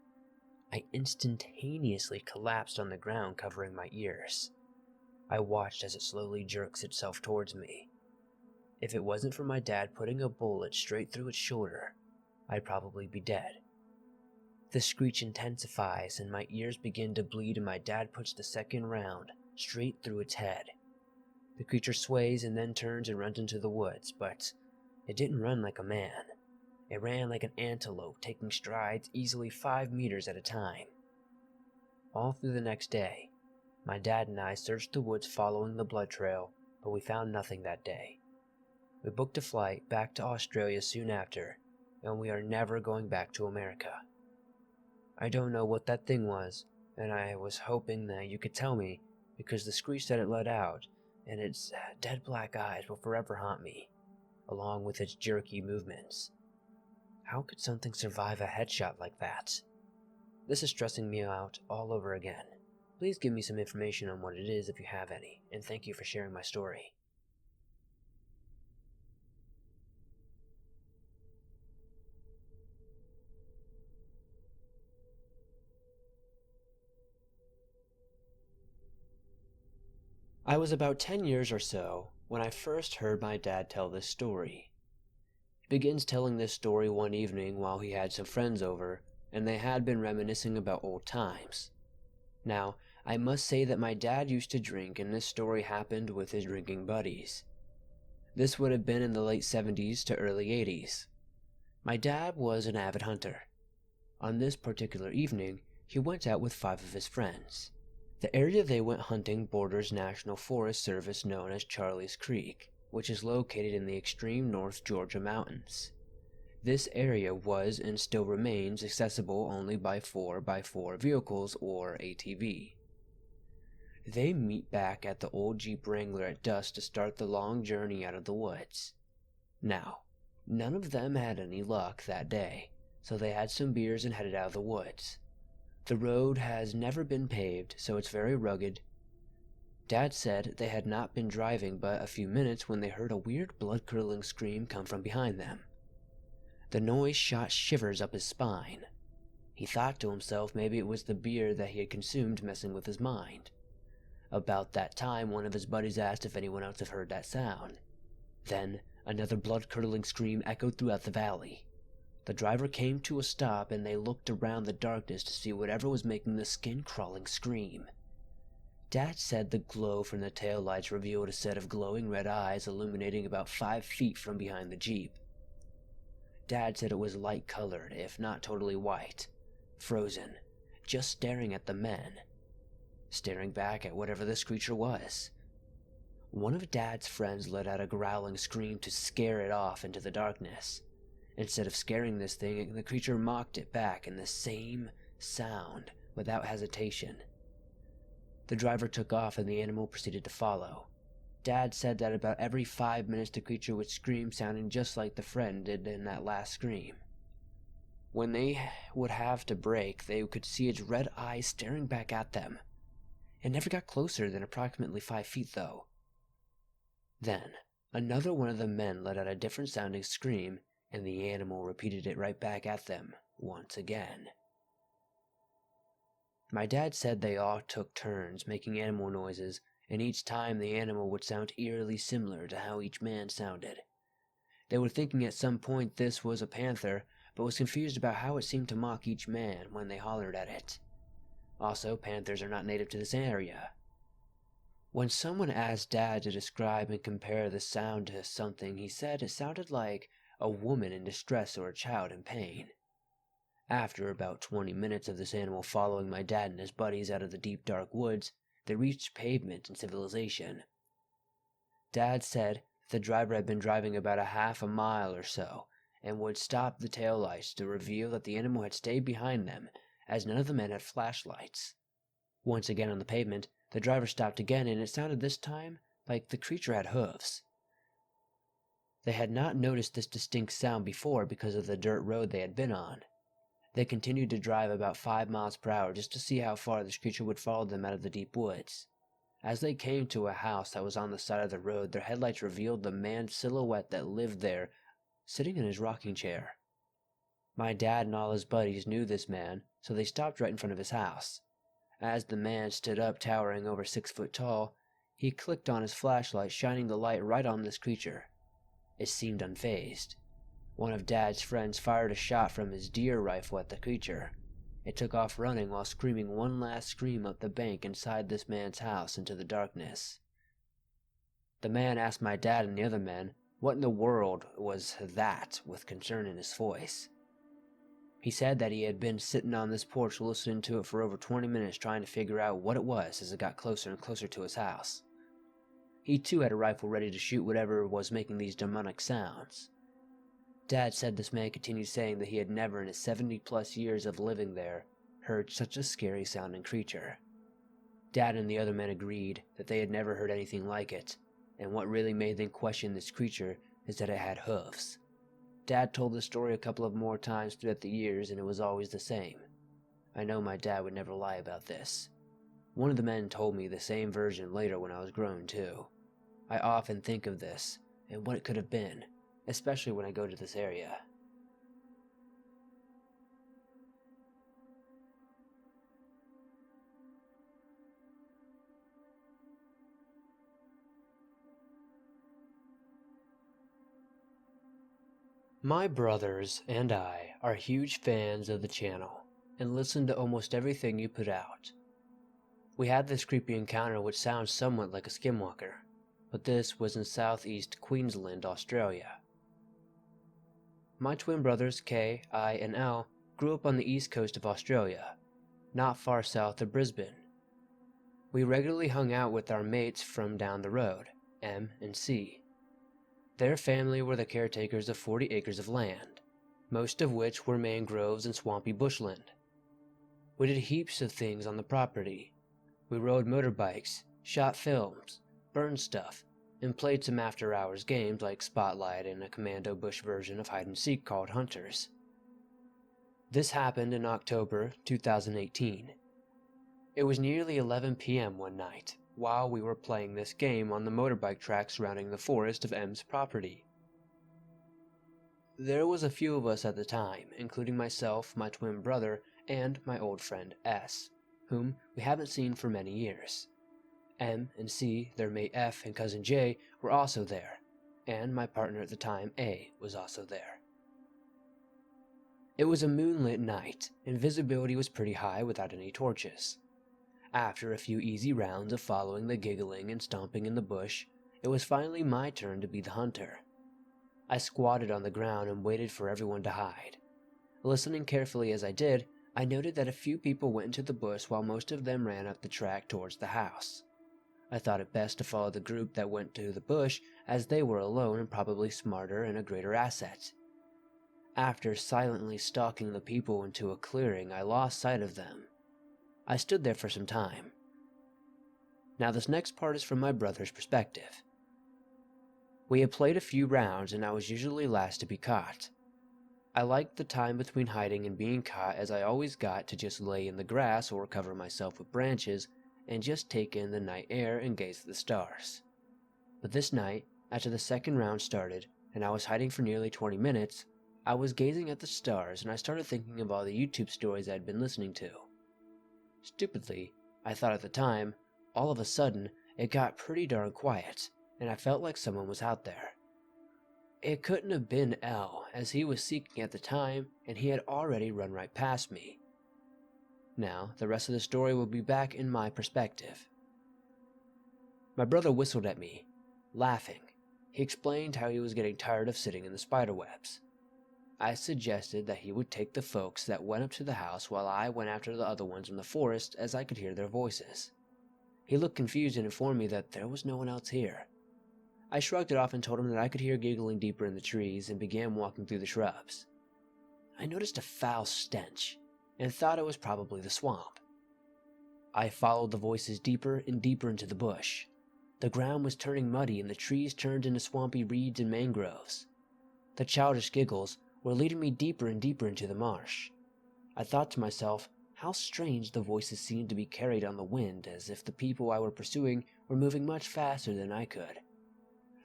I instantaneously collapsed on the ground, covering my ears. I watched as it slowly jerks itself towards me. If it wasn't for my dad putting a bullet straight through its shoulder, I'd probably be dead. The screech intensifies and my ears begin to bleed and my dad puts the second round straight through its head. The creature sways and then turns and runs into the woods, but it didn't run like a man. It ran like an antelope, taking strides easily 5 meters at a time. All through the next day, my dad and I searched the woods following the blood trail, but we found nothing that day. We booked a flight back to Australia soon after, and we are never going back to America. I don't know what that thing was, and I was hoping that you could tell me, because the screech that it let out, and its dead black eyes will forever haunt me, along with its jerky movements. How could something survive a headshot like that? This is stressing me out all over again. Please give me some information on what it is if you have any, and thank you for sharing my story. I was about 10 years or so when I first heard my dad tell this story. He begins telling this story one evening while he had some friends over, and they had been reminiscing about old times. Now, I must say that my dad used to drink, and this story happened with his drinking buddies. This would have been in the late 70s to early 80s. My dad was an avid hunter. On this particular evening, he went out with 5 of his friends. The area they went hunting borders National Forest Service known as Charlie's Creek, which is located in the extreme North Georgia mountains. This area was and still remains accessible only by 4x4 vehicles or ATV. They meet back at the old Jeep Wrangler at dusk to start the long journey out of the woods. Now, none of them had any luck that day, so they had some beers and headed out of the woods. The road has never been paved, so it's very rugged. Dad said they had not been driving but a few minutes when they heard a weird blood-curdling scream come from behind them. The noise shot shivers up his spine. He thought to himself maybe it was the beer that he had consumed messing with his mind. About that time, one of his buddies asked if anyone else had heard that sound. Then, another blood-curdling scream echoed throughout the valley. The driver came to a stop and they looked around the darkness to see whatever was making the skin-crawling scream. Dad said the glow from the taillights revealed a set of glowing red eyes illuminating about 5 feet from behind the Jeep. Dad said it was light-colored, if not totally white, frozen, just staring at the men, staring back at whatever this creature was. One of Dad's friends let out a growling scream to scare it off into the darkness. Instead of scaring this thing, the creature mocked it back in the same sound, without hesitation. The driver took off and the animal proceeded to follow. Dad said that about every 5 minutes the creature would scream, sounding just like the friend did in that last scream. When they would have to brake, they could see its red eyes staring back at them. It never got closer than approximately 5 feet, though. Then, another one of the men let out a different sounding scream, and the animal repeated it right back at them, once again. My dad said they all took turns making animal noises, and each time the animal would sound eerily similar to how each man sounded. They were thinking at some point this was a panther, but was confused about how it seemed to mock each man when they hollered at it. Also, panthers are not native to this area. When someone asked Dad to describe and compare the sound to something, he said it sounded like a woman in distress or a child in pain. After about 20 minutes of this animal following my dad and his buddies out of the deep dark woods, they reached pavement and civilization. Dad said the driver had been driving about a half a mile or so, and would stop the taillights to reveal that the animal had stayed behind them, as none of the men had flashlights. Once again on the pavement, the driver stopped again, and it sounded this time like the creature had hooves. They had not noticed this distinct sound before because of the dirt road they had been on. They continued to drive about 5 miles per hour just to see how far this creature would follow them out of the deep woods. As they came to a house that was on the side of the road, their headlights revealed the man's silhouette that lived there, sitting in his rocking chair. My dad and all his buddies knew this man, so they stopped right in front of his house. As the man stood up, towering over 6 foot tall, he clicked on his flashlight, shining the light right on this creature. It seemed unfazed. One of Dad's friends fired a shot from his deer rifle at the creature. It took off running while screaming one last scream up the bank inside this man's house into the darkness. The man asked my dad and the other men what in the world was that, with concern in his voice. He said that he had been sitting on this porch listening to it for over 20 minutes trying to figure out what it was as it got closer and closer to his house. He too had a rifle ready to shoot whatever was making these demonic sounds. Dad said this man continued saying that he had never in his 70-plus years of living there heard such a scary sounding creature. Dad and the other men agreed that they had never heard anything like it, and what really made them question this creature is that it had hooves. Dad told the story a couple of more times throughout the years, and it was always the same. I know my dad would never lie about this. One of the men told me the same version later when I was grown too. I often think of this, and what it could have been, especially when I go to this area. My brothers and I are huge fans of the channel and listen to almost everything you put out. We had this creepy encounter which sounds somewhat like a skinwalker, but this was in southeast Queensland, Australia. My twin brothers K, I, and L grew up on the east coast of Australia, not far south of Brisbane. We regularly hung out with our mates from down the road, M and C. Their family were the caretakers of 40 acres of land, most of which were mangroves and swampy bushland. We did heaps of things on the property. We rode motorbikes, shot films, burned stuff, and played some after-hours games like Spotlight and a Commando Bush version of hide-and-seek called Hunters. This happened in October 2018. It was nearly 11 p.m. one night, while we were playing this game on the motorbike track surrounding the forest of M's property. There was a few of us at the time, including myself, my twin brother, and my old friend S, whom we haven't seen for many years. M and C, their mate F and cousin J, were also there, and my partner at the time, A, was also there. It was a moonlit night, and visibility was pretty high without any torches. After a few easy rounds of following the giggling and stomping in the bush, it was finally my turn to be the hunter. I squatted on the ground and waited for everyone to hide. Listening carefully as I did, I noted that a few people went into the bush while most of them ran up the track towards the house. I thought it best to follow the group that went to the bush, as they were alone and probably smarter and a greater asset. After silently stalking the people into a clearing, I lost sight of them. I stood there for some time. Now this next part is from my brother's perspective. We had played a few rounds and I was usually last to be caught. I liked the time between hiding and being caught, as I always got to just lay in the grass or cover myself with branches and just take in the night air and gaze at the stars. But this night, after the second round started and I was hiding for nearly 20 minutes, I was gazing at the stars and I started thinking of all the YouTube stories I'd been listening to. Stupidly, I thought at the time, all of a sudden, it got pretty darn quiet, and I felt like someone was out there. It couldn't have been L, as he was seeking at the time, and he had already run right past me. Now, the rest of the story will be back in my perspective. My brother whistled at me, laughing. He explained how he was getting tired of sitting in the spiderwebs. I suggested that he would take the folks that went up to the house while I went after the other ones in the forest, as I could hear their voices. He looked confused and informed me that there was no one else here. I shrugged it off and told him that I could hear giggling deeper in the trees and began walking through the shrubs. I noticed a foul stench and thought it was probably the swamp. I followed the voices deeper and deeper into the bush. The ground was turning muddy and the trees turned into swampy reeds and mangroves. The childish giggles were leading me deeper and deeper into the marsh. I thought to myself how strange the voices seemed to be carried on the wind, as if the people I were pursuing were moving much faster than I could.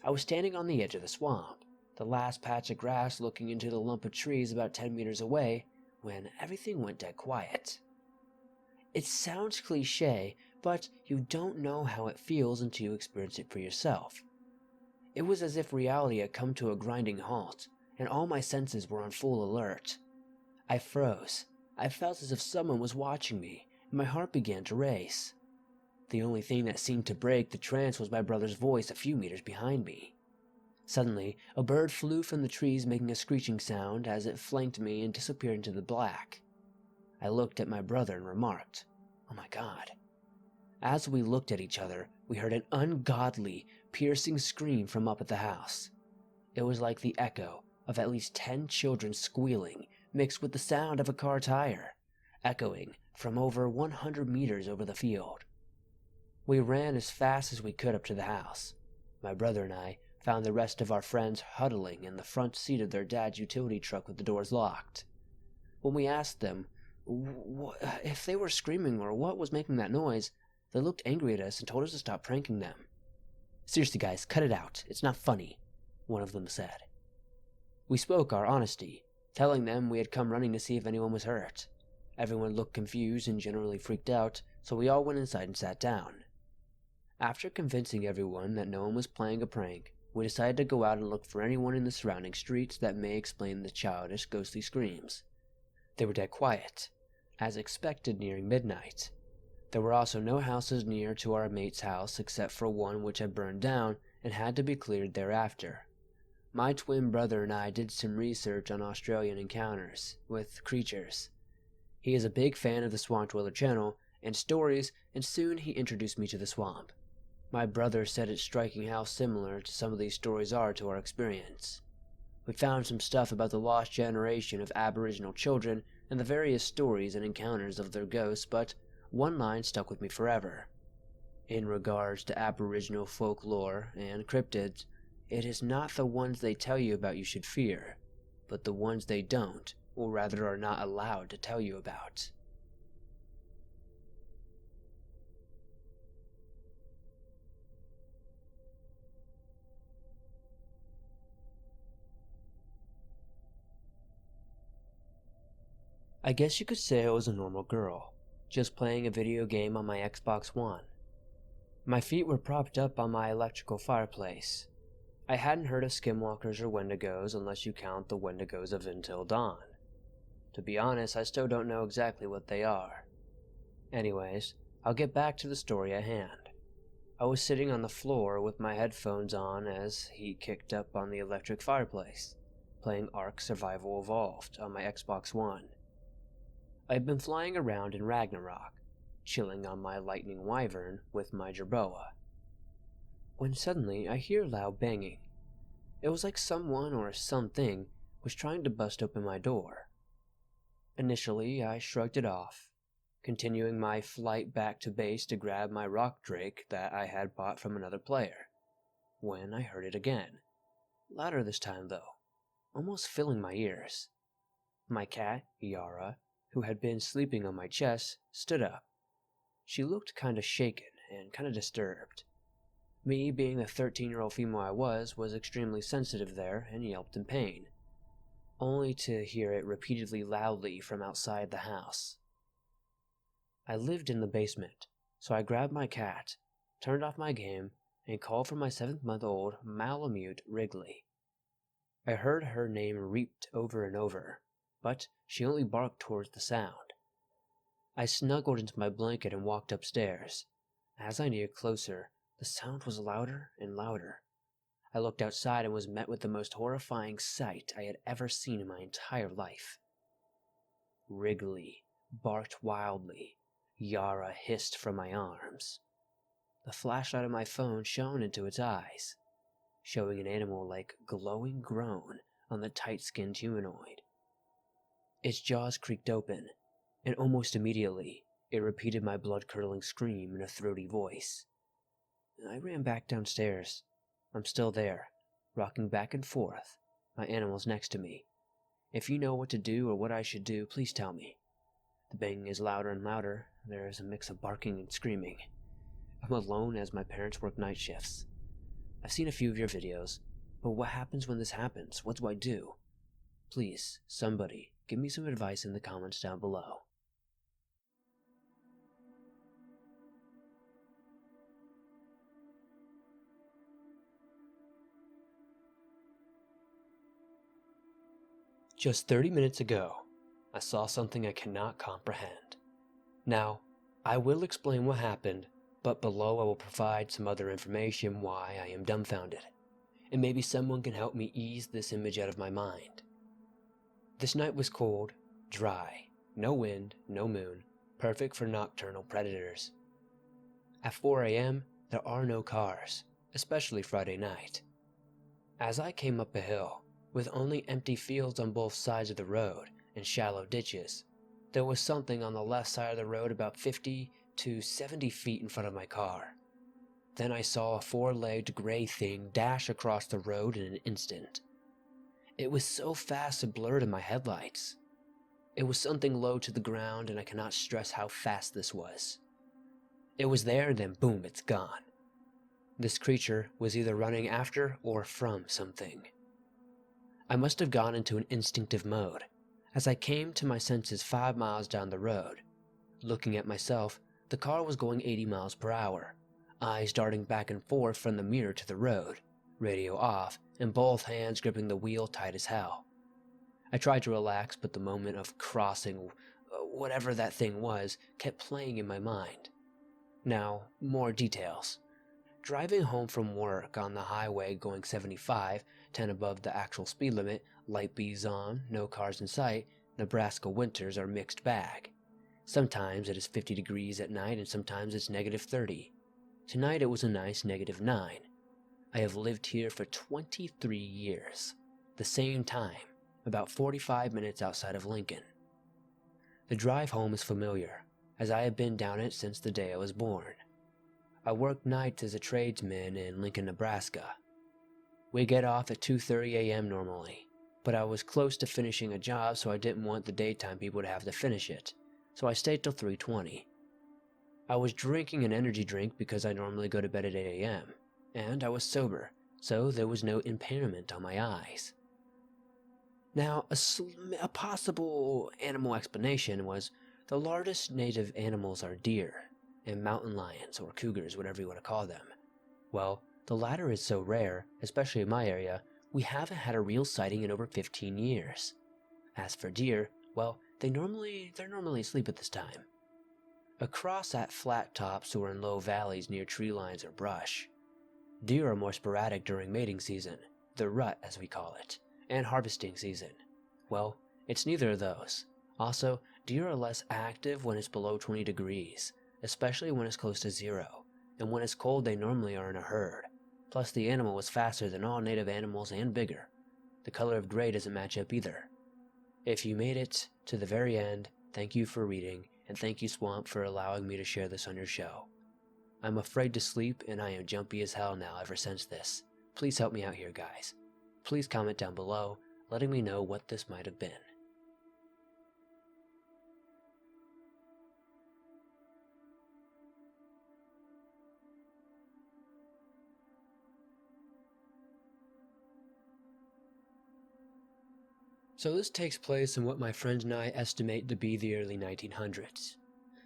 I was standing on the edge of the swamp, the last patch of grass looking into the lump of trees about 10 meters away, when everything went dead quiet. It sounds cliche, but you don't know how it feels until you experience it for yourself. It was as if reality had come to a grinding halt, and all my senses were on full alert. I froze. I felt as if someone was watching me, and my heart began to race. The only thing that seemed to break the trance was my brother's voice a few meters behind me. Suddenly, a bird flew from the trees, making a screeching sound as it flanked me and disappeared into the black. I looked at my brother and remarked, "Oh my God." As we looked at each other, we heard an ungodly, piercing scream from up at the house. It was like the echo of at least 10 children squealing, mixed with the sound of a car tire, echoing from over 100 meters over the field. We ran as fast as we could up to the house. My brother and I found the rest of our friends huddling in the front seat of their dad's utility truck with the doors locked. When we asked them if they were screaming or what was making that noise, they looked angry at us and told us to stop pranking them. "Seriously guys, cut it out. It's not funny," one of them said. We spoke our honesty, telling them we had come running to see if anyone was hurt. Everyone looked confused and generally freaked out, so we all went inside and sat down. After convincing everyone that no one was playing a prank, we decided to go out and look for anyone in the surrounding streets that may explain the childish, ghostly screams. They were dead quiet, as expected nearing midnight. There were also no houses near to our mate's house except for one which had burned down and had to be cleared thereafter. My twin brother and I did some research on Australian encounters with creatures. He is a big fan of the Swamp Dweller channel and stories and soon he introduced me to the swamp. My brother said it's striking how similar some of these stories are to our experience. We found some stuff about the lost generation of Aboriginal children and the various stories and encounters of their ghosts, but one line stuck with me forever. In regards to Aboriginal folklore and cryptids, it is not the ones they tell you about you should fear, but the ones they don't, or rather are not allowed to tell you about. I guess you could say I was a normal girl, just playing a video game on my Xbox One. My feet were propped up on my electrical fireplace. I hadn't heard of skinwalkers or wendigos unless you count the wendigos of Until Dawn. To be honest, I still don't know exactly what they are. Anyways, I'll get back to the story at hand. I was sitting on the floor with my headphones on as heat kicked up on the electric fireplace, playing Ark Survival Evolved on my Xbox One. I'd been flying around in Ragnarok, chilling on my lightning wyvern with my jerboa, when suddenly I hear loud banging. It was like someone or something was trying to bust open my door. Initially, I shrugged it off, continuing my flight back to base to grab my rock drake that I had bought from another player, when I heard it again. Louder this time though, almost filling my ears. My cat, Yara, who had been sleeping on my chest, stood up. She looked kinda shaken and kinda disturbed. Me, being the 13-year-old female I was extremely sensitive there and yelped in pain, only to hear it repeatedly loudly from outside the house. I lived in the basement, so I grabbed my cat, turned off my game, and called for my 7-month-old Malamute Wrigley. I heard her name repeated over and over, but she only barked towards the sound. I snuggled into my blanket and walked upstairs. As I neared closer, the sound was louder and louder. I looked outside and was met with the most horrifying sight I had ever seen in my entire life. Wrigley barked wildly. Yara hissed from my arms. The flashlight of my phone shone into its eyes, showing an animal-like glowing groan on the tight-skinned humanoid. Its jaws creaked open, and almost immediately, it repeated my blood-curdling scream in a throaty voice. I ran back downstairs. I'm still there, rocking back and forth. My animal's next to me. If you know what to do or what I should do, please tell me. The banging is louder and louder. There is a mix of barking and screaming. I'm alone as my parents work night shifts. I've seen a few of your videos, but what happens when this happens? What do I do? Please, somebody, give me some advice in the comments down below. Just 30 minutes ago, I saw something I cannot comprehend. Now, I will explain what happened, but below I will provide some other information why I am dumbfounded, and maybe someone can help me ease this image out of my mind. This night was cold, dry, no wind, no moon, perfect for nocturnal predators. At 4 a.m., there are no cars, especially Friday night. As I came up a hill, with only empty fields on both sides of the road and shallow ditches, there was something on the left side of the road about 50 to 70 feet in front of my car. Then I saw a 4-legged gray thing dash across the road in an instant. It was so fast it blurred in my headlights. It was something low to the ground, and I cannot stress how fast this was. It was there, and then boom, it's gone. This creature was either running after or from something. I must have gone into an instinctive mode, as I came to my senses 5 miles down the road. Looking at myself, the car was going 80 miles per hour, eyes darting back and forth from the mirror to the road, radio off, and both hands gripping the wheel tight as hell. I tried to relax, but the moment of crossing, whatever that thing was, kept playing in my mind. Now, more details. Driving home from work on the highway going 75, 10 above the actual speed limit, light bees on, no cars in sight, Nebraska winters are mixed bag. Sometimes it is 50 degrees at night and sometimes it's -30. Tonight it was a nice -9. I have lived here for 23 years, the same time, about 45 minutes outside of Lincoln. The drive home is familiar, as I have been down it since the day I was born. I work nights as a tradesman in Lincoln, Nebraska. We get off at 2:30 a.m. normally, but I was close to finishing a job, so I didn't want the daytime people to have to finish it, so I stayed till 3:20. I was drinking an energy drink because I normally go to bed at 8 a.m., and I was sober, so there was no impairment on my eyes. Now, a possible animal explanation was the largest native animals are deer, and mountain lions or cougars, whatever you want to call them. Well, the latter is so rare, especially in my area, we haven't had a real sighting in over 15 years. As for deer, well, they're normally asleep at this time. Across at flat tops or in low valleys near tree lines or brush. Deer are more sporadic during mating season, the rut as we call it, and harvesting season. Well, it's neither of those. Also, deer are less active when it's below 20 degrees, especially when it's close to 0, and when it's cold they normally are in a herd. Plus the animal was faster than all native animals and bigger. The color of gray doesn't match up either. If you made it to the very end, thank you for reading, and thank you Swamp for allowing me to share this on your show. I'm afraid to sleep and I am jumpy as hell now ever since this. Please help me out here, guys. Please comment down below, letting me know what this might have been. So this takes place in what my friend and I estimate to be the early 1900s.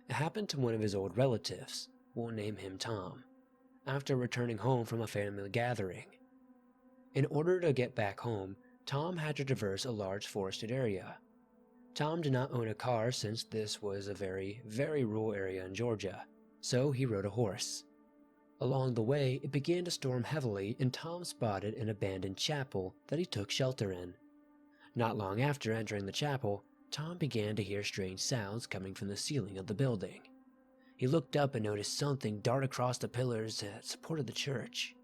It happened to one of his old relatives, we'll name him Tom, after returning home from a family gathering. In order to get back home, Tom had to traverse a large forested area. Tom did not own a car since this was a very, very rural area in Georgia, so he rode a horse. Along the way, it began to storm heavily and Tom spotted an abandoned chapel that he took shelter in. Not long after entering the chapel, Tom began to hear strange sounds coming from the ceiling of the building. He looked up and noticed something dart across the pillars that supported the church.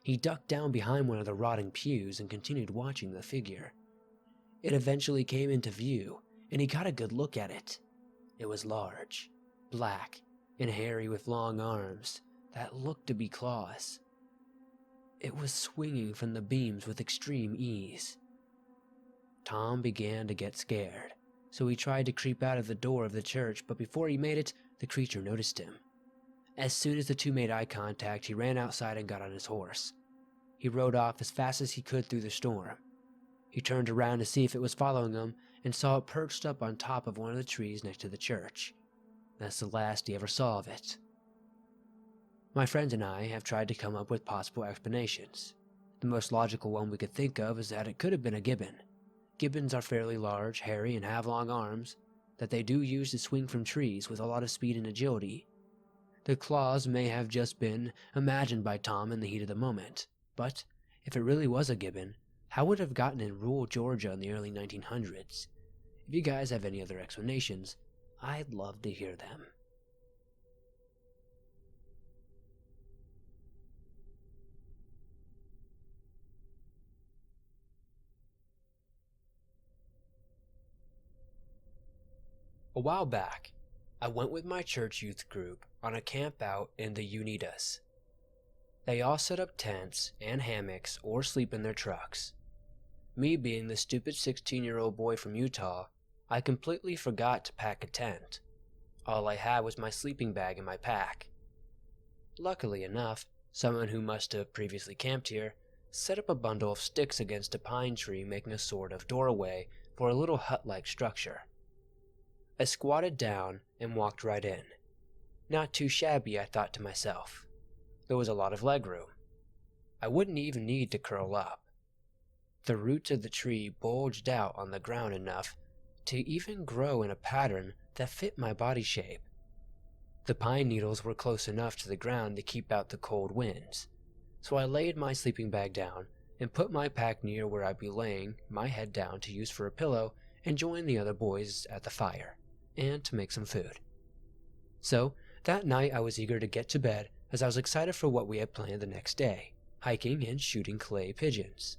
He ducked down behind one of the rotting pews and continued watching the figure. It eventually came into view, and he got a good look at it. It was large, black, and hairy with long arms that looked to be claws. It was swinging from the beams with extreme ease. Tom began to get scared, so he tried to creep out of the door of the church, but before he made it, the creature noticed him. As soon as the two made eye contact, he ran outside and got on his horse. He rode off as fast as he could through the storm. He turned around to see if it was following him and saw it perched up on top of one of the trees next to the church. That's the last he ever saw of it. My friend and I have tried to come up with possible explanations. The most logical one we could think of is that it could have been a gibbon. Gibbons are fairly large, hairy, and have long arms that they do use to swing from trees with a lot of speed and agility. The claws may have just been imagined by Tom in the heat of the moment, but if it really was a gibbon, how would it have gotten in rural Georgia in the early 1900s? If you guys have any other explanations, I'd love to hear them. A while back, I went with my church youth group on a camp out in the Unitas. They all set up tents and hammocks or sleep in their trucks. Me being the stupid 16-year-old boy from Utah, I completely forgot to pack a tent. All I had was my sleeping bag in my pack. Luckily enough, someone who must have previously camped here set up a bundle of sticks against a pine tree, making a sort of doorway for a little hut-like structure. I squatted down and walked right in. Not too shabby, I thought to myself. There was a lot of leg room. I wouldn't even need to curl up. The roots of the tree bulged out on the ground enough to even grow in a pattern that fit my body shape. The pine needles were close enough to the ground to keep out the cold winds, so I laid my sleeping bag down and put my pack near where I'd be laying my head down to use for a pillow and join the other boys at the fire, and to make some food. So, that night I was eager to get to bed as I was excited for what we had planned the next day, hiking and shooting clay pigeons.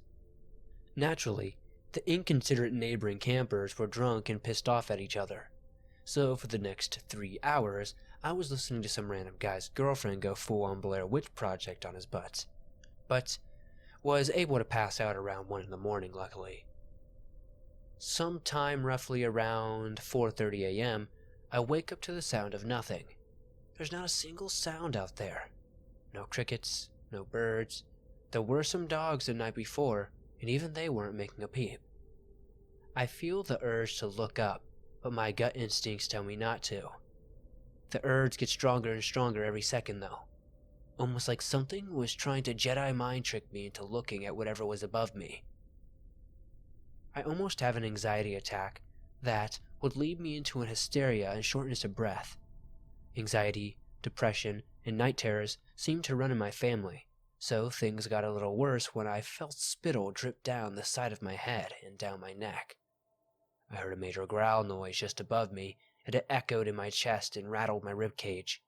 Naturally, the inconsiderate neighboring campers were drunk and pissed off at each other. So for the next 3 hours, I was listening to some random guy's girlfriend go full-on Blair Witch Project on his butt. But was able to pass out around 1 in the morning, luckily. Sometime roughly around 4:30 a.m., I wake up to the sound of nothing. There's not a single sound out there. No crickets, no birds. There were some dogs the night before, and even they weren't making a peep. I feel the urge to look up, but my gut instincts tell me not to. The urge gets stronger and stronger every second though. Almost like something was trying to Jedi mind trick me into looking at whatever was above me. I almost have an anxiety attack that would lead me into an hysteria and shortness of breath. Anxiety, depression, and night terrors seemed to run in my family, so things got a little worse when I felt spittle drip down the side of my head and down my neck. I heard a major growl noise just above me, and it echoed in my chest and rattled my ribcage.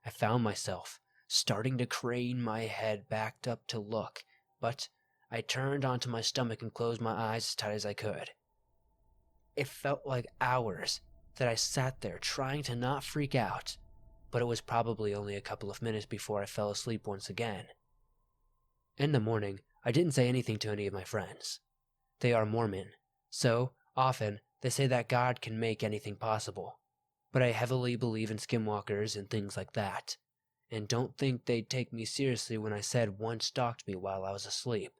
I found myself starting to crane my head back up to look, but I turned onto my stomach and closed my eyes as tight as I could. It felt like hours that I sat there trying to not freak out, but it was probably only a couple of minutes before I fell asleep once again. In the morning, I didn't say anything to any of my friends. They are Mormon, so often they say that God can make anything possible, but I heavily believe in skinwalkers and things like that, and don't think they'd take me seriously when I said one stalked me while I was asleep.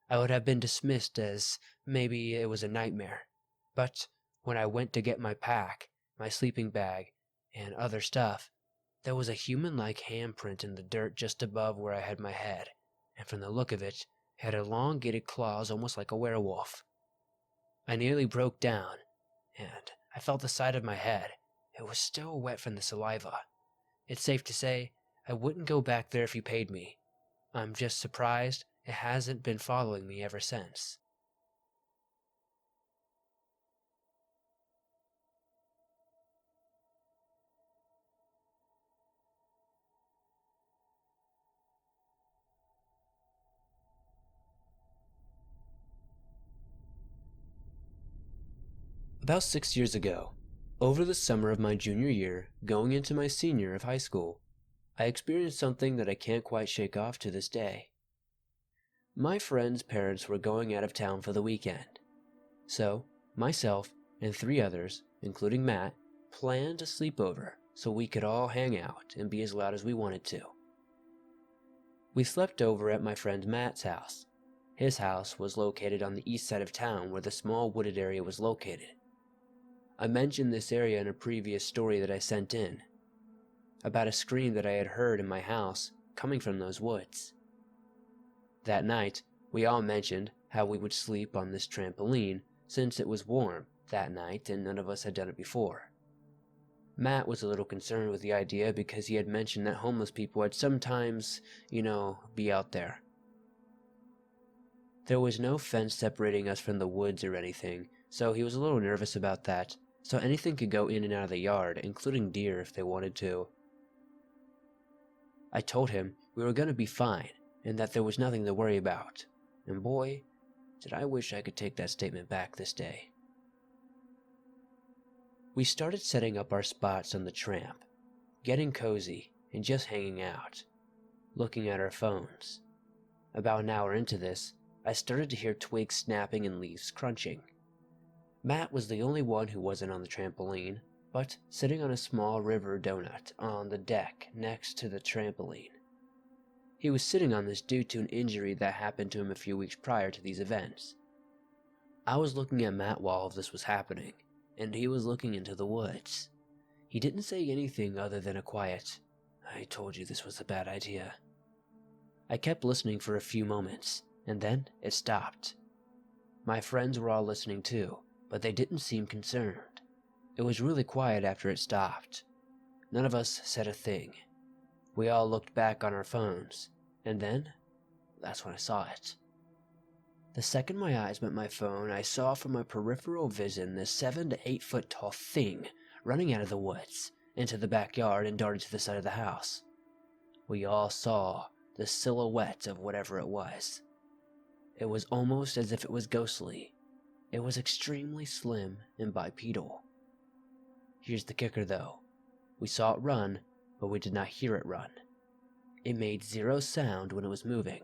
I would have been dismissed as maybe it was a nightmare, but when I went to get my pack, my sleeping bag, and other stuff, there was a human-like handprint in the dirt just above where I had my head, and from the look of it, it had elongated claws almost like a werewolf. I nearly broke down, and I felt the side of my head. It was still wet from the saliva. It's safe to say I wouldn't go back there if you paid me. I'm just surprised it hasn't been following me ever since. About 6 years ago, over the summer of my junior year, going into my senior of high school, I experienced something that I can't quite shake off to this day. My friend's parents were going out of town for the weekend, so myself and 3 others, including Matt, planned a sleepover so we could all hang out and be as loud as we wanted to. We slept over at my friend Matt's house. His house was located on the east side of town where the small wooded area was located. I mentioned this area in a previous story that I sent in, about a scream that I had heard in my house coming from those woods. That night, we all mentioned how we would sleep on this trampoline since it was warm that night and none of us had done it before. Matt was a little concerned with the idea because he had mentioned that homeless people would sometimes, be out there. There was no fence separating us from the woods or anything, so he was a little nervous about that, so anything could go in and out of the yard, including deer if they wanted to. I told him we were going to be fine, and that there was nothing to worry about, and boy, did I wish I could take that statement back this day. We started setting up our spots on the tramp, getting cozy, and just hanging out, looking at our phones. About an hour into this, I started to hear twigs snapping and leaves crunching. Matt was the only one who wasn't on the trampoline, but sitting on a small river donut on the deck next to the trampoline. He was sitting on this due to an injury that happened to him a few weeks prior to these events. I was looking at Matt while all this was happening, and he was looking into the woods. He didn't say anything other than a quiet, "I told you this was a bad idea." I kept listening for a few moments, and then it stopped. My friends were all listening too, but they didn't seem concerned. It was really quiet after it stopped. None of us said a thing. We all looked back on our phones, and then, that's when I saw it. The second my eyes met my phone, I saw from my peripheral vision this 7 to 8 foot tall thing running out of the woods into the backyard and darted to the side of the house. We all saw the silhouette of whatever it was. It was almost as if it was ghostly. It was extremely slim and bipedal. Here's the kicker though. We saw it run, but we did not hear it run. It made zero sound when it was moving,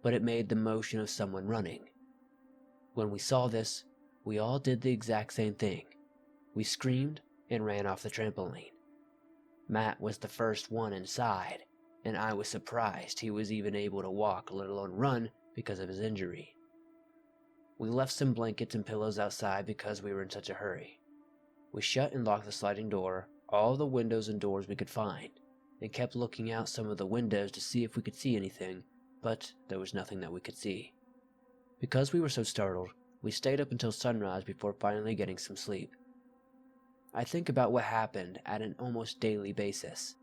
but it made the motion of someone running. When we saw this, we all did the exact same thing. We screamed and ran off the trampoline. Matt was the first one inside, and I was surprised he was even able to walk, let alone run, because of his injury. We left some blankets and pillows outside because we were in such a hurry. We shut and locked the sliding door, all the windows and doors we could find, and kept looking out some of the windows to see if we could see anything, but there was nothing that we could see. Because we were so startled, we stayed up until sunrise before finally getting some sleep. I think about what happened at an almost daily basis.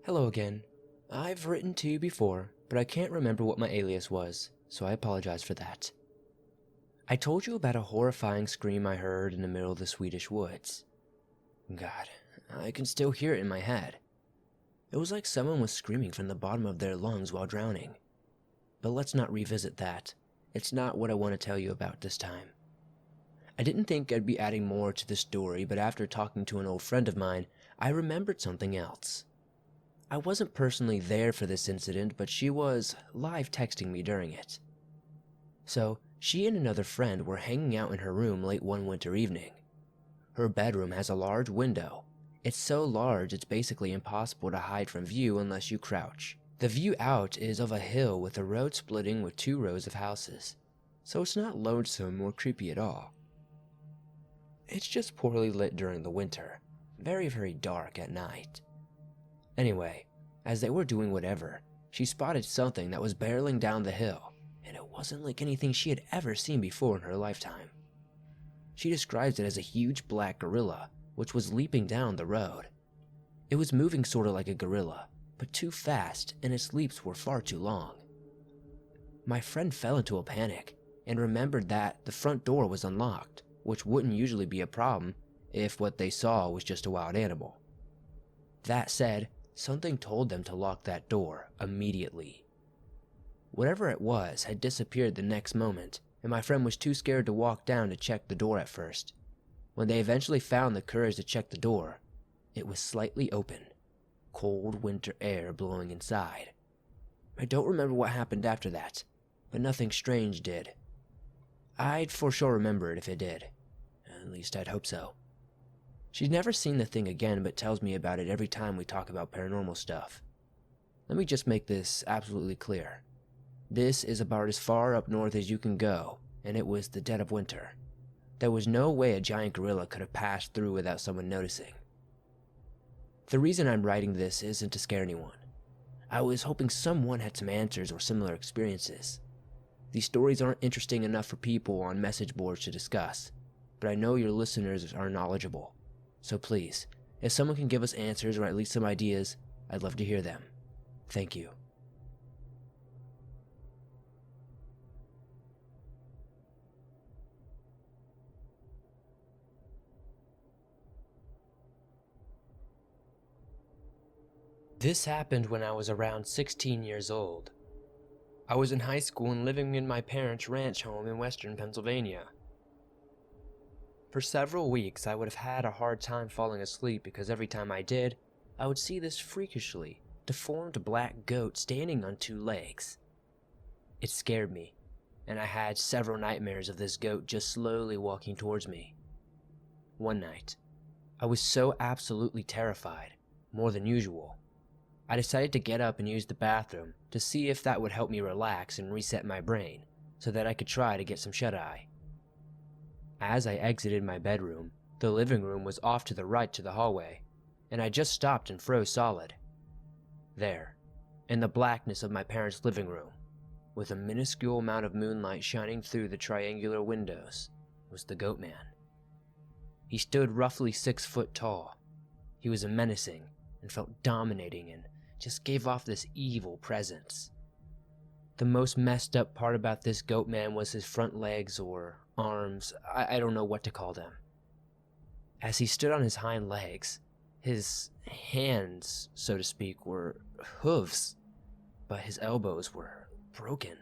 Hello again. I've written to you before, but I can't remember what my alias was, so I apologize for that. I told you about a horrifying scream I heard in the middle of the Swedish woods. God, I can still hear it in my head. It was like someone was screaming from the bottom of their lungs while drowning. But let's not revisit that. It's not what I want to tell you about this time. I didn't think I'd be adding more to the story, but after talking to an old friend of mine, I remembered something else. I wasn't personally there for this incident, but she was live texting me during it. So, she and another friend were hanging out in her room late one winter evening. Her bedroom has a large window. It's so large it's basically impossible to hide from view unless you crouch. The view out is of a hill with a road splitting with 2 rows of houses, so it's not lonesome or creepy at all. It's just poorly lit during the winter, very, very dark at night. Anyway, as they were doing whatever, she spotted something that was barreling down the hill, and it wasn't like anything she had ever seen before in her lifetime. She describes it as a huge black gorilla, which was leaping down the road. It was moving sort of like a gorilla, but too fast, and its leaps were far too long. My friend fell into a panic, and remembered that the front door was unlocked, which wouldn't usually be a problem if what they saw was just a wild animal. That said, something told them to lock that door immediately. Whatever it was had disappeared the next moment, and my friend was too scared to walk down to check the door at first. When they eventually found the courage to check the door, it was slightly open, cold winter air blowing inside. I don't remember what happened after that, but nothing strange did. I'd for sure remember it if it did. At least I'd hope so. She's never seen the thing again, but tells me about it every time we talk about paranormal stuff. Let me just make this absolutely clear. This is about as far up north as you can go, and it was the dead of winter. There was no way a giant gorilla could have passed through without someone noticing. The reason I'm writing this isn't to scare anyone. I was hoping someone had some answers or similar experiences. These stories aren't interesting enough for people on message boards to discuss, but I know your listeners are knowledgeable. So please, if someone can give us answers or at least some ideas, I'd love to hear them. Thank you. This happened when I was around 16 years old. I was in high school and living in my parents' ranch home in western Pennsylvania. For several weeks, I would have had a hard time falling asleep because every time I did, I would see this freakishly deformed black goat standing on 2 legs. It scared me, and I had several nightmares of this goat just slowly walking towards me. One night, I was so absolutely terrified, more than usual, I decided to get up and use the bathroom to see if that would help me relax and reset my brain so that I could try to get some shut-eye. As I exited my bedroom, the living room was off to the right to the hallway, and I just stopped and froze solid. There, In the blackness of my parents' living room, with a minuscule amount of moonlight shining through the triangular windows, was the Goat Man. He stood roughly 6 foot tall. He was menacing and felt dominating and just gave off this evil presence. The most messed up part about this Goat Man was his front legs or arms, I don't know what to call them. As he stood on his hind legs, his hands, so to speak, were hooves, but his elbows were broken.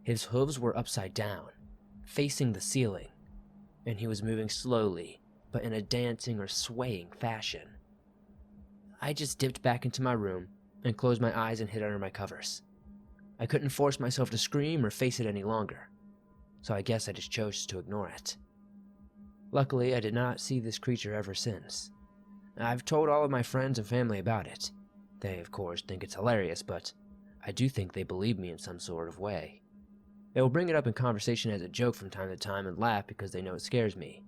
His hooves were upside down, facing the ceiling, and he was moving slowly, but in a dancing or swaying fashion. I just dipped back into my room and closed my eyes and hid under my covers. I couldn't force myself to scream or face it any longer, so I guess I just chose to ignore it. Luckily, I did not see this creature ever since. I've told all of my friends and family about it. They, of course, think it's hilarious, but I do think they believe me in some sort of way. They will bring it up in conversation as a joke from time to time and laugh because they know it scares me.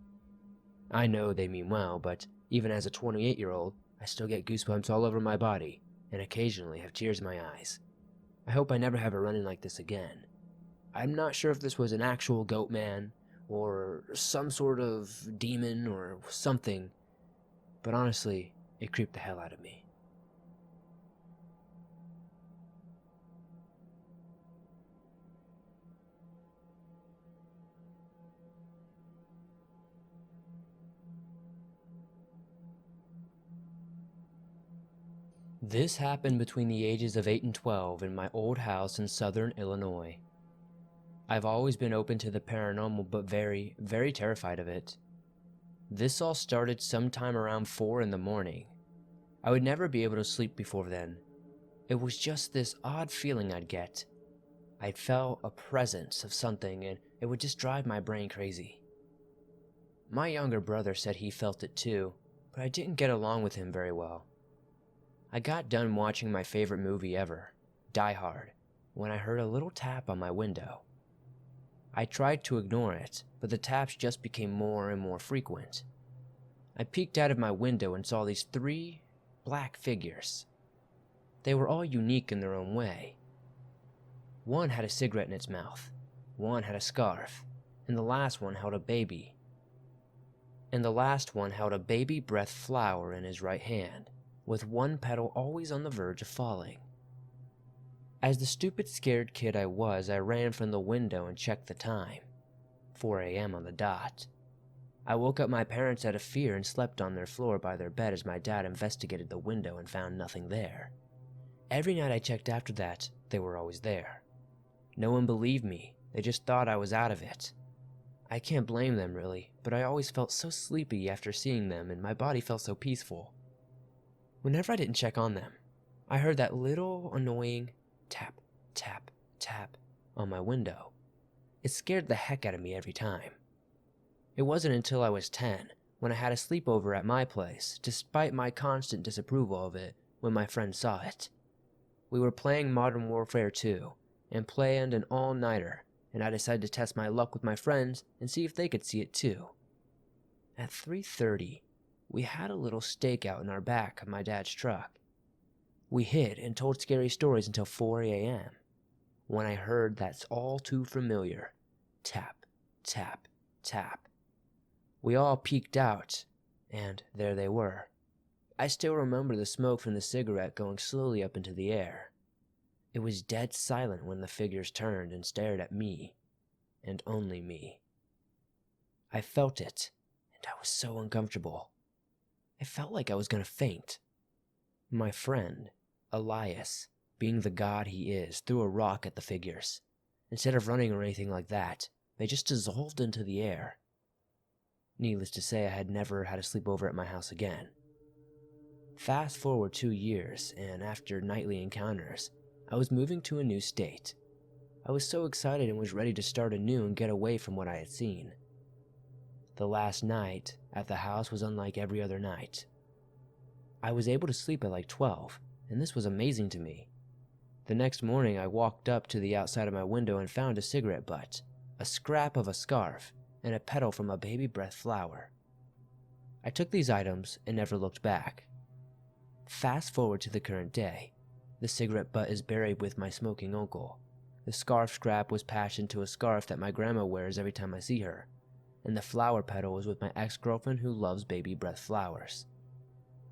I know they mean well, but even as a 28-year-old, I still get goosebumps all over my body and occasionally have tears in my eyes. I hope I never have a run-in like this again. I'm not sure if this was an actual Goat Man or some sort of demon or something, but honestly, it creeped the hell out of me. This happened between the ages of 8 and 12 in my old house in southern Illinois. I've always been open to the paranormal, but very, very terrified of it. This all started sometime around 4 in the morning. I would never be able to sleep before then. It was just this odd feeling I'd get. I'd felt a presence of something and it would just drive my brain crazy. My younger brother said he felt it too, but I didn't get along with him very well. I got done watching my favorite movie ever, Die Hard, when I heard a little tap on my window. I tried to ignore it, but the taps just became more and more frequent. I peeked out of my window and saw these 3 black figures. They were all unique in their own way. One had a cigarette in its mouth, one had a scarf, and the last one held a baby. And the last one held a baby breath flower in his right hand, with one petal always on the verge of falling. As the stupid scared kid I was, I ran from the window and checked the time. 4 a.m. on the dot. I woke up my parents out of fear and slept on their floor by their bed as my dad investigated the window and found nothing there. Every night I checked after that, they were always there. No one believed me, they just thought I was out of it. I can't blame them really, but I always felt so sleepy after seeing them and my body felt so peaceful. Whenever I didn't check on them, I heard that little annoying tap, tap, tap on my window. It scared the heck out of me every time. It wasn't until I was 10 when I had a sleepover at my place, despite my constant disapproval of it when my friends saw it. We were playing Modern Warfare 2 and planned an all-nighter, and I decided to test my luck with my friends and see if they could see it too. At 3:30, we had a little stakeout in our back of my dad's truck. We hid and told scary stories until 4 a.m. when I heard that all too familiar tap, tap, tap. We all peeked out, and there they were. I still remember the smoke from the cigarette going slowly up into the air. It was dead silent when the figures turned and stared at me, and only me. I felt it, and I was so uncomfortable. I felt like I was going to faint. My friend, Elias, being the god he is, threw a rock at the figures. Instead of running or anything like that, they just dissolved into the air. Needless to say, I had never had a sleepover at my house again. Fast forward 2 years, and after nightly encounters, I was moving to a new state. I was so excited and was ready to start anew and get away from what I had seen. The last night at the house was unlike every other night. I was able to sleep at like 12, and this was amazing to me. The next morning I walked up to the outside of my window and found a cigarette butt, a scrap of a scarf, and a petal from a baby breath flower. I took these items and never looked back. Fast forward to the current day. The cigarette butt is buried with my smoking uncle. The scarf strap was patched into a scarf that my grandma wears every time I see her. And the flower petal is with my ex-girlfriend who loves baby breath flowers.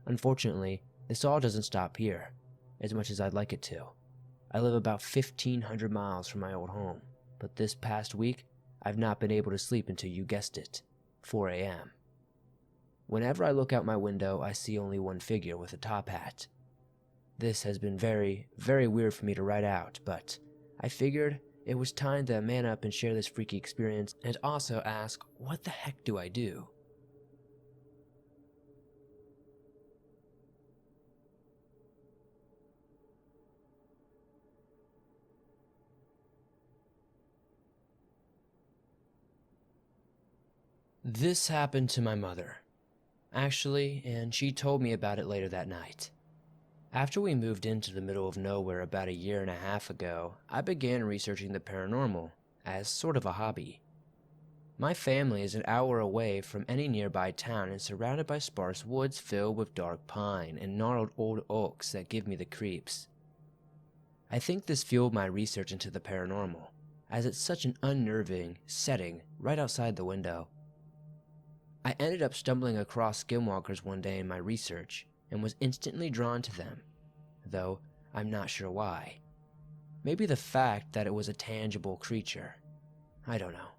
Unfortunately, this all doesn't stop here, as much as I'd like it to. I live about 1,500 miles from my old home, but this past week, I've not been able to sleep until, you guessed it, 4 a.m. Whenever I look out my window, I see only one figure with a top hat. This has been very, very weird for me to write out, but I figured it was time to man up and share this freaky experience and also ask, what the heck do I do? This happened to my mother, actually, and she told me about it later that night. After we moved into the middle of nowhere about 1.5 years ago, I began researching the paranormal as sort of a hobby. My family is an hour away from any nearby town and surrounded by sparse woods filled with dark pine and gnarled old oaks that give me the creeps. I think this fueled my research into the paranormal, as it's such an unnerving setting right outside the window. I ended up stumbling across skinwalkers one day in my research and was instantly drawn to them, though I'm not sure why. Maybe the fact that it was a tangible creature. I don't know.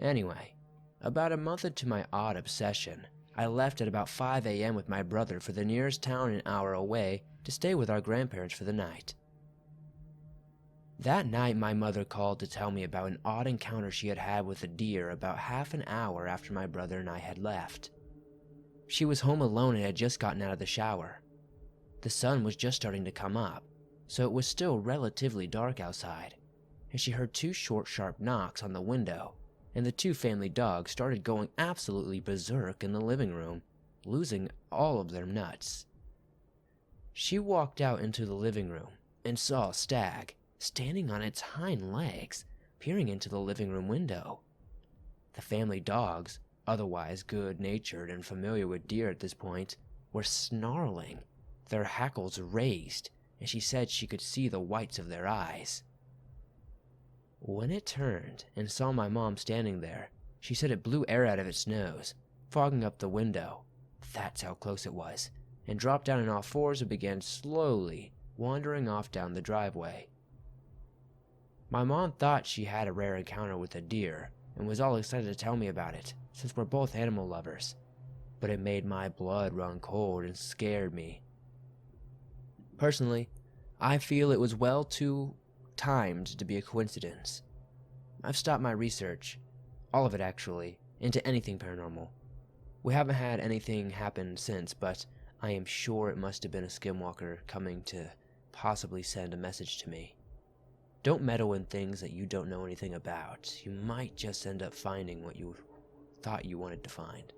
Anyway, about a month into my odd obsession, I left at about 5 a.m. with my brother for the nearest town an hour away to stay with our grandparents for the night. That night, my mother called to tell me about an odd encounter she had had with a deer about half an hour after my brother and I had left. She was home alone and had just gotten out of the shower. The sun was just starting to come up, so it was still relatively dark outside, and she heard 2 short, sharp knocks on the window, and the 2 family dogs started going absolutely berserk in the living room, losing all of their nuts. She walked out into the living room and saw a stag standing on its hind legs, peering into the living room window. The family dogs, otherwise good-natured and familiar with deer at this point, were snarling, their hackles raised, and she said she could see the whites of their eyes. When it turned and saw my mom standing there, she said it blew air out of its nose, fogging up the window. That's how close it was, and dropped down on all fours and began slowly wandering off down the driveway. My mom thought she had a rare encounter with a deer and was all excited to tell me about it, since we're both animal lovers, but it made my blood run cold and scared me. Personally, I feel it was well too timed to be a coincidence. I've stopped my research, all of it actually, into anything paranormal. We haven't had anything happen since, but I am sure it must have been a skinwalker coming to possibly send a message to me. Don't meddle in things that you don't know anything about. You might just end up finding what you thought you wanted to find.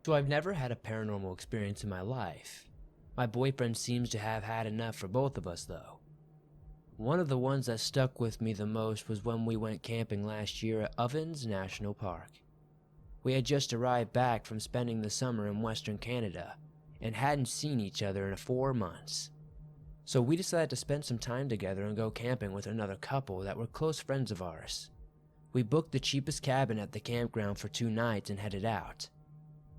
So I've never had a paranormal experience in my life. My boyfriend seems to have had enough for both of us, though. One of the ones that stuck with me the most was when we went camping last year at Ovens National Park. We had just arrived back from spending the summer in Western Canada and hadn't seen each other in 4 months. So we decided to spend some time together and go camping with another couple that were close friends of ours. We booked the cheapest cabin at the campground for 2 nights and headed out.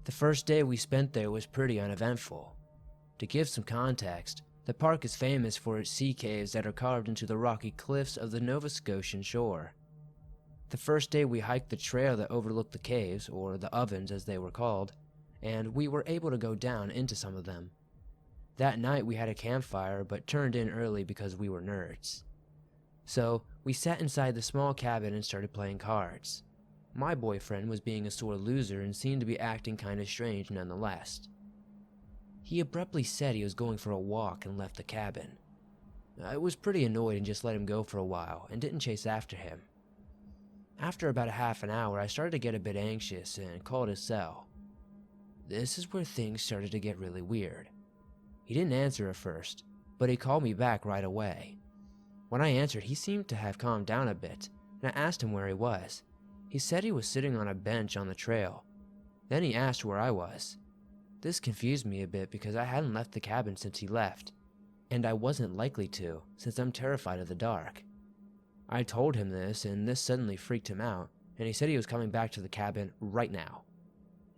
The first day we spent there was pretty uneventful. To give some context, the park is famous for its sea caves that are carved into the rocky cliffs of the Nova Scotian shore. The first day we hiked the trail that overlooked the caves, or the ovens as they were called, and we were able to go down into some of them. That night we had a campfire, but turned in early because we were nerds. So we sat inside the small cabin and started playing cards. My boyfriend was being a sore loser and seemed to be acting kinda strange nonetheless. He abruptly said he was going for a walk and left the cabin. I was pretty annoyed and just let him go for a while and didn't chase after him. After about a half an hour, I started to get a bit anxious and called his cell. This is where things started to get really weird. He didn't answer at first, but he called me back right away. When I answered, he seemed to have calmed down a bit, and I asked him where he was. He said he was sitting on a bench on the trail. Then he asked where I was. This confused me a bit because I hadn't left the cabin since he left, and I wasn't likely to since I'm terrified of the dark. I told him this, and this suddenly freaked him out, and he said he was coming back to the cabin right now.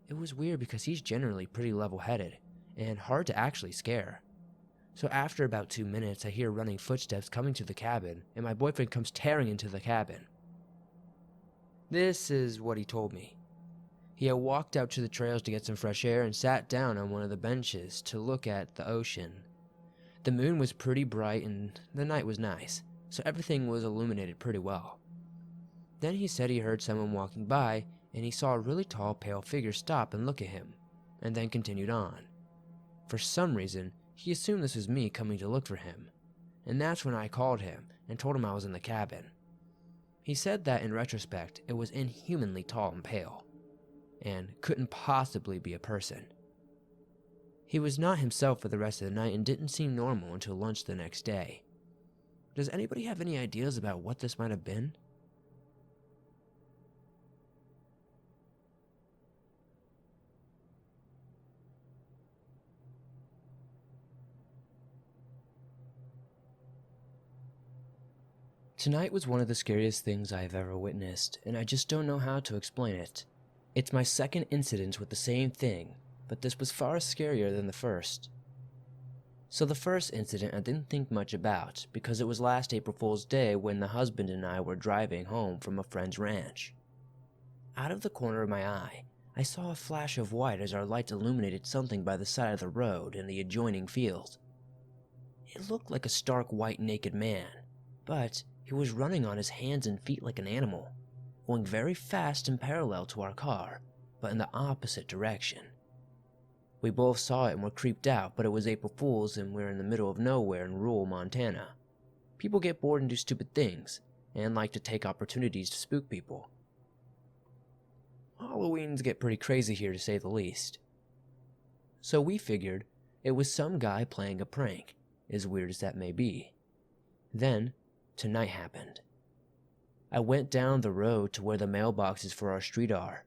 It was weird because he's generally pretty level-headed and hard to actually scare. So after about 2 minutes, I hear running footsteps coming to the cabin, and my boyfriend comes tearing into the cabin. This is what he told me. He had walked out to the trails to get some fresh air and sat down on one of the benches to look at the ocean. The moon was pretty bright and the night was nice, so everything was illuminated pretty well. Then he said he heard someone walking by, and he saw a really tall, pale figure stop and look at him, and then continued on. For some reason, he assumed this was me coming to look for him, and that's when I called him and told him I was in the cabin. He said that in retrospect, it was inhumanly tall and pale, and couldn't possibly be a person. He was not himself for the rest of the night and didn't seem normal until lunch the next day. Does anybody have any ideas about what this might have been? Tonight was one of the scariest things I have ever witnessed, and I just don't know how to explain it. It's my second incident with the same thing, but this was far scarier than the first. So the first incident I didn't think much about, because it was last April Fool's Day when the husband and I were driving home from a friend's ranch. Out of the corner of my eye, I saw a flash of white as our lights illuminated something by the side of the road in the adjoining field. It looked like a stark white naked man, but he was running on his hands and feet like an animal, going very fast and parallel to our car, but in the opposite direction. We both saw it and were creeped out, but it was April Fool's and we're in the middle of nowhere in rural Montana. People get bored and do stupid things, and like to take opportunities to spook people. Halloweens get pretty crazy here to say the least. So we figured it was some guy playing a prank, as weird as that may be. Then, tonight happened. I went down the road to where the mailboxes for our street are.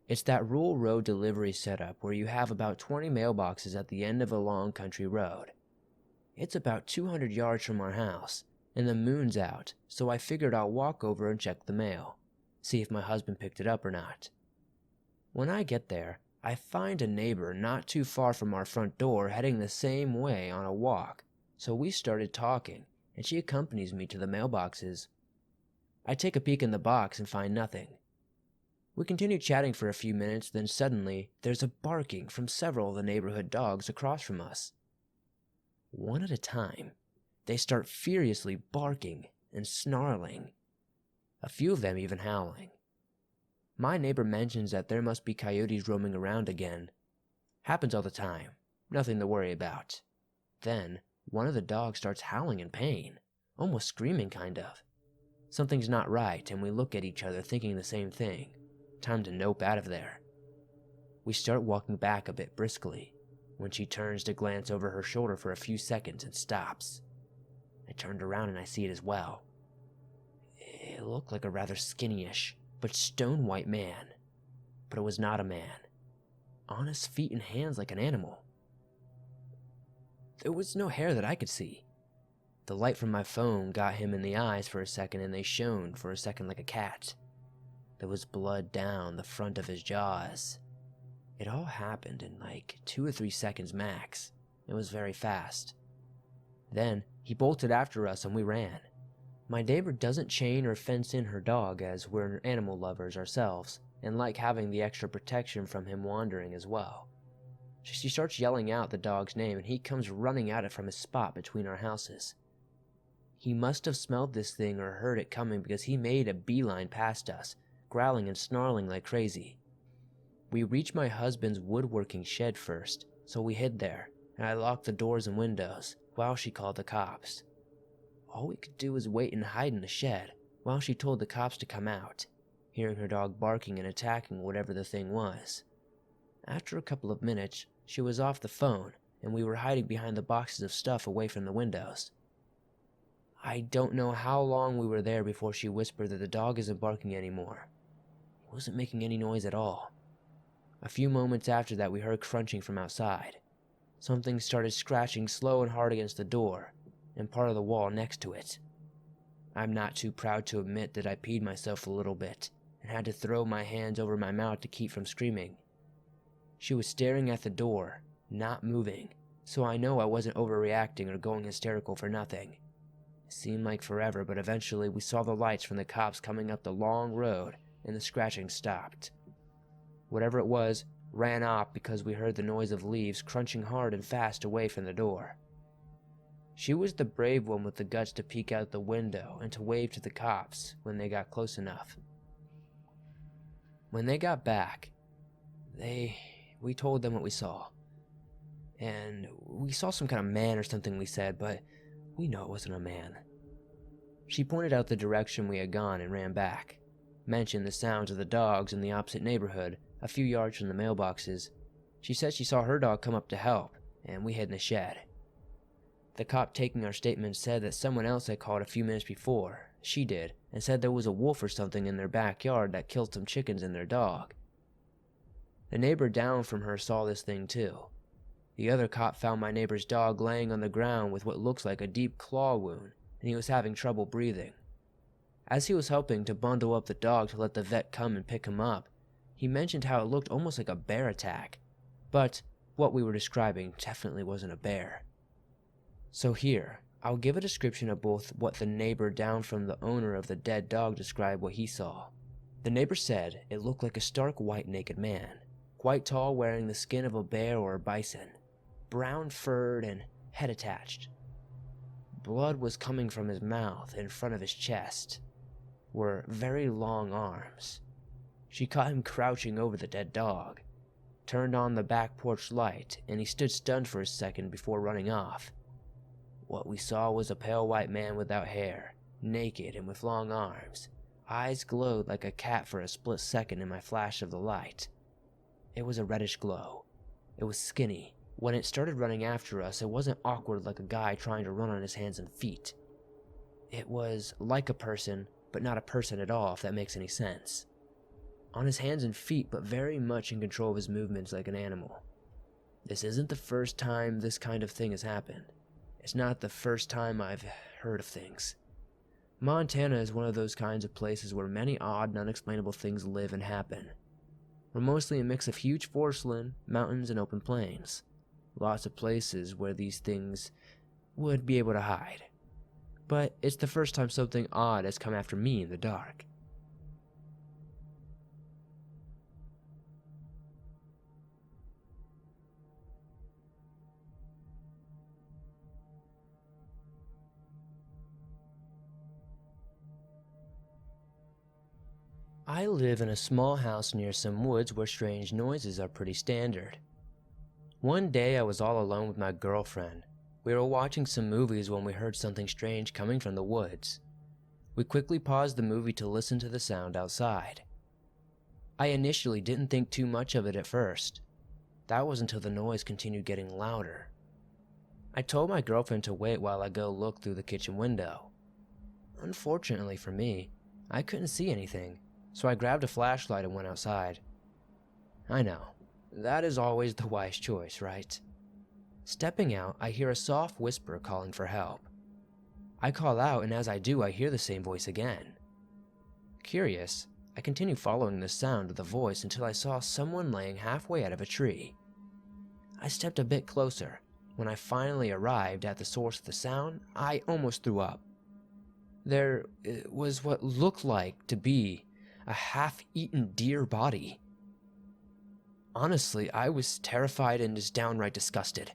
It's that rural road delivery setup where you have about 20 mailboxes at the end of a long country road. It's about 200 yards from our house, and the moon's out, so I figured I'll walk over and check the mail, see if my husband picked it up or not. When I get there, I find a neighbor not too far from our front door heading the same way on a walk, so we started talking, and she accompanies me to the mailboxes. I take a peek in the box and find nothing. We continue chatting for a few minutes, then suddenly there's a barking from several of the neighborhood dogs across from us. One at a time, they start furiously barking and snarling, a few of them even howling. My neighbor mentions that there must be coyotes roaming around again. Happens all the time, nothing to worry about. Then, one of the dogs starts howling in pain, almost screaming kind of. Something's not right, and we look at each other thinking the same thing. Time to nope out of there. We start walking back a bit briskly, when she turns to glance over her shoulder for a few seconds and stops. I turned around and I see it as well. It looked like a rather skinny-ish, but stone-white man. But it was not a man. On his feet and hands like an animal. There was no hair that I could see. The light from my phone got him in the eyes for a second and they shone for a second like a cat. There was blood down the front of his jaws. It all happened in like 2 or 3 seconds max. It was very fast. Then he bolted after us and we ran. My neighbor doesn't chain or fence in her dog as we're animal lovers ourselves and like having the extra protection from him wandering as well. She starts yelling out the dog's name and he comes running at it from his spot between our houses. He must have smelled this thing or heard it coming because he made a beeline past us, growling and snarling like crazy. We reached my husband's woodworking shed first, so we hid there, and I locked the doors and windows while she called the cops. All we could do was wait and hide in the shed while she told the cops to come out, hearing her dog barking and attacking whatever the thing was. After a couple of minutes, she was off the phone, and we were hiding behind the boxes of stuff away from the windows. I don't know how long we were there before she whispered that the dog isn't barking anymore. He wasn't making any noise at all. A few moments after that, we heard crunching from outside. Something started scratching slow and hard against the door and part of the wall next to it. I'm not too proud to admit that I peed myself a little bit and had to throw my hands over my mouth to keep from screaming. She was staring at the door, not moving, so I know I wasn't overreacting or going hysterical for nothing. It seemed like forever, but eventually we saw the lights from the cops coming up the long road and the scratching stopped. Whatever it was ran off because we heard the noise of leaves crunching hard and fast away from the door. She was the brave one with the guts to peek out the window and to wave to the cops when they got close enough. When they got back, we told them what we saw. And we saw some kind of man or something, we said, but we know it wasn't a man. She pointed out the direction we had gone and ran back, mentioned the sounds of the dogs in the opposite neighborhood, a few yards from the mailboxes. She said she saw her dog come up to help, and we hid in the shed. The cop taking our statement said that someone else had called a few minutes before. She did, and said there was a wolf or something in their backyard that killed some chickens and their dog. The neighbor down from her saw this thing too. The other cop found my neighbor's dog laying on the ground with what looks like a deep claw wound, and he was having trouble breathing. As he was helping to bundle up the dog to let the vet come and pick him up, he mentioned how it looked almost like a bear attack, but what we were describing definitely wasn't a bear. So here, I'll give a description of both what the neighbor down from the owner of the dead dog described what he saw. The neighbor said it looked like a stark white naked man, quite tall, wearing the skin of a bear or a bison, brown furred and head attached. Blood was coming from his mouth in front of his chest, were very long arms. She caught him crouching over the dead dog, turned on the back porch light, and he stood stunned for a second before running off. What we saw was a pale white man without hair, naked and with long arms. Eyes glowed like a cat for a split second in my flash of the light. It was a reddish glow. It was skinny. When it started running after us, it wasn't awkward like a guy trying to run on his hands and feet. It was like a person, but not a person at all, if that makes any sense. On his hands and feet, but very much in control of his movements like an animal. This isn't the first time this kind of thing has happened. It's not the first time I've heard of things. Montana is one of those kinds of places where many odd and unexplainable things live and happen. We're mostly a mix of huge forestland, mountains, and open plains. Lots of places where these things would be able to hide. But it's the first time something odd has come after me in the dark. I live in a small house near some woods where strange noises are pretty standard. One day I was all alone with my girlfriend. We were watching some movies when we heard something strange coming from the woods. We quickly paused the movie to listen to the sound outside. I initially didn't think too much of it at first. That was until the noise continued getting louder. I told my girlfriend to wait while I go look through the kitchen window. Unfortunately for me, I couldn't see anything, so I grabbed a flashlight and went outside. I know, that is always the wise choice, right? Stepping out, I hear a soft whisper calling for help. I call out, and as I do, I hear the same voice again. Curious, I continue following the sound of the voice until I saw someone laying halfway out of a tree. I stepped a bit closer. When I finally arrived at the source of the sound, I almost threw up. There was what looked like to be a half-eaten deer body. Honestly, I was terrified and just downright disgusted.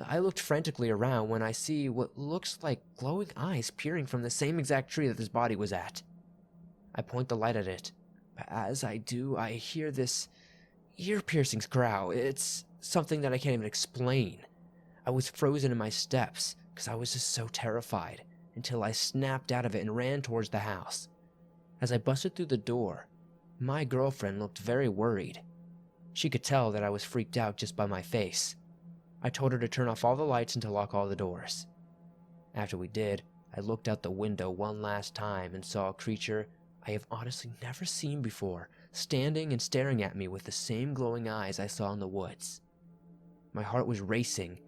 I looked frantically around when I see what looks like glowing eyes peering from the same exact tree that this body was at. I point the light at it, but as I do, I hear this ear-piercing growl. It's something that I can't even explain. I was frozen in my steps because I was just so terrified until I snapped out of it and ran towards the house. As I busted through the door, my girlfriend looked very worried. She could tell that I was freaked out just by my face. I told her to turn off all the lights and to lock all the doors. After we did, I looked out the window one last time and saw a creature I have honestly never seen before, standing and staring at me with the same glowing eyes I saw in the woods. My heart was racing.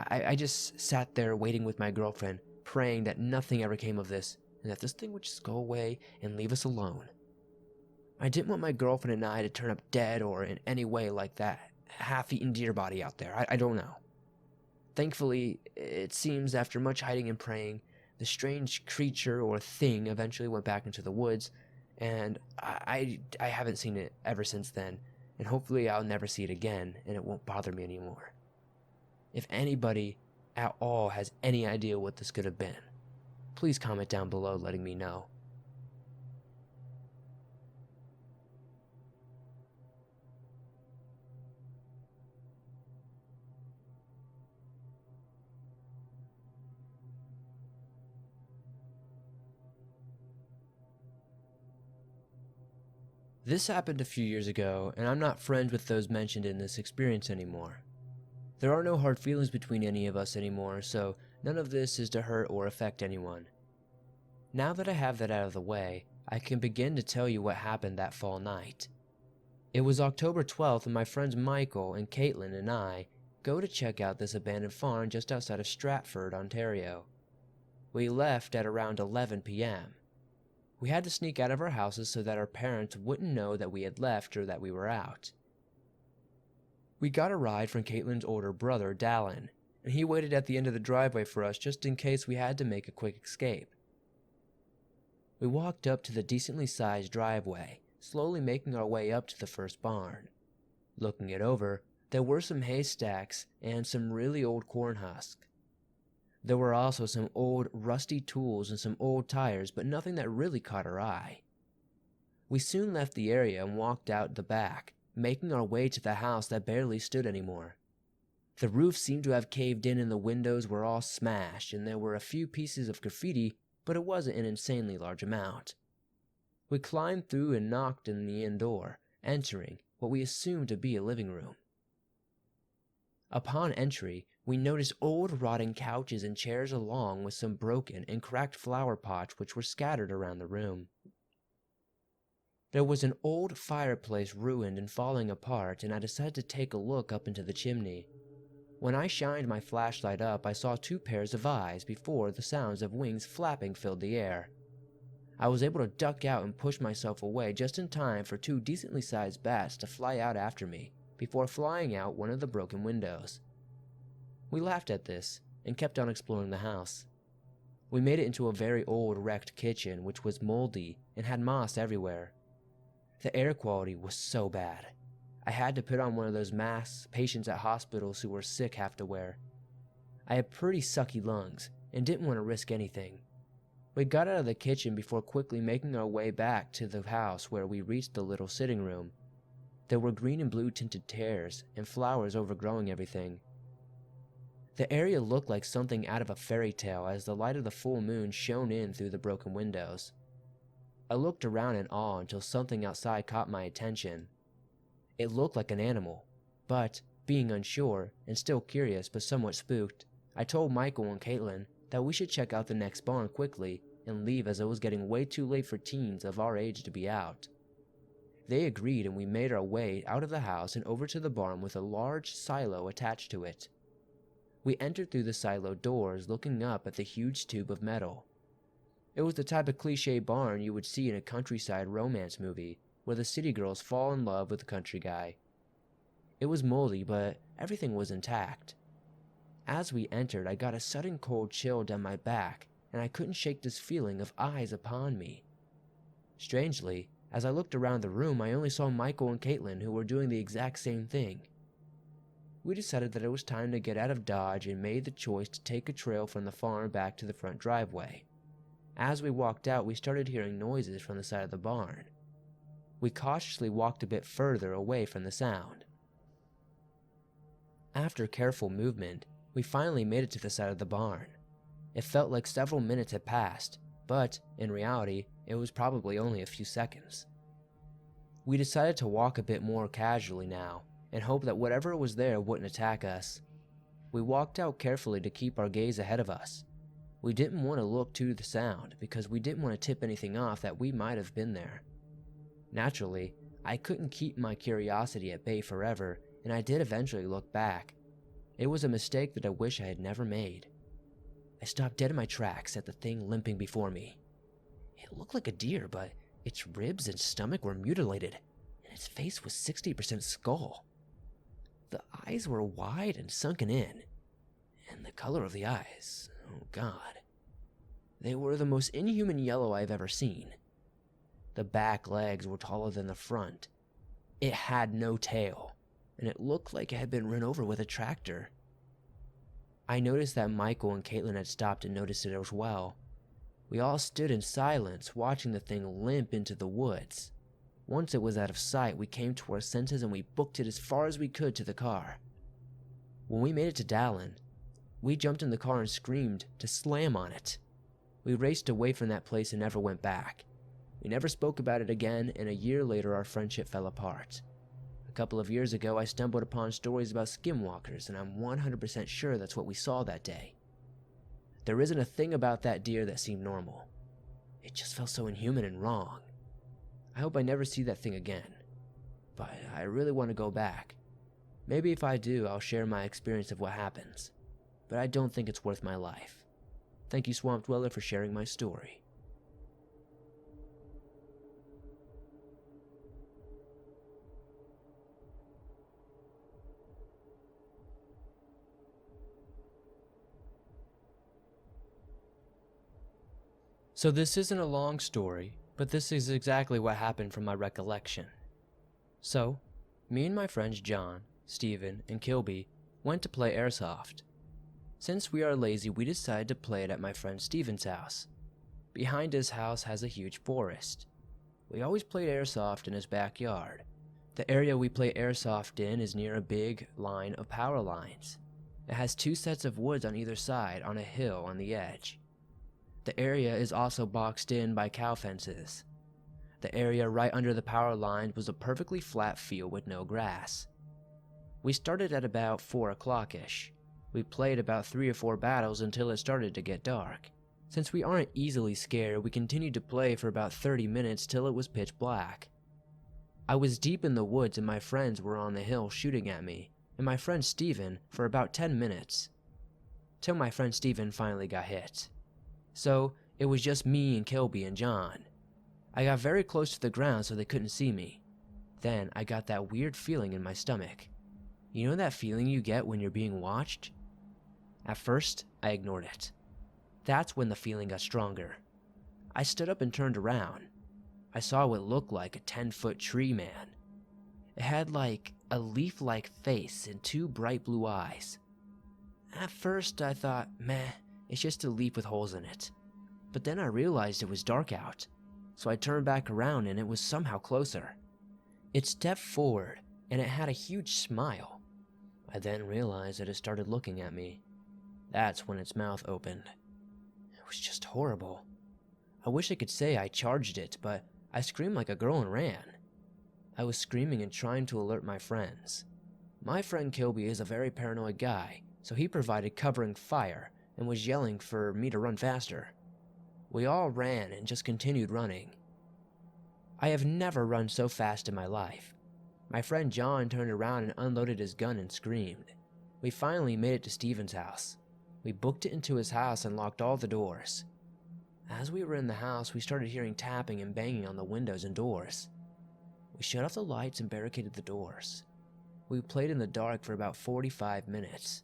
I just sat there waiting with my girlfriend, praying that nothing ever came of this, and that this thing would just go away and leave us alone. I didn't want my girlfriend and I to turn up dead or in any way like that half-eaten deer body out there. I don't know. Thankfully, it seems after much hiding and praying, the strange creature or thing eventually went back into the woods, and I haven't seen it ever since then, and hopefully I'll never see it again, and it won't bother me anymore. If anybody at all has any idea what this could have been, please comment down below letting me know. This happened a few years ago, and I'm not friends with those mentioned in this experience anymore. There are no hard feelings between any of us anymore, so none of this is to hurt or affect anyone. Now that I have that out of the way, I can begin to tell you what happened that fall night. It was October 12th, and my friends Michael and Caitlin and I go to check out this abandoned farm just outside of Stratford, Ontario. We left at around 11 p.m. We had to sneak out of our houses so that our parents wouldn't know that we had left or that we were out. We got a ride from Caitlin's older brother, Dallin, and he waited at the end of the driveway for us just in case we had to make a quick escape. We walked up to the decently sized driveway, slowly making our way up to the first barn. Looking it over, there were some haystacks and some really old corn husks. There were also some old, rusty tools and some old tires, but nothing that really caught our eye. We soon left the area and walked out the back, making our way to the house that barely stood anymore. The roof seemed to have caved in and the windows were all smashed, and there were a few pieces of graffiti, but it wasn't an insanely large amount. We climbed through and knocked on the inn door, entering what we assumed to be a living room. Upon entry, we noticed old rotting couches and chairs along with some broken and cracked flower pots which were scattered around the room. There was an old fireplace ruined and falling apart, and I decided to take a look up into the chimney. When I shined my flashlight up, I saw 2 pairs of eyes before the sounds of wings flapping filled the air. I was able to duck out and push myself away just in time for 2 decently sized bats to fly out after me before flying out one of the broken windows. We laughed at this and kept on exploring the house. We made it into a very old wrecked kitchen which was moldy and had moss everywhere. The air quality was so bad. I had to put on one of those masks patients at hospitals who were sick have to wear. I had pretty sucky lungs and didn't want to risk anything. We got out of the kitchen before quickly making our way back to the house where we reached the little sitting room. There were green and blue tinted chairs and flowers overgrowing everything. The area looked like something out of a fairy tale as the light of the full moon shone in through the broken windows. I looked around in awe until something outside caught my attention. It looked like an animal, but, being unsure and still curious but somewhat spooked, I told Michael and Caitlin that we should check out the next barn quickly and leave as it was getting way too late for teens of our age to be out. They agreed and we made our way out of the house and over to the barn with a large silo attached to it. We entered through the silo doors looking up at the huge tube of metal. It was the type of cliche barn you would see in a countryside romance movie where the city girls fall in love with the country guy. It was moldy, but everything was intact. As we entered, I got a sudden cold chill down my back, and I couldn't shake this feeling of eyes upon me. Strangely, as I looked around the room, I only saw Michael and Caitlin, who were doing the exact same thing. We decided that it was time to get out of Dodge and made the choice to take a trail from the farm back to the front driveway. As we walked out, we started hearing noises from the side of the barn. We cautiously walked a bit further away from the sound. After careful movement, we finally made it to the side of the barn. It felt like several minutes had passed, but in reality, it was probably only a few seconds. We decided to walk a bit more casually now, and hope that whatever was there wouldn't attack us. We walked out carefully to keep our gaze ahead of us. We didn't want to look to the sound because we didn't want to tip anything off that we might have been there. Naturally, I couldn't keep my curiosity at bay forever, and I did eventually look back. It was a mistake that I wish I had never made. I stopped dead in my tracks at the thing limping before me. It looked like a deer, but its ribs and stomach were mutilated, and its face was 60% skull. The eyes were wide and sunken in, and the color of the eyes, oh God. They were the most inhuman yellow I've ever seen. The back legs were taller than the front. It had no tail, and it looked like it had been run over with a tractor. I noticed that Michael and Caitlin had stopped and noticed it as well. We all stood in silence, watching the thing limp into the woods. Once it was out of sight, we came to our senses and we booked it as far as we could to the car. When we made it to Dallin, we jumped in the car and screamed to slam on it. We raced away from that place and never went back. We never spoke about it again, and a year later our friendship fell apart. A couple of years ago, I stumbled upon stories about skinwalkers, and I'm 100% sure that's what we saw that day. There isn't a thing about that deer that seemed normal. It just felt so inhuman and wrong. I hope I never see that thing again, but I really want to go back. Maybe if I do, I'll share my experience of what happens, but I don't think it's worth my life. Thank you, Swamp Dweller, for sharing my story. So this isn't a long story, but this is exactly what happened from my recollection. So, me and my friends John, Steven, and Kilby went to play airsoft. Since we are lazy, we decided to play it at my friend Steven's house. Behind his house has a huge forest. We always played airsoft in his backyard. The area we play airsoft in is near a big line of power lines. It has 2 sets of woods on either side on a hill on the edge. The area is also boxed in by cow fences. The area right under the power lines was a perfectly flat field with no grass. We started at about 4 o'clock-ish. We played about 3 or 4 battles until it started to get dark. Since we aren't easily scared, we continued to play for about 30 minutes till it was pitch black. I was deep in the woods and my friends were on the hill shooting at me, and my friend Steven for about 10 minutes. Till my friend Steven finally got hit. So, it was just me and Kilby and John. I got very close to the ground so they couldn't see me. Then I got that weird feeling in my stomach. You know that feeling you get when you're being watched? At first, I ignored it. That's when the feeling got stronger. I stood up and turned around. I saw what looked like a 10-foot tree man. It had like a leaf-like face and 2 bright blue eyes. At first, I thought, meh, it's just a leaf with holes in it. But then I realized it was dark out, so I turned back around and it was somehow closer. It stepped forward and it had a huge smile. I then realized that it started looking at me. That's when its mouth opened. It was just horrible. I wish I could say I charged it, but I screamed like a girl and ran. I was screaming and trying to alert my friends. My friend Kilby is a very paranoid guy, so he provided covering fire and was yelling for me to run faster. We all ran and just continued running. I have never run so fast in my life. My friend John turned around and unloaded his gun and screamed. We finally made it to Steven's house. We booked it into his house and locked all the doors. As we were in the house, we started hearing tapping and banging on the windows and doors. We shut off the lights and barricaded the doors. We played in the dark for about 45 minutes.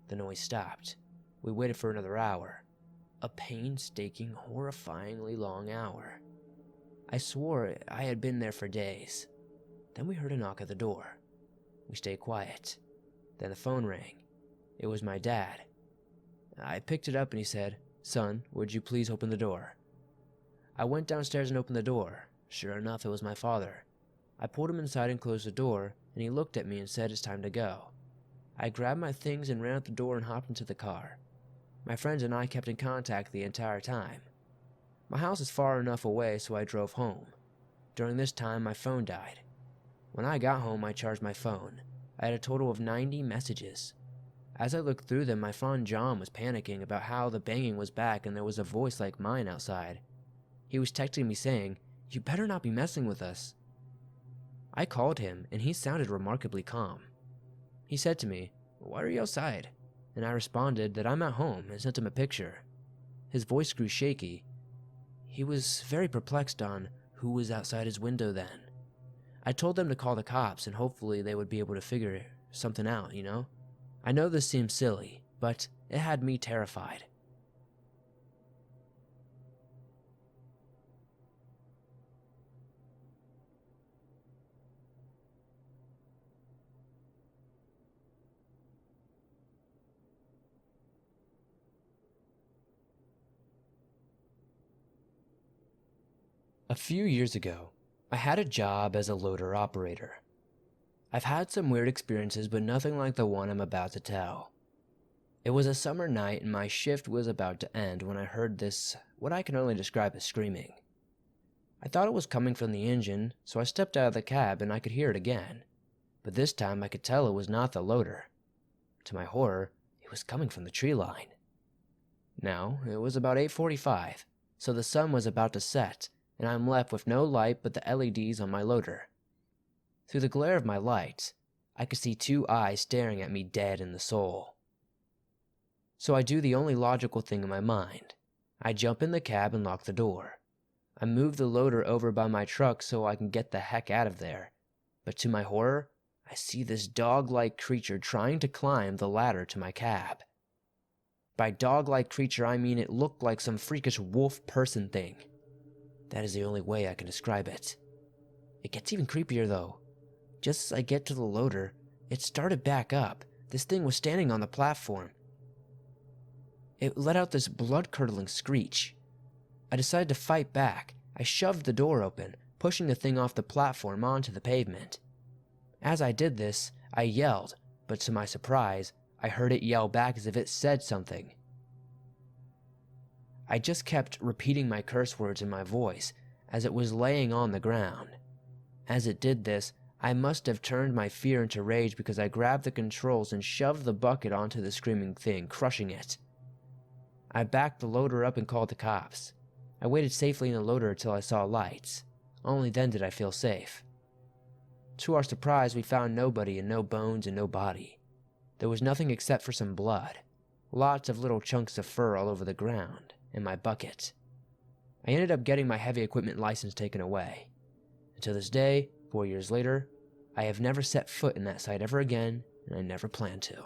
The noise stopped. We waited for another hour. A painstaking, horrifyingly long hour. I swore I had been there for days. Then we heard a knock at the door. We stayed quiet. Then the phone rang. It was my dad. I picked it up and he said, "Son, would you please open the door?" I went downstairs and opened the door. Sure enough, it was my father. I pulled him inside and closed the door, and he looked at me and said it's time to go. I grabbed my things and ran out the door and hopped into the car. My friends and I kept in contact the entire time. My house is far enough away, so I drove home. During this time, my phone died. When I got home, I charged my phone. I had a total of 90 messages. As I looked through them, my friend John was panicking about how the banging was back and there was a voice like mine outside. He was texting me saying, "You better not be messing with us." I called him and he sounded remarkably calm. He said to me, "Why are you outside?" And I responded that I'm at home and sent him a picture. His voice grew shaky. He was very perplexed on who was outside his window then. I told them to call the cops and hopefully they would be able to figure something out, you know? I know this seems silly, but it had me terrified. A few years ago, I had a job as a loader operator. I've had some weird experiences, but nothing like the one I'm about to tell. It was a summer night and my shift was about to end when I heard this, what I can only describe as screaming. I thought it was coming from the engine, so I stepped out of the cab and I could hear it again. But this time I could tell it was not the loader. To my horror, it was coming from the tree line. Now, it was about 8:45, so the sun was about to set, and I'm left with no light but the LEDs on my loader. Through the glare of my lights, I could see two eyes staring at me dead in the soul. So I do the only logical thing in my mind. I jump in the cab and lock the door. I move the loader over by my truck so I can get the heck out of there. But to my horror, I see this dog-like creature trying to climb the ladder to my cab. By dog-like creature, I mean it looked like some freakish wolf person thing. That is the only way I can describe it. It gets even creepier though. Just as I get to the loader, it started back up. This thing was standing on the platform. It let out this blood-curdling screech. I decided to fight back. I shoved the door open, pushing the thing off the platform onto the pavement. As I did this, I yelled, but to my surprise, I heard it yell back as if it said something. I just kept repeating my curse words in my voice as it was laying on the ground. As it did this, I must have turned my fear into rage because I grabbed the controls and shoved the bucket onto the screaming thing, crushing it. I backed the loader up and called the cops. I waited safely in the loader until I saw lights. Only then did I feel safe. To our surprise, we found nobody and no bones and no body. There was nothing except for some blood. Lots of little chunks of fur all over the ground, and my bucket. I ended up getting my heavy equipment license taken away. And to this day, 4 years later, I have never set foot in that site ever again, and I never plan to.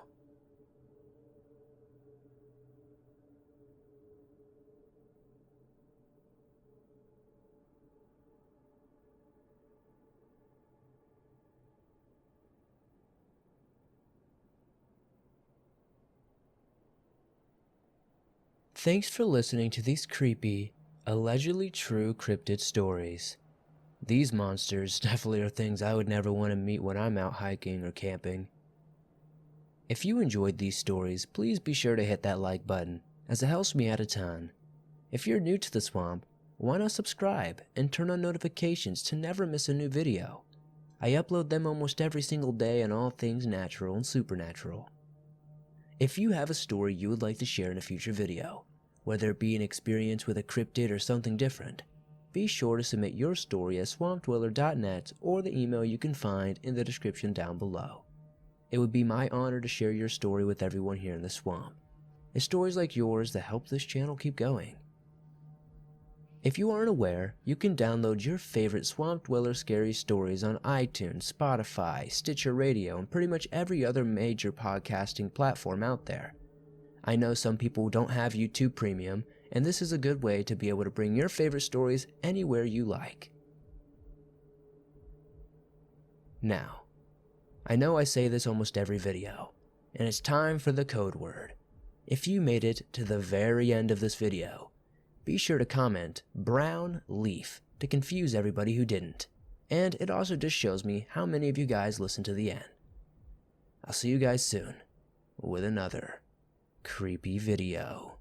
Thanks for listening to these creepy, allegedly true cryptid stories. These monsters definitely are things I would never want to meet when I'm out hiking or camping. If you enjoyed these stories, please be sure to hit that like button, as it helps me out a ton. If you're new to the swamp, why not subscribe and turn on notifications to never miss a new video? I upload them almost every single day on all things natural and supernatural. If you have a story you would like to share in a future video, whether it be an experience with a cryptid or something different, be sure to submit your story at swampdweller.net or the email you can find in the description down below. It would be my honor to share your story with everyone here in the swamp. It's stories like yours that help this channel keep going. If you aren't aware, you can download your favorite Swamp Dweller scary stories on iTunes, Spotify, Stitcher Radio, and pretty much every other major podcasting platform out there. I know some people don't have YouTube Premium, and this is a good way to be able to bring your favorite stories anywhere you like. Now, I know I say this almost every video, and it's time for the code word. If you made it to the very end of this video, be sure to comment brown leaf to confuse everybody who didn't, and it also just shows me how many of you guys listened to the end. I'll see you guys soon with another creepy video.